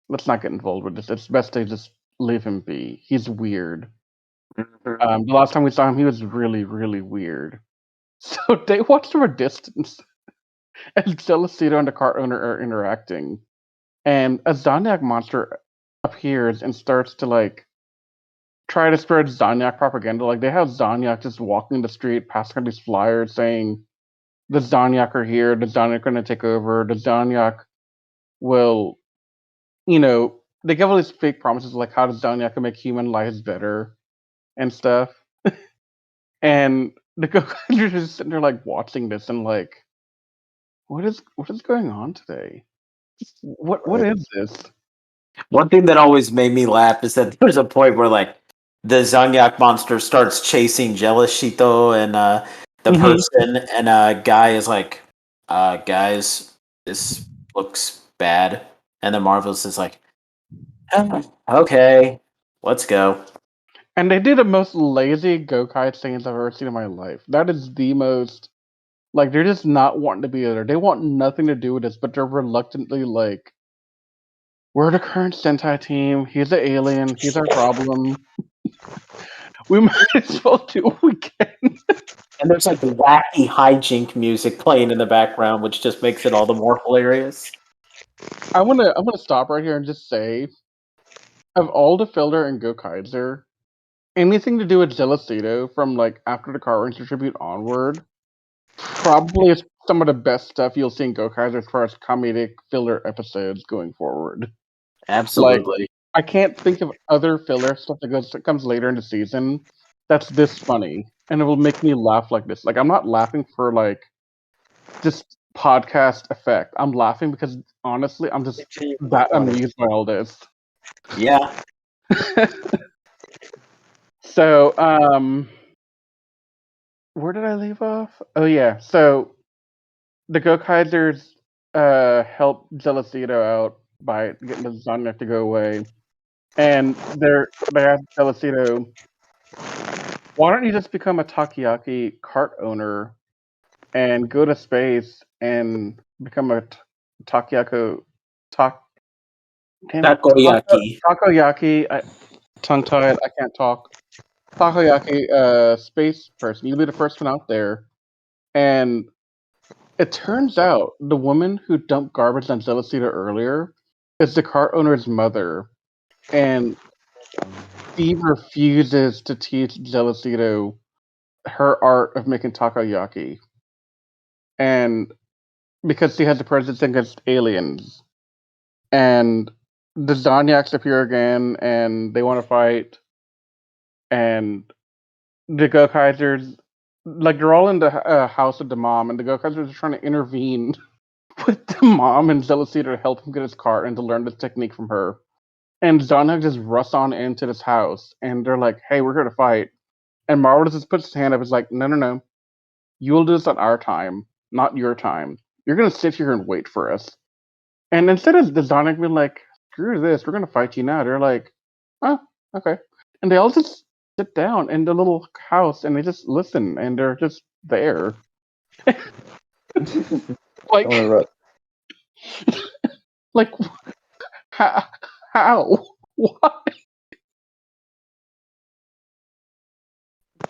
S3: Let's not get involved with this. It's best to just leave him be. He's weird."
S2: Mhm.
S3: The last time we saw him, he was really, really weird. So they watched from a distance as Celestino and the car owner are interacting, and a Zodiac monster appears and starts to like try to spread Zodiac propaganda. Like they have Zodiac just walking the street, passing on these flyers saying the Zodiac are here, the Zodiac are going to take over, the Zodiac will, they give all these fake promises like how the Zodiac can make human lives better and stuff. And the Gokai are just sitting there like watching this and like, what is going on today? What is this?
S2: One thing that always made me laugh is that there's a point where like the Zanyak monster starts chasing Jealous Shito and the
S3: Mhm.
S2: person, and Guy is like, guys, this looks bad, and then Marvelous is like, okay, let's go.
S3: And they did the most lazy Gokai scenes I've ever seen in my life. That is the most like they're just not wanting to be there. They want nothing to do with this, but they're reluctantly like, we're the current Sentai team. He's an alien. He's our problem. We might as well do what we can.
S2: And there's like wacky hijink music playing in the background, which just makes it all the more hilarious.
S3: I'm gonna stop right here and just say, of all the filler in Gokaiger, anything to do with Gelicito from like after the Car Ranger tribute onward, probably is some of the best stuff you'll see in Gokaiger as far as comedic filler episodes going forward. Like,
S2: Absolutely.
S3: I can't think of other filler stuff that comes later in the season that's this funny, and it will make me laugh like this. Like, I'm not laughing for like just podcast effect. I'm laughing because honestly, I'm just that amused by all this.
S2: Yeah.
S3: So, where did I leave off? Oh yeah, so the Gokaizers help Gelicito out by getting the Zodiac to go away, and they ask Gelicito, why don't you just become a takoyaki cart owner and go to space and become a takoyaki tak damn it
S2: Takoyaki.
S3: takoyaki tongue tied, I can't talk, takoyaki space person. You'll be the first one out there. And it turns out the woman who dumped garbage on Gelicito earlier is the cart owner's mother, and Steve refuses to teach Gelicito her art of making takoyaki, and because she has a prejudice against aliens, and the Zonyaks appear again, and they want to fight, and the Gokaizers, like they're all in the house of the mom, and the Gokaizers are trying to intervene with the mom and Zelicita to help him get his car and to learn the technique from her. And Zonag just rush on into this house, and they're like, "Hey, we're here to fight." And Marvel just puts his hand up. It's like, "No, no, no. You will do this on our time, not your time. You're gonna sit here and wait for us." And instead of the Zonag being like, "Screw this, we're gonna fight you now," they're like, "Oh, okay." And they all just sit down in the little house and they just listen, and they're just there. Like,
S5: On the road.
S3: like how? How? Why?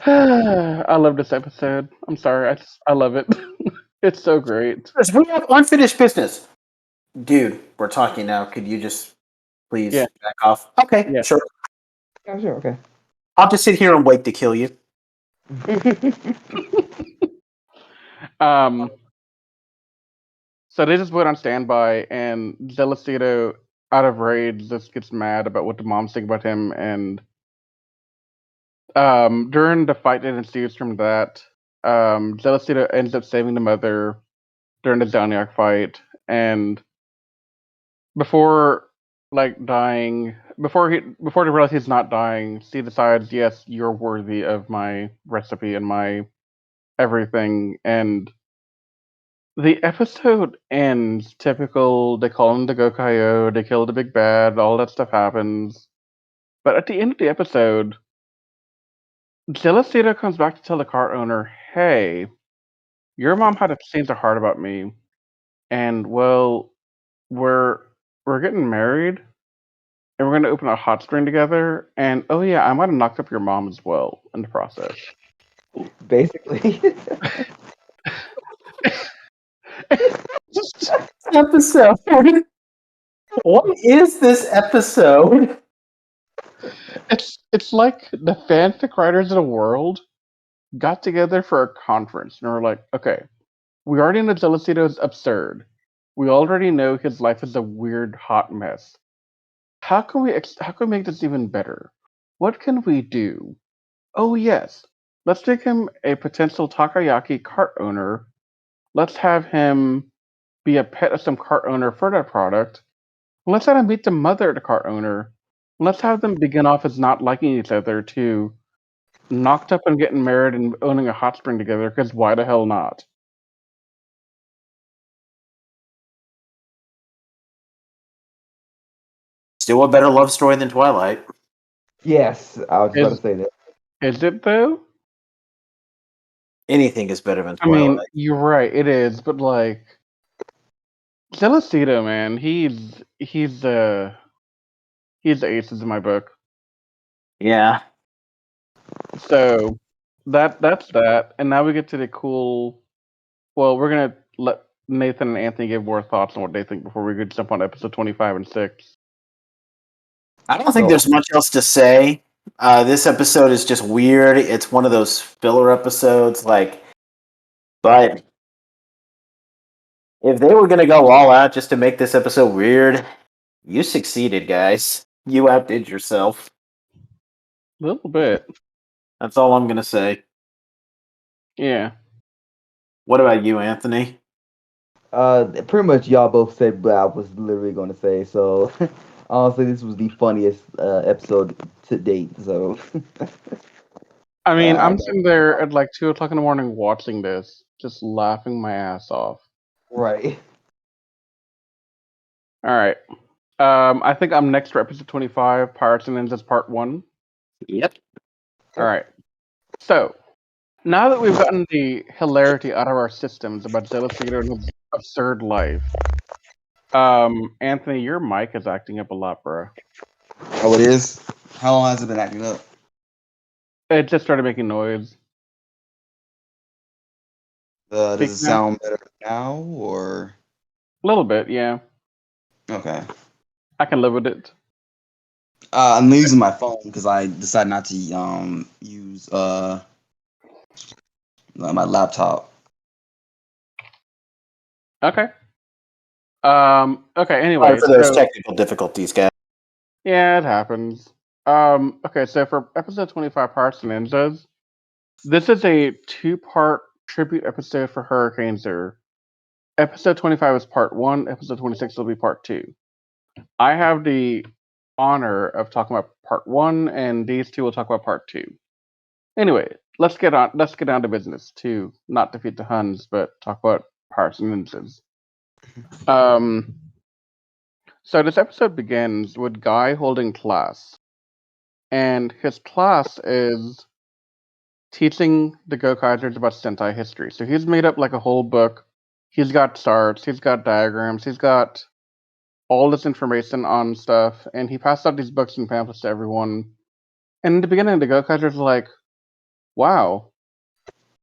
S3: I love this episode. I'm sorry. I love it. It's so great.
S2: We have unfinished business. Dude, we're talking now. Could you just please
S3: Yeah.
S2: back off? Okay,
S3: Yeah.
S2: sure.
S5: Yeah, sure, okay.
S2: I'll just sit here and wait to kill you.
S3: Um. So they just put on standby, and Zelicito, out of rage, just gets mad about what the moms think about him. And during the fight that ensues from that, Zelicito ends up saving the mother during the Zodiac fight, and before like dying, before they realize he's not dying, she decides, yes, you're worthy of my recipe and my everything. And the episode ends typical. They call him the Gokaio. They kill the big bad. All that stuff happens. But at the end of the episode, Gelicito comes back to tell the car owner, "Hey, your mom had a change of heart about me, and well, we're getting married, and we're gonna open a hot spring together. And oh yeah, I might have knocked up your mom as well in the process.
S5: Basically.
S2: Episode. What is this episode?
S3: It's like the fanfic writers of the world got together for a conference and were like, okay, we already know Zelicido's absurd. We already know his life is a weird hot mess. How can we make this even better? What can we do? Oh yes, let's make him a potential takoyaki cart owner. Let's have him be a pet of some cart owner for that product. Let's have him meet the mother of the cart owner. Let's have them begin off as not liking each other to knocked up and getting married and owning a hot spring together, because why the hell not?
S2: Still a better love story than Twilight.
S5: Yes, I was just about
S3: Is
S5: to say that.
S3: is it though?
S2: Anything is better than
S3: I mean,
S2: Twilight.
S3: you're right, it is, but like Celestino, man, he's the aces in my book.
S2: Yeah.
S3: So that's that, and now we get to the cool. Well, we're gonna let Nathan and Anthony give more thoughts on what they think before we could jump on episode 25 and 6.
S2: I don't think
S5: So-
S2: there's much else to say. This episode is just weird. It's one of those filler episodes, but if they were gonna go all out just to make this episode weird, you succeeded, guys. You outdid yourself.
S3: A little bit,
S2: That's all I'm gonna say.
S3: yeah.
S2: What about you, Anthony?
S5: Pretty much y'all both said what I was literally going to say. So, honestly, this was the funniest episode to date. So,
S3: I mean,
S5: I
S3: I'm
S5: got-
S3: sitting there at like 2 o'clock in the morning watching this, just laughing my ass off.
S5: right.
S3: All right. I think I'm next for episode 25, Pirates and Ninjas Part 1.
S2: Yep.
S3: All right. So, now that we've gotten the hilarity out of our systems about Zelicido and his absurd life, Anthony, your mic is acting up a lot, bro.
S4: Oh, it is. How long has it been acting up?
S3: It just started making noise.
S4: Does
S3: Speak
S4: it
S3: now?
S4: sound better now, or
S3: A little bit, yeah.
S4: okay?
S3: I can live with it.
S4: I'm using my phone because I decided not to use my laptop.
S3: Okay. Okay,
S2: Sorry
S3: anyway,
S2: for those
S3: so
S2: technical difficulties, guys.
S3: yeah, it happens. Okay, so for episode 25, Pirates and Ninjas, this is a 2-part tribute episode for Hurricanger. Episode 25 is part 1, episode 26 will be part 2. I have the honor of talking about part 1, and these two will talk about part 2. Anyway, let's get down to business to not defeat the Huns, but talk about Pirates and Ninjas. So this episode begins with Guy holding class, and his class is teaching the Gokaigers about Sentai history. So he's made up like a whole book. He's got charts, he's got diagrams, he's got all this information on stuff, and he passed out these books and pamphlets to everyone. And in the beginning, the Gokaigers were like, wow,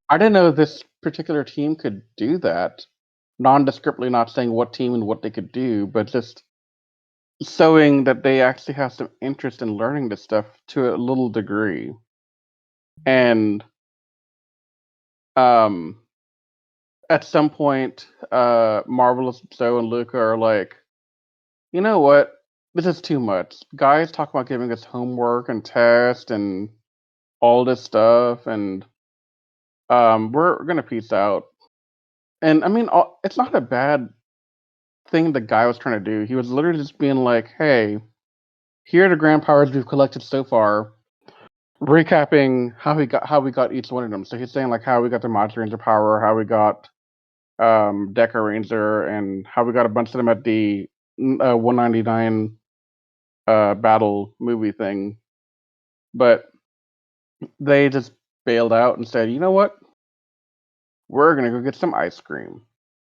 S3: I didn't know this particular team could do that. Nondescriptly not saying what team and what they could do, but just showing that they actually have some interest in learning this stuff to a little degree. And at some point, Marvelous Zoe and Luca are like, you know what? This is too much. Guys talk about giving us homework and tests and all this stuff, and we're gonna peace out. And I mean, it's not a bad thing the guy was trying to do. He was literally just being like, "Hey, here are the grand powers we've collected so far." Recapping how we got each one of them. So he's saying like how we got the Monster Ranger power, how we got Deca Ranger, and how we got a bunch of them at the 199 battle movie thing. But they just bailed out and said, you know what? We're gonna go get some ice cream.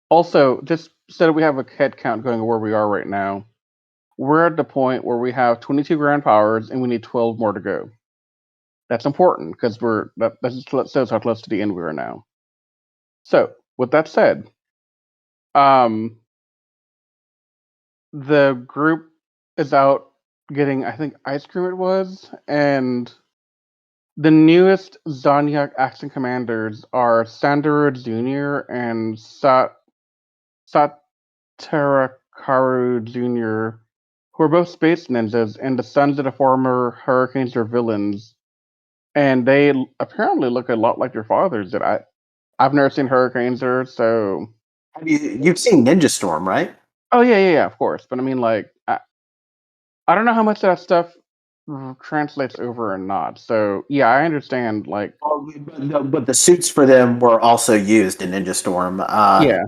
S3: Also, just so that we have a head count going where we are right now, we're at the point where we have 22 grand powers and we need 12 more to go. That's important because that just shows how close to the end we are now. So, with that said, the group is out getting, I think, ice cream it was, and the newest Zanyak action commanders are Sandero Jr. and Satarakaru Jr., who are both space ninjas and the sons of the former Hurricanger villains. And they apparently look a lot like their fathers. I've never seen Hurricanger, so
S2: You've seen Ninja Storm, right?
S3: oh yeah, of course. But I mean, like, I don't know how much that stuff translates over or not. So yeah, I understand. Like,
S2: But the suits for them were also used in Ninja Storm.
S3: yeah,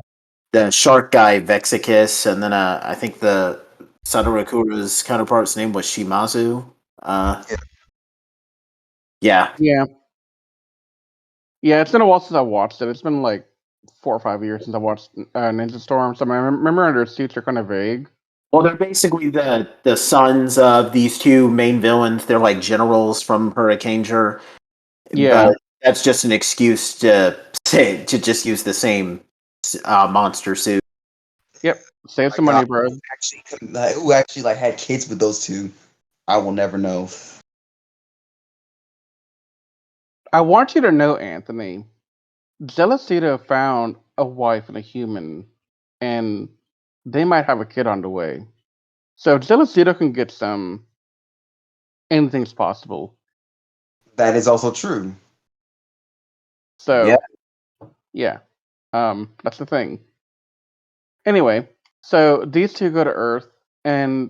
S2: The shark guy Vexicus, and then I think the Sadarakuru's counterpart's name was Shimazu. Yeah.
S3: yeah. It's been a while since I watched it. It's been like 4 or 5 years since I watched Ninja Storm. So I remember their suits are kind of vague.
S2: Well, they're basically the sons of these two main villains. They're like generals from Hurricanger.
S3: Yeah.
S2: But that's just an excuse to just use the same monster suit.
S3: Yep. Save
S5: My
S3: some money,
S5: God,
S3: bro.
S5: who actually like had kids with those two? I will never know.
S3: I want you to know, Anthony, Gelicito found a wife and a human, and they might have a kid on the way. So if Gelicito can get some, anything's possible.
S5: That is also true.
S3: So yeah, that's the thing. Anyway, so these two go to Earth, and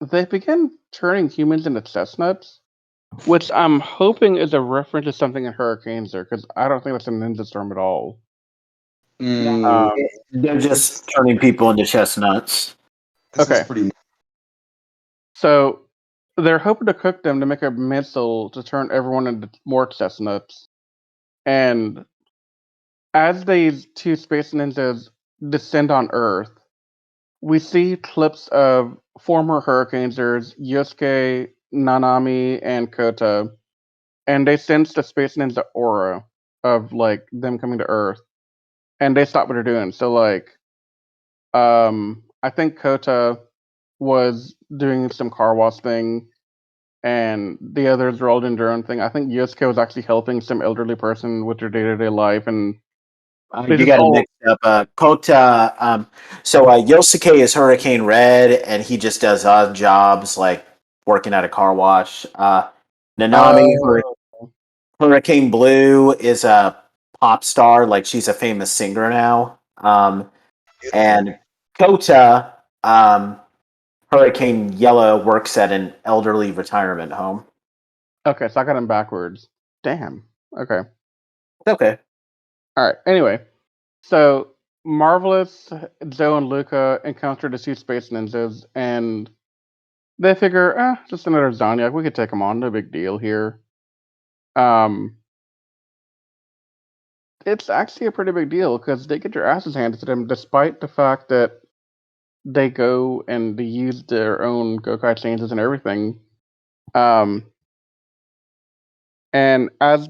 S3: they begin turning humans into chestnuts, which I'm hoping is a reference to something in Hurricanger, because I don't think that's a Ninja Storm at all.
S2: They're just turning people into chestnuts.
S5: This was
S3: Okay.
S5: pretty.
S3: So they're hoping to cook them to make a missile to turn everyone into more chestnuts. And as these two space ninjas descend on Earth, we see clips of former Hurricaners, Yosuke, Nanami, and Kota, and they sense the space ninja aura of like them coming to Earth, and they stop what they're doing. So like, I think Kota was doing some car wash thing, and the others were all doing their own thing. I think Yosuke was actually helping some elderly person with their day-to-day life, and they
S2: You
S3: just
S2: got to
S3: all
S2: mix up Kota. So Yosuke is Hurricane Red, and he just does odd jobs like working at a car wash. Nanami,
S3: oh
S2: Hurricane Blue, is a pop star, like she's a famous singer now. And Kota, Hurricane Yellow, works at an elderly retirement home.
S3: okay, so I got him backwards. Damn. Okay.
S2: Okay.
S3: All right. Anyway, so Marvelous, Joe, and Luca encounter the two space ninjas, and they figure, just another Zoniac. We could take him on. No big deal here. It's actually a pretty big deal because they get their asses handed to them, despite the fact that they go and they use their own Gokai changes and everything. And as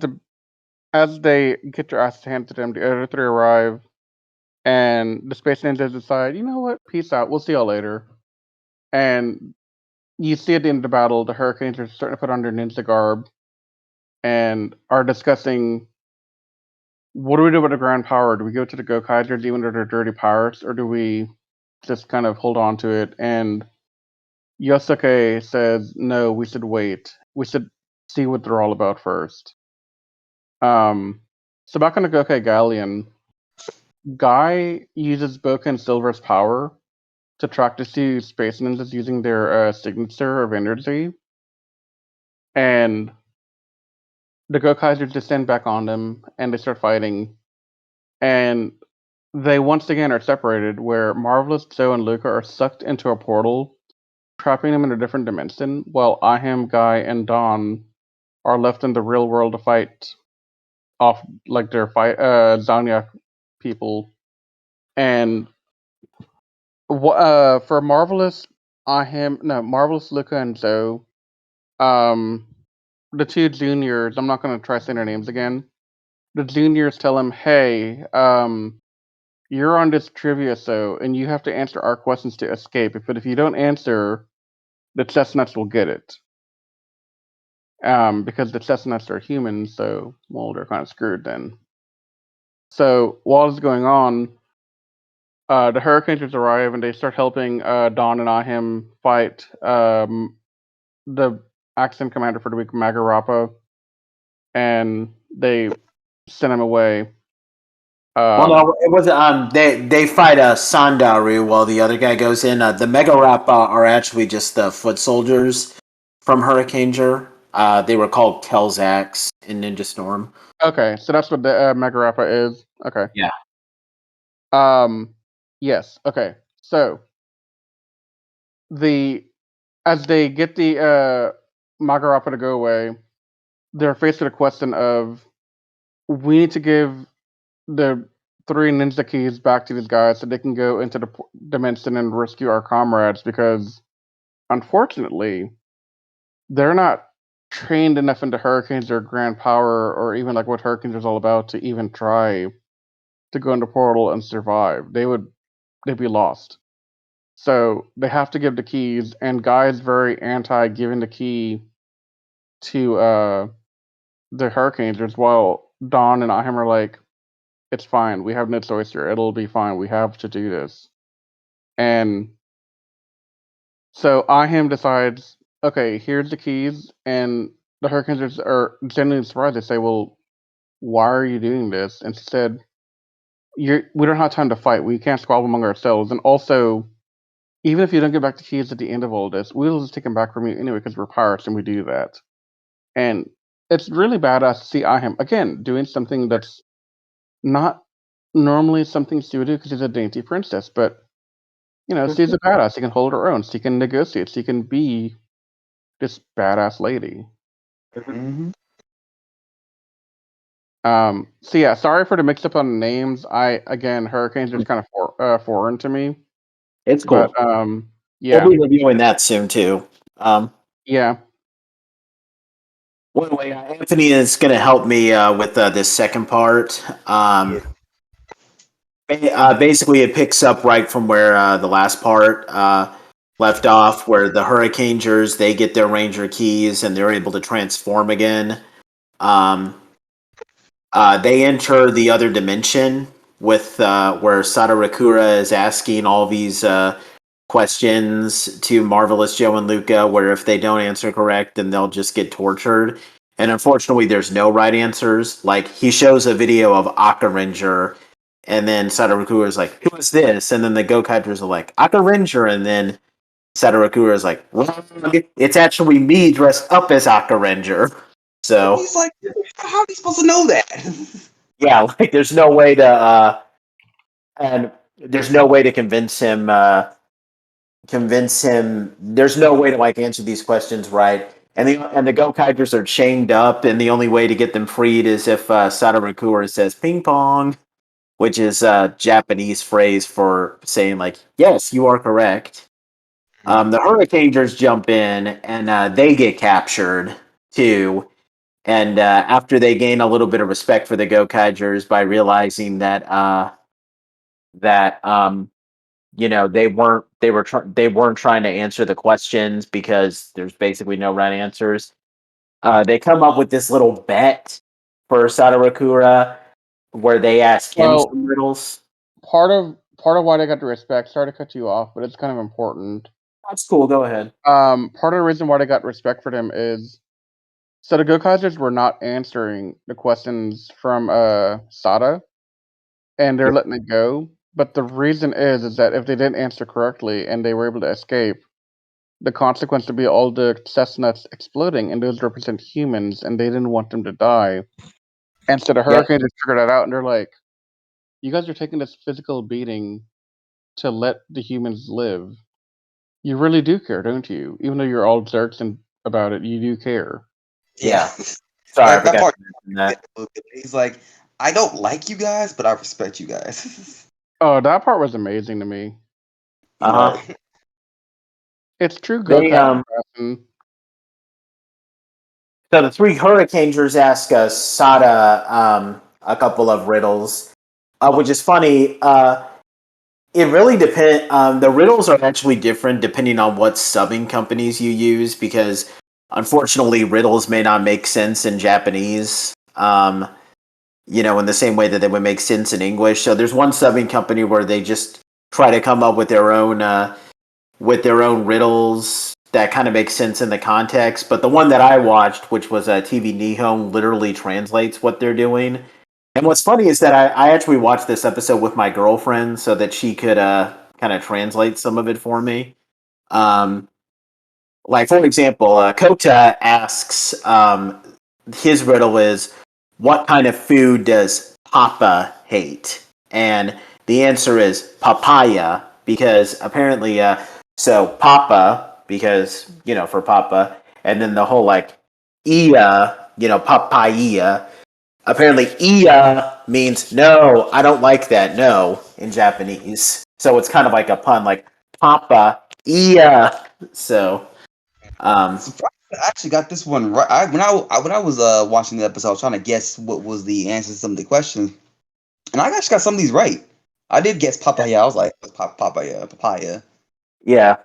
S3: they get their asses handed to them, the other three arrive, and the space ninjas decide, you know what, peace out. We'll see y'all later. And you see at the end of the battle, the Hurricanes are starting to put on their ninja garb and are discussing, what do we do with the grand power? Do we go to the Gokaigers even though they're dirty pirates, or do we just kind of hold on to it? And Yosuke says, no, we should wait. We should see what they're all about first. So back on the Gokai Galleon, Guy uses Gokai Silver's power to track the two space ninjas using their signature of energy. And the Gokaigers descend back on them, and they start fighting. And they once again are separated, where Marvelous, Joe, and Luca are sucked into a portal, trapping them in a different dimension, while Iham, Guy, and Don are left in the real world to fight off like their Zanyak people. And for Marvelous, Marvelous Luca and Zoe, the two juniors, I'm not going to try saying their names again. The juniors tell him, hey, you're on this trivia show, and you have to answer our questions to escape. But if you don't answer, the chestnuts will get it. Because the chestnuts are humans, so, well, they're kind of screwed then. So, while this is going on, the Hurricanes arrive, and they start helping Don and Ahim fight the accident commander for the week, Magarapa, and they send him away.
S2: Well, no, it was they fight Sandaru while the other guy goes in. The Mega Rap are actually just the foot soldiers from Hurricanger. They were called Kelzax in Ninja Storm.
S3: Okay, so that's what the Magarapa is. Okay.
S2: Yeah.
S3: Yes. Okay. So as they get the Magarapa to go away, they're faced with a question of, we need to give the 3 ninja keys back to these guys so they can go into the dimension and rescue our comrades, because unfortunately they're not trained enough into Hurricanes or Grand Power or even like what Hurricanes is all about to even try to go into Portal and survive. They'd be lost. So they have to give the keys, and Guy's very anti giving the key to the Hurricanes, while Don and Ahim are like, it's fine, we have no choice here, it'll be fine, we have to do this. And so Ahim decides, okay, here's the keys, and the Hurricanes are genuinely surprised. They say, well, why are you doing this? And she said, we don't have time to fight, we can't squabble among ourselves, and also, even if you don't get back the keys at the end of all this, we'll just take them back from you anyway because we're pirates and we do that. And it's really badass to see Ahim, again, doing something that's not normally something she would do because she's a dainty princess, but, you know, she's a badass. She can hold her own. She can negotiate. She can be this badass lady.
S4: Mm-hmm.
S3: So yeah, sorry for the mix up on names. Hurricanes are kind of foreign to me.
S2: It's cool.
S3: But yeah.
S2: We'll be reviewing that soon too.
S3: Yeah.
S2: One way, Anthony is going to help me with this second part. Basically, it picks up right from where the last part left off, where the Hurricangers, they get their Ranger keys and they're able to transform again. They enter the other dimension with where Sadarakura is asking all these questions to Marvelous Joe and Luca, where if they don't answer correct, then they'll just get tortured. And unfortunately, there's no right answers. Like, he shows a video of Hurricanger, and then Sadarakura is like, who is this? And then the Gokaigers are like, Hurricanger, and then Sadarakura is like, wrong. It's actually me dressed up as Hurricanger. So
S4: he's like, how are you supposed to know that?
S2: Yeah, like there's no way to convince him. There's no way to like answer these questions right. And the Gokaigers are chained up, and the only way to get them freed is if Sadarakura says "ping pong," which is a Japanese phrase for saying like, "Yes, you are correct." The Hurricangers jump in, and they get captured too. And after they gain a little bit of respect for the Gokaigers by realizing that they weren't trying to answer the questions because there's basically no right answers. They come up with this little bet for Sadarakura where they ask him some riddles.
S3: Part of why they got the respect. Sorry to cut you off, but it's kind of important.
S2: That's cool. Go ahead.
S3: Part of the reason why they got respect for them is, so the Gokaigers were not answering the questions from Sada, and they're letting it go. But the reason is that if they didn't answer correctly and they were able to escape, the consequence would be all the chestnuts exploding, and those represent humans, and they didn't want them to die. And so the Hurricanes figured that out, and they're like, you guys are taking this physical beating to let the humans live. You really do care, don't you? Even though you're all jerks about it, you do care.
S2: Yeah. Sorry, I
S4: that part.
S2: that.
S4: He's like, I don't like you guys, but I respect you guys.
S3: Oh, that part was amazing to me.
S2: Uh-huh.
S3: It's true
S2: They
S3: Gokai fashion.
S2: So the three Hurricangers ask Sada a couple of riddles, which is funny. It really depends. The riddles are actually different depending on what subbing companies you use, because unfortunately, riddles may not make sense in Japanese. In the same way that they would make sense in English. So there's one subbing company where they just try to come up with their own riddles that kind of make sense in the context. But the one that I watched, which was TV Nihon, literally translates what they're doing. And what's funny is that I actually watched this episode with my girlfriend so that she could kind of translate some of it for me. Like, for example, Kota asks, his riddle is, what kind of food does Papa hate? And the answer is papaya, because apparently, so Papa, because, for Papa, and then the whole, like, Iya, papaya. Apparently, Iya means no, I don't like that, no, in Japanese. So it's kind of like a pun, like Papa, Iya. So,
S5: Surprised I actually got this one right. When I was watching the episode, I was trying to guess what was the answer to some of the questions, and I actually got some of these right. I did guess papaya. I was like, papaya.
S2: yeah.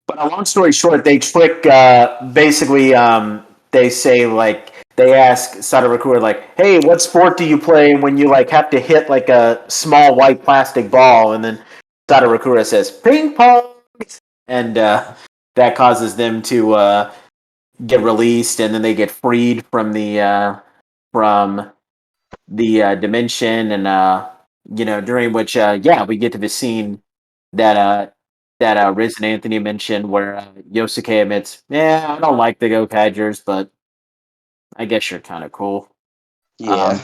S2: But a long story short, they trick, basically, they say, like, they ask Sadarakura, like, hey, what sport do you play when you, like, have to hit, like, a small white plastic ball? And then Sadarakura says, ping pong! And that causes them to get released, and then they get freed from the dimension, and during which we get to the scene that Riz and Anthony mentioned, where Yosuke admits, yeah, I don't like the Gokaigers, but I guess you're kind of cool.
S5: Yeah.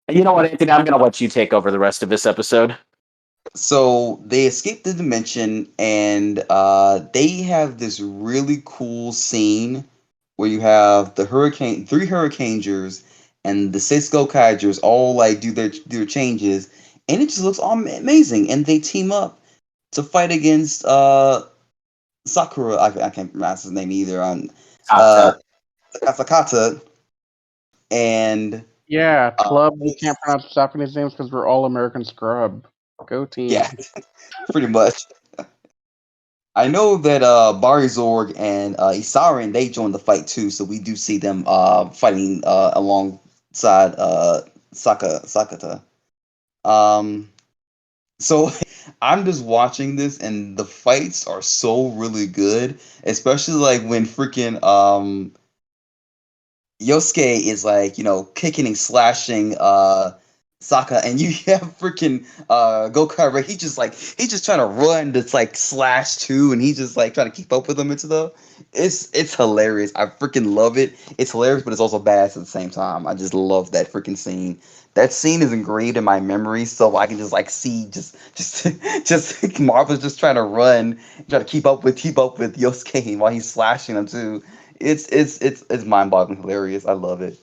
S2: You know what, Anthony? I'm gonna let you take over the rest of this episode.
S5: So they escape the dimension, and they have this really cool scene where you have the three Hurricangers, and the six Gokaigers all like do their changes, and it just looks amazing. And they team up to fight against Sakura. I can't pronounce his name either. On uh, Sakata, and
S3: Yeah, club. We can't pronounce Japanese names because we're all American scrub. Go team.
S5: yeah, pretty much. I know that Barizorg and Isarin, they joined the fight too, so we do see them fighting alongside Sakata. So I'm just watching this, and the fights are so really good, especially like when freaking Yosuke is like, kicking and slashing Saka, and you have freaking Gokai, right? He's just trying to run to like slash too, and he's just like trying to keep up with him and stuff. It's hilarious. I freaking love it. It's hilarious, but it's also badass at the same time. I just love that freaking scene. That scene is engraved in my memory, so I can just like see just Marvel's just trying to run, try to keep up with Yosuke while he's slashing him too. It's mind-boggling hilarious. I love it.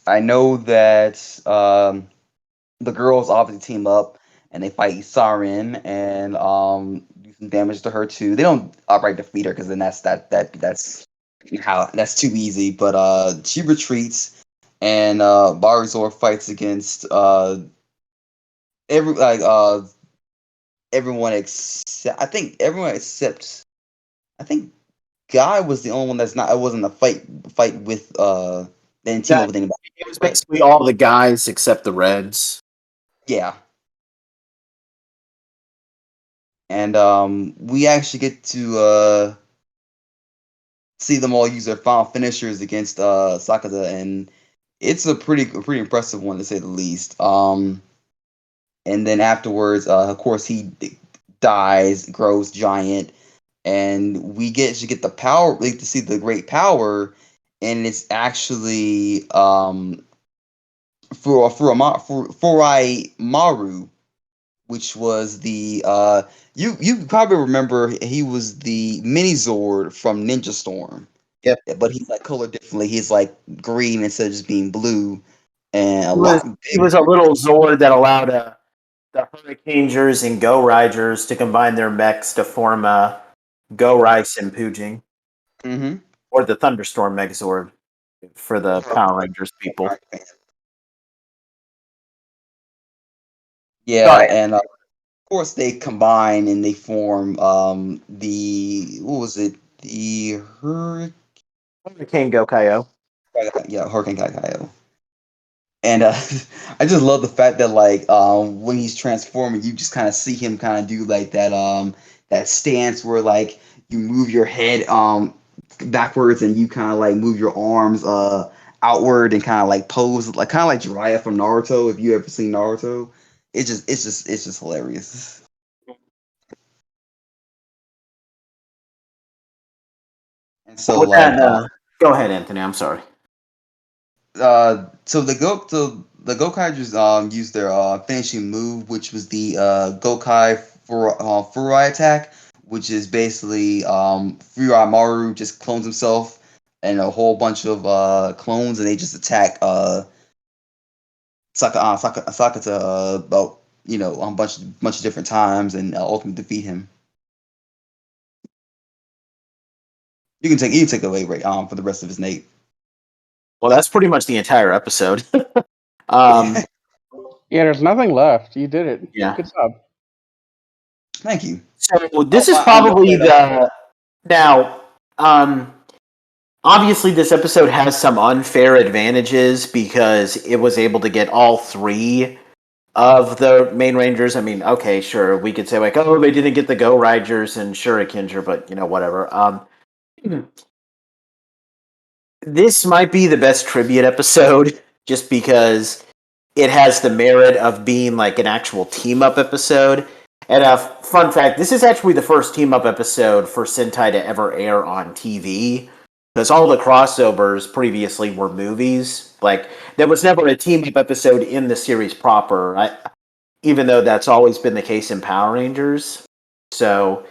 S5: I know that the girls obviously team up and they fight Isarin and do some damage to her too. They don't outright defeat her because then that's too easy. But she retreats and Barizor fights against everyone except I think Guy was the only one that's not. It wasn't a fight with they didn't team up with anybody.
S2: It was basically all the guys except the Reds.
S5: Yeah. And we actually get to see them all use their final finishers against Sakata, and it's a pretty impressive one to say the least. And then afterwards, of course, he dies, grows giant, and we get to get the power, like, to see the great power, and it's actually Furai Maru, which was the you probably remember he was the mini Zord from Ninja Storm.
S2: Yep.
S5: But he's like colored differently. He's like green instead of just being blue, and a
S2: He
S5: lot.
S2: was a little Zord that allowed the Hurricangers and Go Riders to combine their mechs to form Go Rice and Pujing,
S5: Mm-hmm.
S2: or the Thunderstorm Megazord for the Power Rangers people.
S5: Yeah, and of course they combine and they form the what was it? The Hurricane,
S2: Hurricane Gokaio.
S5: yeah, Hurricane Kaizoku. And I just love the fact that like when he's transforming, you just kind of see him kind of do like that stance where like you move your head backwards and you kind of like move your arms outward and kind of like pose like kind of like Jiraiya from Naruto if you ever seen Naruto. It's just hilarious. And so
S2: With
S5: like
S2: that, go ahead, Anthony. I'm sorry.
S5: so the Gokaigers used their finishing move, which was the Gokai Furai attack, which is basically Furai Maru just clones himself and a whole bunch of clones, and they just attack Sakata about a bunch of different times and ultimately defeat him. You can take it away right for the rest of his Nate.
S2: Well, that's pretty much the entire episode.
S3: Yeah, there's nothing left. You did it.
S2: Yeah.
S3: Good job.
S5: Thank you.
S2: So this
S5: Oh,
S2: is probably the now. Obviously, this episode has some unfair advantages because it was able to get all three of the main Rangers. I mean, okay, sure, we could say like, oh, they didn't get the Go Riders and Hurricanger, but whatever. This might be the best tribute episode just because it has the merit of being like an actual team up episode. And a fun fact, this is actually the first team up episode for Sentai to ever air on TV. Because all the crossovers previously were movies. Like, there was never a team up episode in the series proper, even though that's always been the case in Power Rangers. So,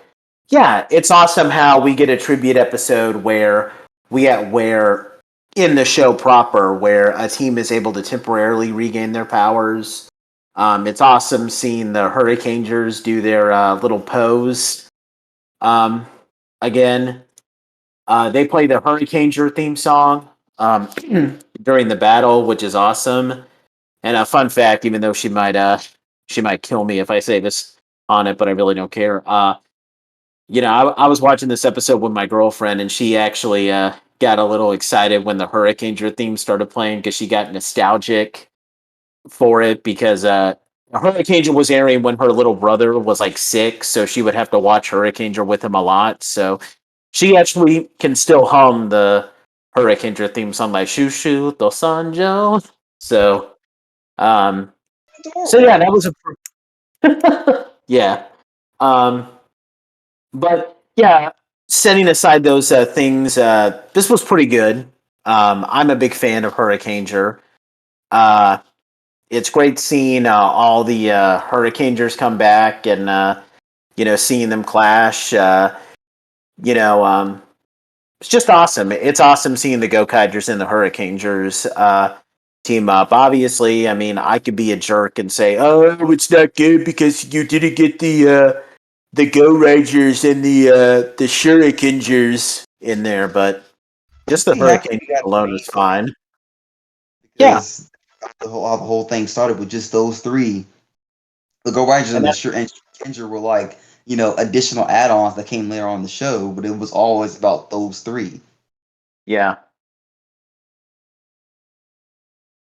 S2: yeah, it's awesome how we get a tribute episode where in the show proper, where a team is able to temporarily regain their powers. It's awesome seeing the Hurricangers do their little pose. Again, they play the Hurricanger theme song during the battle, which is awesome. And a fun fact, even though she might kill me if I say this on it, but I really don't care. I was watching this episode with my girlfriend, and she actually got a little excited when the Hurricanger theme started playing because she got nostalgic for it because Hurricanger was airing when her little brother was like 6, so she would have to watch Hurricanger with him a lot. So she actually can still hum the Hurricanger theme song like "Shoo Shoo to Sanjo." So, yeah, that was yeah. But yeah, setting aside those things, this was pretty good. I'm a big fan of Hurricanger. It's great seeing all the Hurricangers come back and seeing them clash. It's just awesome. It's awesome seeing the Gokaigers and the Hurricangers team up. Obviously, I mean, I could be a jerk and say, "Oh, it's not good because you didn't get the Go Rangers and the Shurikengers in there," but just the Hurricane alone is fine.
S5: Because the whole thing started with just those three. The Go Riders
S2: And
S5: and the Hurricanger were like, additional add-ons that came later on the show, but it was always about those three.
S2: yeah.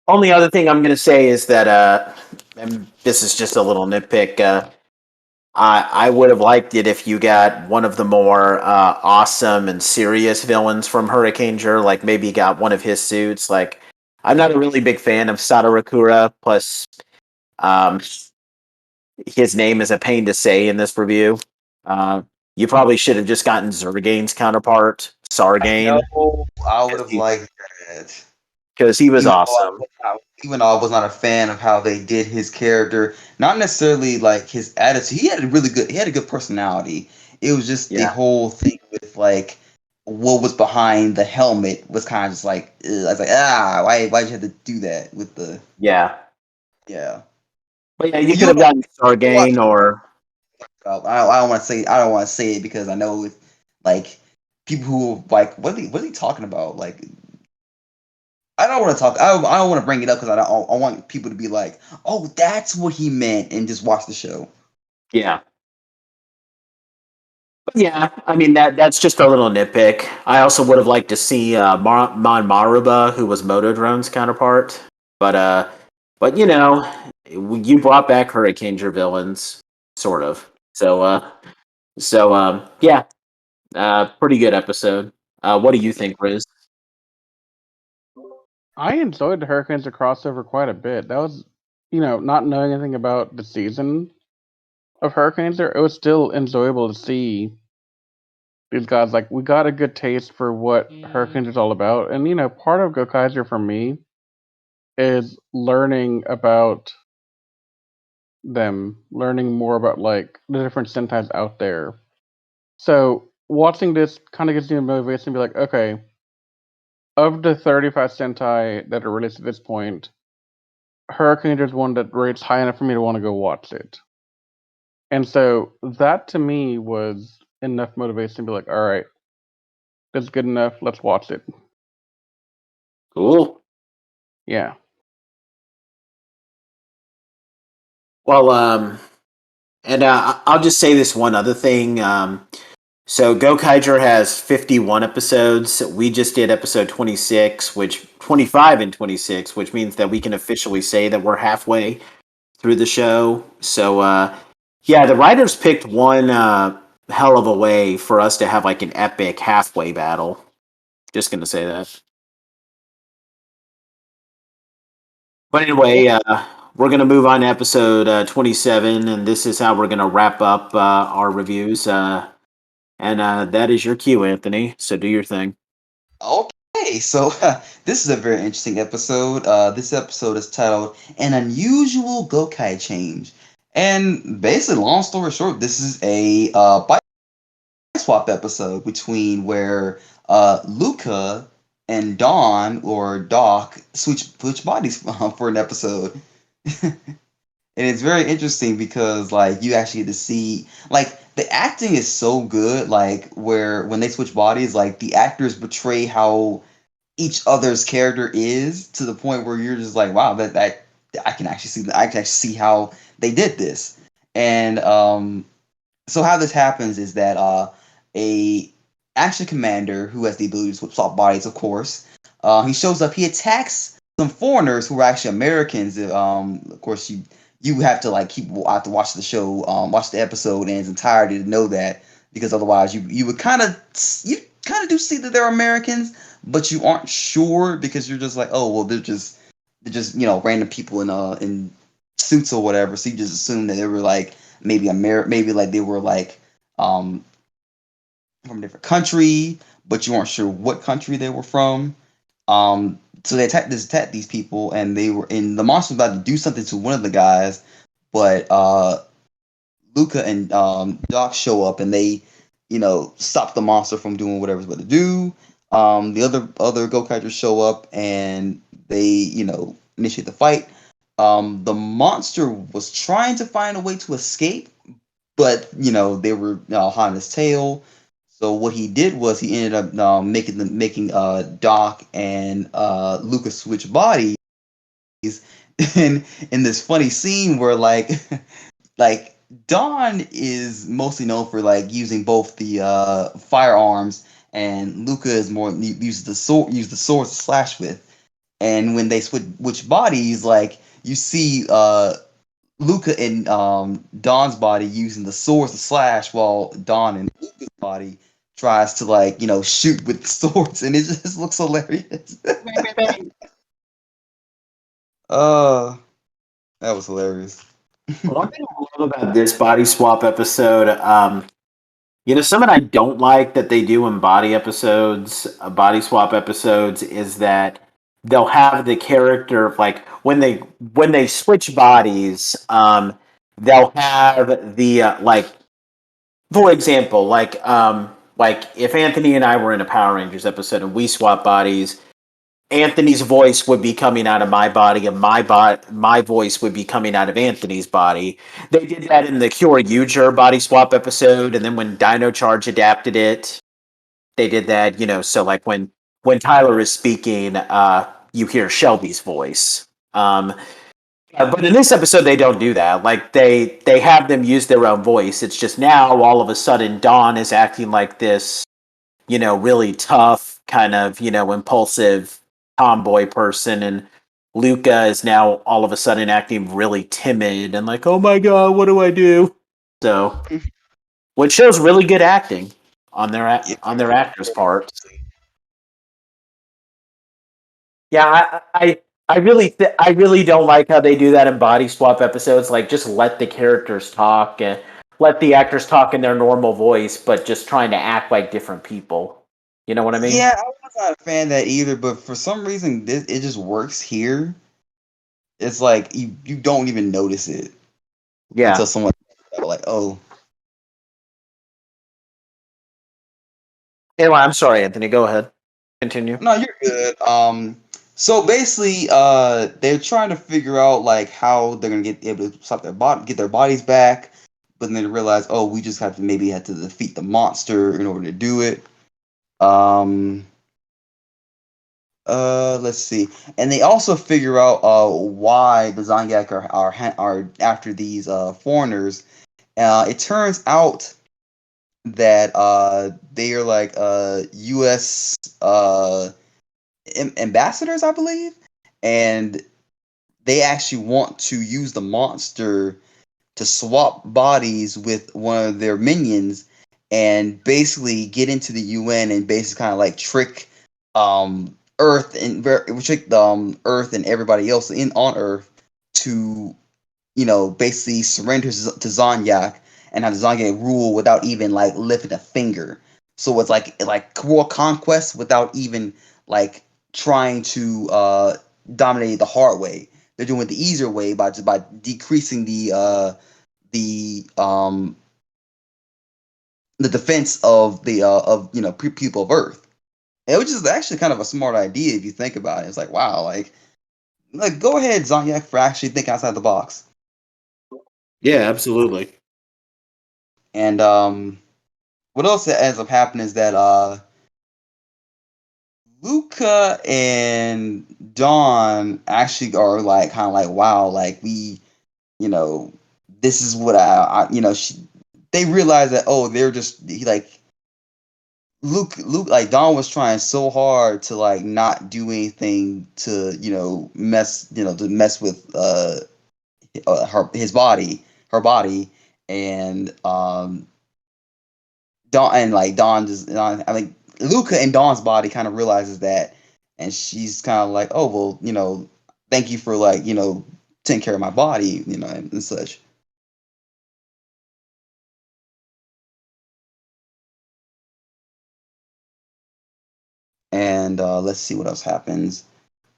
S2: Only other thing I'm going to say is that, and this is just a little nitpick. I would have liked it if you got one of the more awesome and serious villains from Hurricanger, like maybe got one of his suits. Like, I'm not a really big fan of Sadarakura. Plus, um, his name is a pain to say in this review. You probably should have just gotten Zergain's counterpart, Sargain.
S5: I would have liked that.
S2: Because he was
S5: Even
S2: awesome.
S5: Even though I was not a fan of how they did his character, not necessarily like his attitude. He had a good personality. It was just the whole thing with like what was behind the helmet was kind of just like I was like, why'd you have to do that with the
S2: Yeah.
S5: yeah.
S2: But yeah, you could have gotten Sargain or
S5: I don't want to say. I don't want to say it because I know, like, people who like, what are they talking about? Like, I don't want to talk. I don't want to bring it up because I want people to be like, oh, that's what he meant, and just watch the show.
S2: yeah. But yeah, I mean that's just a little nitpick. I also would have liked to see Mon Maruba, who was Motodrone's counterpart. But you know, you brought back Hurricanger villains, sort of. Yeah, pretty good episode. What do you think, Riz?
S3: I enjoyed the Hurricanes crossover quite a bit. That was, not knowing anything about the season of Hurricanes, it was still enjoyable to see these guys. Like, we got a good taste for what Hurricanes is all about. And, part of Gokaiser for me is learning about them, learning more about, like, the different Sentais out there. So, watching this kind of gives me a motivation to be like, okay, of the 35 Sentai that are released at this point, Hurricane is one that rates high enough for me to want to go watch it. And so that to me was enough motivation to be like, all right, that's good enough. Let's watch it.
S2: Cool.
S3: Yeah.
S2: Well, and I'll just say this one other thing. So Gokaiger has 51 episodes. We just did episode 26, 25 and 26, which means that we can officially say that we're halfway through the show. So yeah, the writers picked one hell of a way for us to have like an epic halfway battle. Just gonna say that. But anyway, we're gonna move on to episode 27, and this is how we're gonna wrap up our reviews. And that is your cue, Anthony. So do your thing.
S5: Okay, so this is a very interesting episode. This episode is titled "An Unusual Gokai Change," and basically, long story short, this is a body swap episode between where Luca and Dawn or Doc switch bodies for an episode. And it's very interesting because like you actually get to see like the acting is so good like where when they switch bodies like the actors portray how each other's character is to the point where you're just like wow that I can actually see I can actually see how they did this. And so how this happens is that a action commander who has the ability to swap bodies, of course, he shows up. He attacks some foreigners who are actually Americans. Of course, you have to like have to watch the show, watch the episode in its entirety to know that, because otherwise you would kind of do see that they're Americans, but you aren't sure because you're just like, oh well, they're just random people in suits or whatever. So you just assume that they were like maybe maybe like they were like from a different country, but you weren't sure what country they were from. So they attacked these people, and the monster was about to do something to one of the guys, but Luca and Doc show up, and they, stop the monster from doing whatever it's about to do. The other Gokaigers show up, and they, initiate the fight. The monster was trying to find a way to escape, but they were hot on his tail. So what he did was he ended up making Doc and Lucas switch bodies, in this funny scene where like like Don is mostly known for like using both the firearms, and Luca is more uses the sword to slash with. And when they switch bodies, like you see Luca and Don's body using the swords to slash, while Don and Luca's body tries to like shoot with the swords, and it just looks hilarious. uh, that was hilarious.
S2: One thing I love about this body swap episode, something I don't like that they do in body swap episodes, is that they'll have the character like when they switch bodies, they'll have the like, for example, like if Anthony and I were in a Power Rangers episode and we swap bodies, Anthony's voice would be coming out of my body, and my voice would be coming out of Anthony's body. They did that in the Kyoryuger body swap episode, and then when Dino Charge adapted it, they did that. So like when Tyler is speaking, you hear Shelby's voice. But in this episode, they don't do that. Like they have them use their own voice. It's just now all of a sudden Dawn is acting like this, really tough, kind of, impulsive tomboy person, and Luca is now all of a sudden acting really timid and like, oh my god, what do I do? So, which shows really good acting on their actors' part. Yeah, I really don't like how they do that in body swap episodes. Like, just let the characters talk and let the actors talk in their normal voice, but just trying to act like different people. You know what I mean?
S5: Yeah, I was not a fan of that either, but for some reason it just works here. It's like you don't even notice it until
S2: Yeah.
S5: someone like, oh.
S2: Anyway, I'm sorry, Anthony. Go ahead. Continue.
S5: No, you're good. So basically, they're trying to figure out like how they're gonna get able to stop get their bodies back, but then they realize, oh, we just have to defeat the monster in order to do it. Um, let's see, and they also figure out why the Zangiak are after these foreigners. It turns out that they are like U.S. Ambassadors, I believe, and they actually want to use the monster to swap bodies with one of their minions and basically get into the UN and basically kind of like trick Earth and trick Earth and everybody else in on Earth to basically surrender to Zanyak and have Zanyak rule without even like lifting a finger. So it's like world conquest without even like trying to dominate the hard way. They're doing it the easier way by decreasing the the defense of the of people of Earth. And which is actually kind of a smart idea if you think about it. It's like wow, like go ahead, Zanyak, for actually thinking outside the box.
S2: Yeah, absolutely.
S5: And what else that ends up happening is that Luca and Dawn actually are like kind of like wow, like we, you know, this is what they realize that they're just like Luke like Dawn was trying so hard to like not do anything to to mess with her body, and Dawn just I mean Luca and Dawn's body kind of realizes that, and she's kind of like, oh well, thank you for like taking care of my body, and such. And let's see what else happens.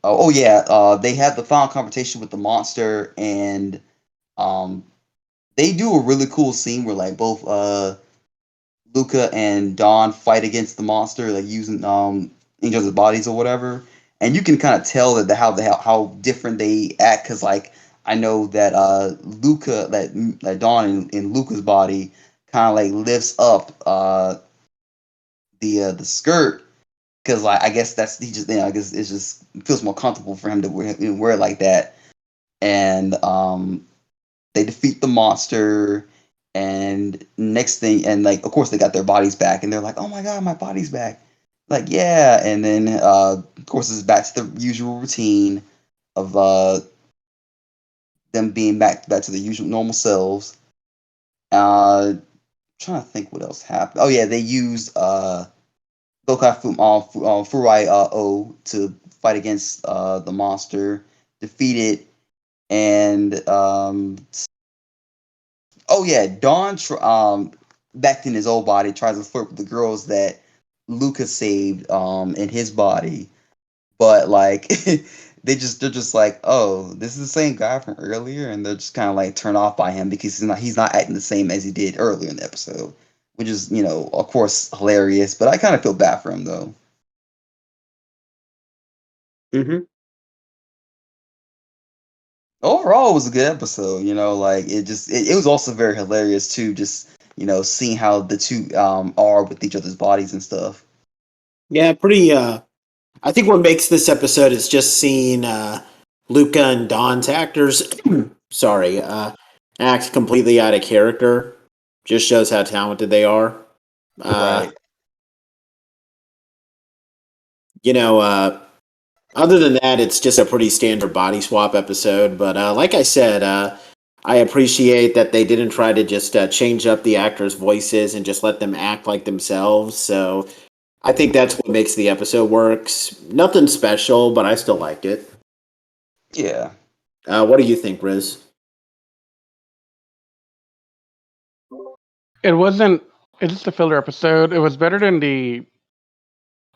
S5: Oh yeah, they have the final confrontation with the monster, and um, they do a really cool scene where like both Luca and Dawn fight against the monster, like using each other's bodies or whatever. And you can kind of tell that how different they act, because like I know that Luca that Dawn in Luca's body kind of like lifts up the skirt, because like I guess that's he just I guess it's just feels more comfortable for him to wear it like that. And they defeat the monster, and next thing, and like of course they got their bodies back, and they're like, oh my god, my body's back, like yeah. And then of course it's back to the usual routine of them being back to the usual normal selves. Trying to think what else happened. Oh yeah, they used Gokai Furai O to fight against the monster, defeat it, and oh yeah, Dawn back in his old body tries to flirt with the girls that Lucas saved in his body, but like they're just like, oh, this is the same guy from earlier, and they're just kind of like turned off by him because he's not acting the same as he did earlier in the episode, which is of course hilarious, but I kind of feel bad for him though.
S2: Mm-hmm.
S4: Overall, it was a good episode. Like it was also very hilarious too. Just seeing how the two are with each other's bodies and stuff.
S2: Yeah, pretty. I think what makes this episode is just seeing Luca and Don's actors. Sorry, act completely out of character. Just shows how talented they are.
S4: Right.
S2: You know, other than that, it's just a pretty standard body swap episode. But like I said, I appreciate that they didn't try to just change up the actors' voices and just let them act like themselves. So I think that's what makes the episode works. Nothing special, but I still liked it.
S4: Yeah.
S2: What do you think, Riz?
S3: It wasn't. It's just a filler episode. It was better than the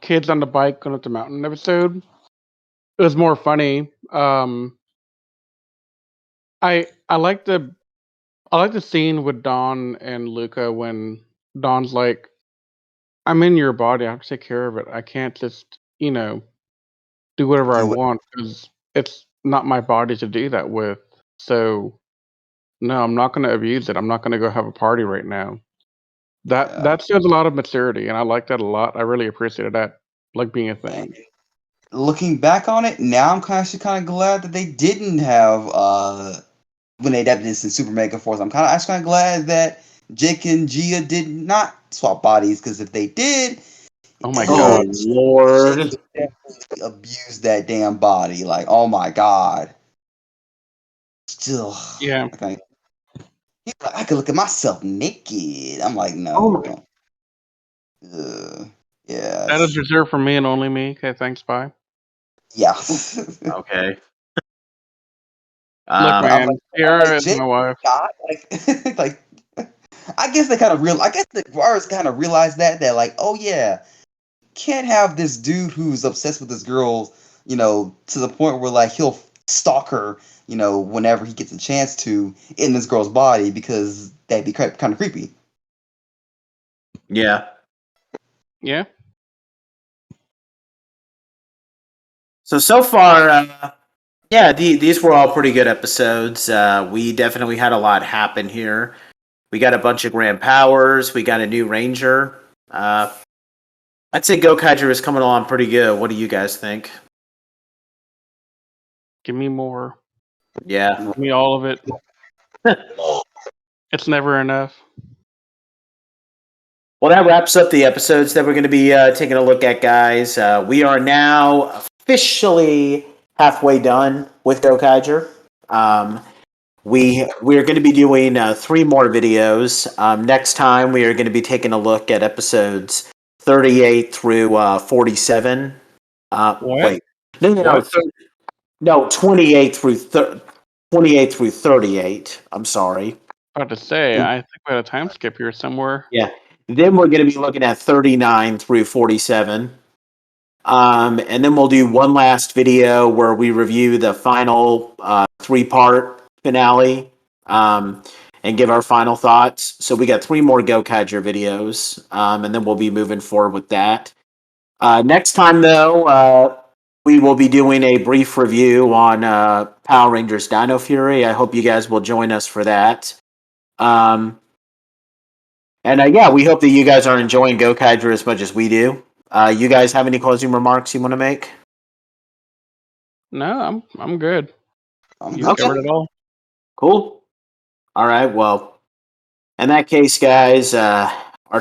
S3: kids on the bike going up the mountain episode. It was more funny. I like the scene with Don and Luca when Don's like, "I'm in your body. I have to take care of it. I can't just do whatever I
S4: Do it.
S3: want because it's not my body to do that with. So no, I'm not going to abuse it. I'm not going to go have a party right now." That
S4: Yeah.
S3: that shows a lot of maturity, and I like that a lot. I really appreciated that, like being a thing.
S4: Looking back on it, now I'm actually kind of glad that they didn't have when they adapted this in Super Mega Force. I'm kind of glad that Jake and Gia did not swap bodies because if they did,
S3: Oh my
S2: Oh
S3: god.
S2: Lord!
S4: Jake definitely abused that damn body. Like, oh my god. Still,
S3: Yeah.
S4: he's like, I could look at myself naked. I'm like,
S2: Oh
S4: no.
S2: my!
S4: Yeah.
S3: That is reserved for me and only me. Okay, thanks, bye.
S4: Yeah.
S2: Okay.
S3: Look,
S2: Um,
S3: man,
S4: I'm
S3: Sierra
S4: like
S3: is
S4: Jake
S3: my wife.
S4: God, like I guess they kind of real. I guess the writers kind of realized that like, oh yeah, can't have this dude who's obsessed with this girl, to the point where like he'll stalk her, whenever he gets a chance to in this girl's body because that'd be kind of creepy.
S2: yeah.
S3: Yeah.
S2: So far, yeah, these were all pretty good episodes. We definitely had a lot happen here. We got a bunch of grand powers. We got a new ranger. I'd say Gokaiger is coming along pretty good. What do you guys think?
S3: Give me more.
S2: Yeah.
S3: Give me all of it. It's never enough.
S2: Well, that wraps up the episodes that we're going to be taking a look at, guys. We are now officially halfway done with Gokaiger. We're going to be doing 3 more videos. Next time, we are going to be taking a look at episodes 38 through 47.
S3: What?
S2: Wait, no,
S3: What?
S2: no, 28 through 28 through 38. I'm sorry.
S3: About to say, I think we had a time skip here somewhere.
S2: Yeah. Then we're going to be looking at 39 through 47. And then we'll do one last video where we review the final 3-part finale and give our final thoughts. So we got 3 more Gokaiger videos, and then we'll be moving forward with that. Next time, though, we will be doing a brief review on Power Rangers Dino Fury. I hope you guys will join us for that. And yeah, we hope that you guys are enjoying Gokaiger as much as we do. You guys have any closing remarks you want to make?
S3: No, I'm good. You
S2: Okay.
S3: covered it all.
S2: Cool. All right. Well, in that case, guys, our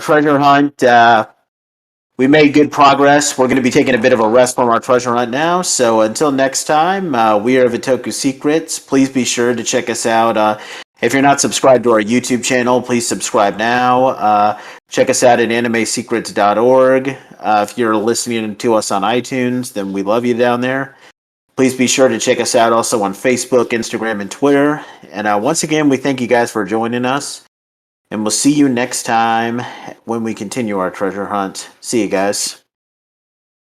S2: treasure hunt, we made good progress. We're going to be taking a bit of a rest from our treasure hunt now. So until next time, we are the Toku Secrets. Please be sure to check us out. If you're not subscribed to our YouTube channel, please subscribe now. Check us out at animesecrets.org. If you're listening to us on iTunes, then we love you down there. Please be sure to check us out also on Facebook, Instagram, and Twitter. And once again, we thank you guys for joining us. And we'll see you next time when we continue our treasure hunt. See you guys.